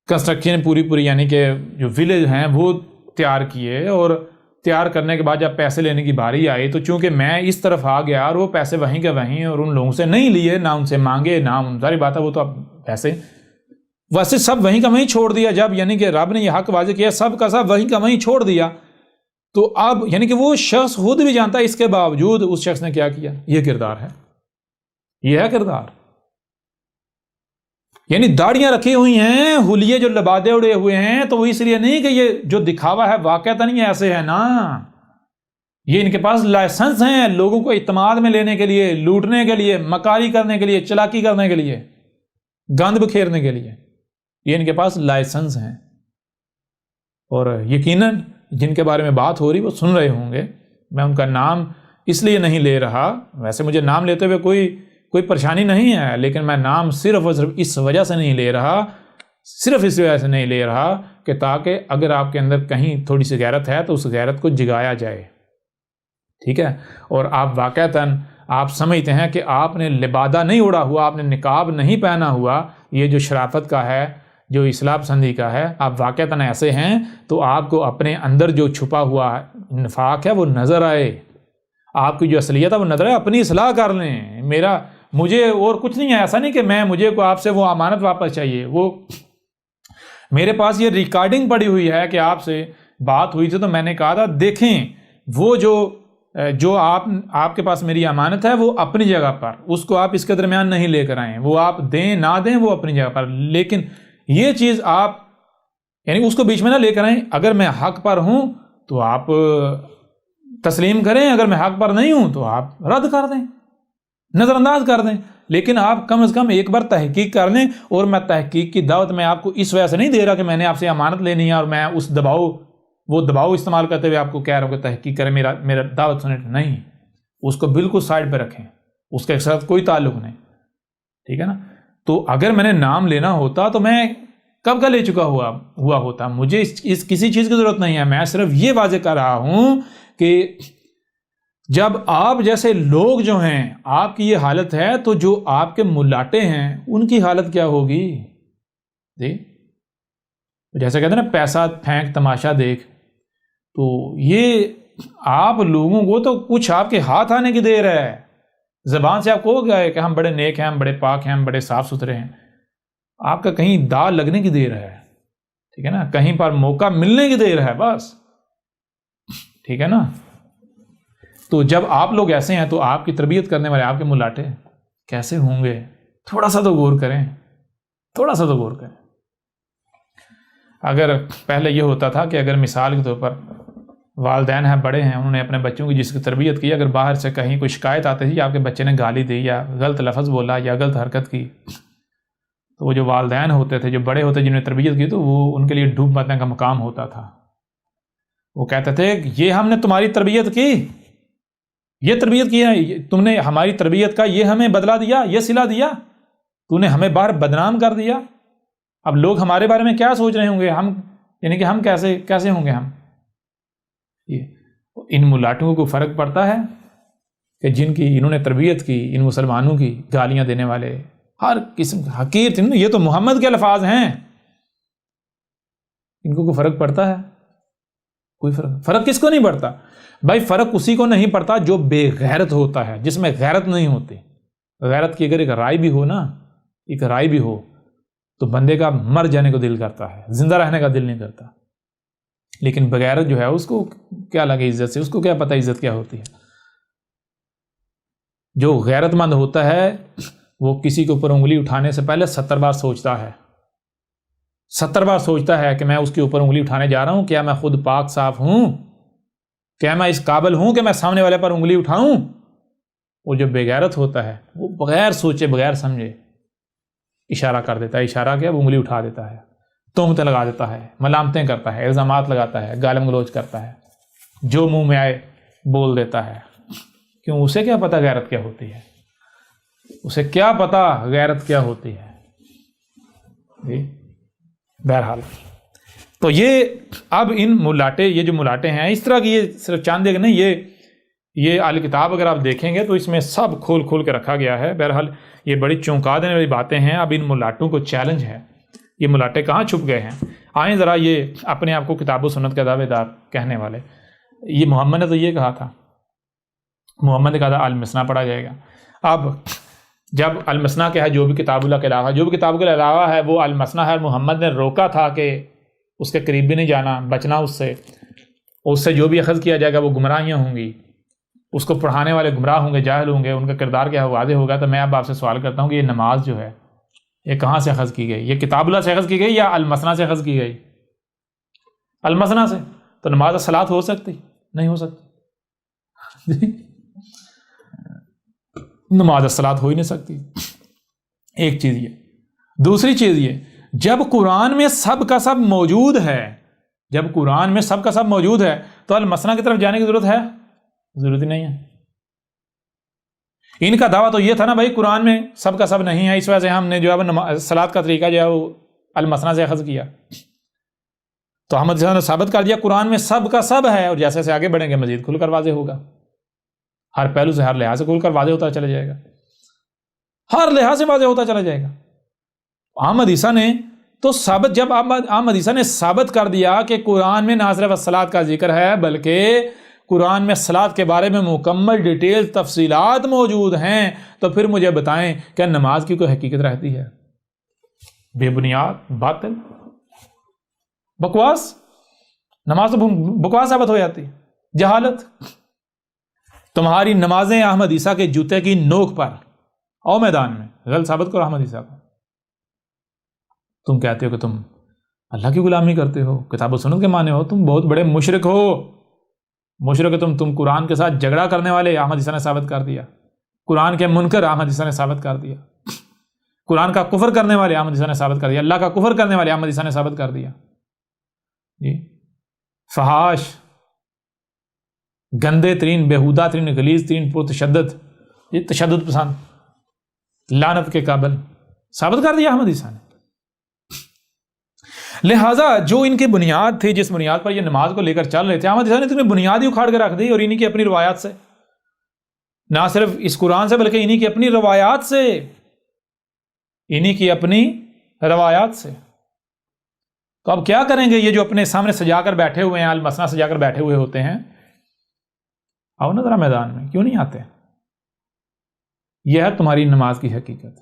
کنسٹرکشن پوری یعنی کہ جو ولیج ہیں وہ تیار کیے، اور تیار کرنے کے بعد جب پیسے لینے کی باری آئی تو چونکہ میں اس طرف آ گیا اور وہ پیسے وہیں کے وہیں، اور ان لوگوں سے نہیں لیے، نہ ان سے مانگے، نہ ساری بات ہے وہ تو اب پیسے ویسے سب وہیں کا وہیں چھوڑ دیا، جب یعنی کہ رب نے یہ حق واضح کیا سب کا سب وہیں کا وہیں چھوڑ دیا، تو اب یعنی کہ وہ شخص خود بھی جانتا ہے، اس کے باوجود اس شخص نے کیا کیا؟ یہ کردار ہے، یہ ہے کردار۔ یعنی داڑیاں رکھی ہوئی ہیں، حلیے جو لبادے اڑے ہوئے ہیں، تو وہ اس لیے نہیں کہ یہ جو دکھاوا ہے واقعتا نہیں ایسے ہے نا، یہ ان کے پاس لائسنس ہیں لوگوں کو اعتماد میں لینے کے لیے، لوٹنے کے لیے، مکاری کرنے کے لیے، چلاکی کرنے کے لیے، گند بکھیرنے کے لیے، یہ ان کے پاس لائسنس ہیں۔ اور یقیناً جن کے بارے میں بات ہو رہی وہ سن رہے ہوں گے، میں ان کا نام اس لیے نہیں لے رہا، ویسے مجھے نام لیتے ہوئے کوئی پریشانی نہیں ہے، لیکن میں نام صرف اور صرف اس وجہ سے نہیں لے رہا، صرف اس وجہ سے نہیں لے رہا کہ تاکہ اگر آپ کے اندر کہیں تھوڑی سی غیرت ہے تو اس غیرت کو جگایا جائے، ٹھیک ہے؟ اور آپ واقعتاً آپ سمجھتے ہیں کہ آپ نے لبادہ نہیں اڑا ہوا، آپ نے نقاب نہیں پہنا ہوا، یہ جو شرافت کا ہے، جو اصلاح پسندی کا ہے، آپ واقعتاً ایسے ہیں تو آپ کو اپنے اندر جو چھپا ہوا نفاق ہے وہ نظر آئے، آپ کی جو اصلیت ہے وہ نظر آئے، اپنی اصلاح کر لیں۔ مجھے اور کچھ نہیں ہے، ایسا نہیں کہ مجھے کو آپ سے وہ امانت واپس چاہیے، وہ میرے پاس یہ ریکارڈنگ پڑی ہوئی ہے کہ آپ سے بات ہوئی تھی تو میں نے کہا تھا دیکھیں وہ جو آپ کے پاس میری امانت ہے وہ اپنی جگہ پر، اس کو آپ اس کے درمیان نہیں لے کر آئیں، وہ آپ دیں نہ دیں وہ اپنی جگہ پر، لیکن یہ چیز آپ یعنی اس کو بیچ میں نہ لے کر آئیں۔ اگر میں حق پر ہوں تو آپ تسلیم کریں، اگر میں حق پر نہیں ہوں تو آپ رد کر دیں، نظر انداز کر دیں، لیکن آپ کم از کم ایک بار تحقیق کر لیں۔ اور میں تحقیق کی دعوت میں آپ کو اس وجہ سے نہیں دے رہا کہ میں نے آپ سے امانت لینی ہے اور میں اس وہ دباؤ استعمال کرتے ہوئے آپ کو کہہ رہا ہوں کہ تحقیق کریں، میرا دعوت سنیں، نہیں، اس کو بالکل سائڈ پہ رکھیں، اس کے ساتھ کوئی تعلق نہیں، ٹھیک ہے نا؟ تو اگر میں نے نام لینا ہوتا تو میں کب کا لے چکا ہوا ہوتا، مجھے اس کسی چیز کی ضرورت نہیں ہے، میں صرف یہ واضح کر رہا ہوں کہ جب آپ جیسے لوگ جو ہیں آپ کی یہ حالت ہے تو جو آپ کے ملاٹے ہیں ان کی حالت کیا ہوگی؟ جی جیسے کہتے ہیں نا پیسہ پھینک تماشا دیکھ، تو یہ آپ لوگوں کو تو کچھ آپ کے ہاتھ آنے کی دیر ہے، زبان سے آپ کو گئے کہ ہم بڑے نیک ہیں، ہم بڑے پاک ہیں، ہم بڑے صاف ستھرے ہیں، آپ کا کہیں دال لگنے کی دیر ہے، ٹھیک ہے نا؟ کہیں پر موقع ملنے کی دیر ہے بس، ٹھیک ہے نا؟ تو جب آپ لوگ ایسے ہیں تو آپ کی تربیت کرنے والے آپ کے ملاٹے کیسے ہوں گے؟ تھوڑا سا تو غور کریں، تھوڑا سا تو غور کریں۔ اگر پہلے یہ ہوتا تھا کہ اگر مثال کے طور پر والدین ہیں، بڑے ہیں، انہوں نے اپنے بچوں کی جس کی تربیت کی، اگر باہر سے کہیں کوئی شکایت آتی تھی آپ کے بچے نے گالی دی یا غلط لفظ بولا یا غلط حرکت کی، تو وہ جو والدین ہوتے تھے، جو بڑے ہوتے جنہوں نے تربیت کی، تو وہ ان کے لیے ڈوب مرنے کا مقام ہوتا تھا۔ وہ کہتے تھے یہ ہم نے تمہاری تربیت کی، یہ تربیت کی ہے، تم نے ہماری تربیت کا یہ ہمیں بدلہ دیا، یہ صلہ دیا، تو نے ہمیں باہر بدنام کر دیا۔ اب لوگ ہمارے بارے میں کیا سوچ رہے ہوں گے، یعنی کہ ہم کیسے ہوں گے ہم؟ ان ملاٹوں کو فرق پڑتا ہے کہ جن کی انہوں نے تربیت کی، ان مسلمانوں کی گالیاں دینے والے، ہر قسم حقیر تھے، یہ تو محمد کے الفاظ ہیں، ان کو کوئی فرق پڑتا ہے؟ کوئی فرق کس کو نہیں پڑتا؟ بھائی فرق اسی کو نہیں پڑتا جو بے غیرت ہوتا ہے، جس میں غیرت نہیں ہوتی۔ غیرت کی اگر ایک رائے بھی ہو نا، ایک رائے بھی ہو تو بندے کا مر جانے کو دل کرتا ہے، زندہ رہنے کا دل نہیں کرتا، لیکن بغیرت جو ہے اس کو کیا لگے عزت سے، اس کو کیا پتہ عزت کیا ہوتی ہے۔ جو غیرت مند ہوتا ہے وہ کسی کے اوپر انگلی اٹھانے سے پہلے 70 بار سوچتا ہے، 70 بار سوچتا ہے کہ میں اس کے اوپر انگلی اٹھانے جا رہا ہوں، کیا میں خود پاک صاف ہوں، کیا میں اس قابل ہوں کہ میں سامنے والے پر انگلی اٹھاؤں؟ وہ جو بے غیرت ہوتا ہے وہ بغیر سوچے بغیر سمجھے اشارہ کر دیتا ہے، اشارہ کیا، وہ انگلی اٹھا دیتا ہے، تہمتیں لگا دیتا ہے، ملامتیں کرتا ہے، الزامات لگاتا ہے، گالم گلوچ کرتا ہے، جو منہ میں آئے بول دیتا ہے۔ کیوں؟ اسے کیا پتہ غیرت کیا ہوتی ہے، اسے کیا پتہ غیرت کیا ہوتی ہے۔ جی بہرحال تو یہ اب ان ملاٹے، یہ جو ملاٹے ہیں اس طرح کی، یہ صرف چاند ایک نہیں، یہ اہل کتاب اگر آپ دیکھیں گے تو اس میں سب کھول کھول کے رکھا گیا ہے۔ بہرحال یہ بڑی چونکا دینے والی باتیں ہیں۔ اب ان ملاٹوں کو چیلنج ہے، یہ ملاٹے کہاں چھپ گئے ہیں؟ آئیں ذرا، یہ اپنے آپ کو کتاب و سنت کا دعوے دار کہنے والے، یہ محمد نے تو یہ کہا تھا، محمد نے کہا تھا المثنیٰ پڑھا جائے گا۔ اب جب المثنیٰ کیا ہے، جو بھی کتاب اللہ کے علاوہ، جو بھی کتاب کے علاوہ ہے وہ المثنیٰ ہے، محمد نے روکا تھا کہ اس کے قریب بھی نہیں جانا، بچنا اس سے جو بھی اخذ کیا جائے گا وہ گمراہیاں ہوں گی، اس کو پڑھانے والے گمراہ ہوں گے، جاہل ہوں گے، ان کا کردار کیا واضح ہوگا۔ تو میں اب آپ سے سوال کرتا ہوں کہ یہ نماز جو ہے، یہ کہاں سے اخذ کی گئی؟ یہ کتاب اللہ سے اخذ کی گئی یا المثنیٰ سے اخذ کی گئی؟ المثنیٰ سے. تو نماز الصلاۃ ہو سکتی؟ نہیں ہو سکتی. نماز الصلاۃ ہو ہی نہیں سکتی. ایک چیز یہ. دوسری چیز یہ، جب قرآن میں سب کا سب موجود ہے، جب قرآن میں سب کا سب موجود ہے تو المثنیٰ کی طرف جانے کی ضرورت ہے؟ ضرورت ہی نہیں ہے. ان کا دعویٰ تو یہ تھا نا بھائی قرآن میں سب کا سب نہیں ہے، اس وجہ سے ہم نے جو ہے صلاۃ کا طریقہ جو ہے وہ المثنیٰ سے اخذ کیا. تو احمد صاحب نے ثابت کر دیا قرآن میں سب کا سب ہے، اور جیسے جیسے آگے بڑھیں گے مزید کھل کر واضح ہوگا. ہر پہلو سے، ہر لحاظ سے کھل کر واضح ہوتا چلا جائے گا، ہر لحاظ سے واضح ہوتا چلا جائے گا. احمد عیسیٰ نے تو ثابت، جب احمد عیسیٰ نے ثابت کر دیا کہ قرآن میں نہ صرف الصلاۃ کا ذکر ہے بلکہ قرآن میں صلاۃ کے بارے میں مکمل ڈیٹیل تفصیلات موجود ہیں، تو پھر مجھے بتائیں کہ نماز کی کوئی حقیقت رہتی ہے؟ بے بنیاد، باطل، بکواس. نماز تو بکواس ثابت ہو جاتی، جہالت. تمہاری نمازیں احمد عیسیٰ کے جوتے کی نوک پر او میدان میں. غلط ثابت کرو احمد عیسیٰ کو. تم کہتے ہو کہ تم اللہ کی غلامی کرتے ہو، کتاب و سنت کے مانے ہو، تم بہت بڑے مشرک ہو. مشرک تم قرآن کے ساتھ جھگڑا کرنے والے احمد عیسیٰ نے ثابت کر دیا. قرآن کے منکر احمد عیسیٰ نے ثابت کر دیا. قرآن کا کفر کرنے والے احمد عیسیٰ نے ثابت کر دیا. اللہ کا کفر کرنے والے احمد عیسیٰ نے ثابت کر دیا. جی، فحاش، گندے ترین، بےہودہ ترین، غلیظ ترین، پرتشدد، یہ تشدد پسند، لعنت کے قابل، ثابت کر دیا احمد عیسیٰ نے. لہٰذا جو ان کی بنیاد تھی، جس بنیاد پر یہ نماز کو لے کر چل رہے تھے، احمد عیسیٰ نے تو بنیاد ہی اکھاڑ کے رکھ دی. اور انہی کی اپنی روایات سے، نہ صرف اس قرآن سے بلکہ انہی کی اپنی روایات سے، انہی کی اپنی روایات سے. تو اب کیا کریں گے؟ یہ جو اپنے سامنے سجا کر بیٹھے ہوئے ہیں، المثنیٰ سجا کر بیٹھے ہوئے ہوتے ہیں، آؤ نا ذرا میدان میں، کیوں نہیں آتے؟ یہ ہے تمہاری نماز کی حقیقت.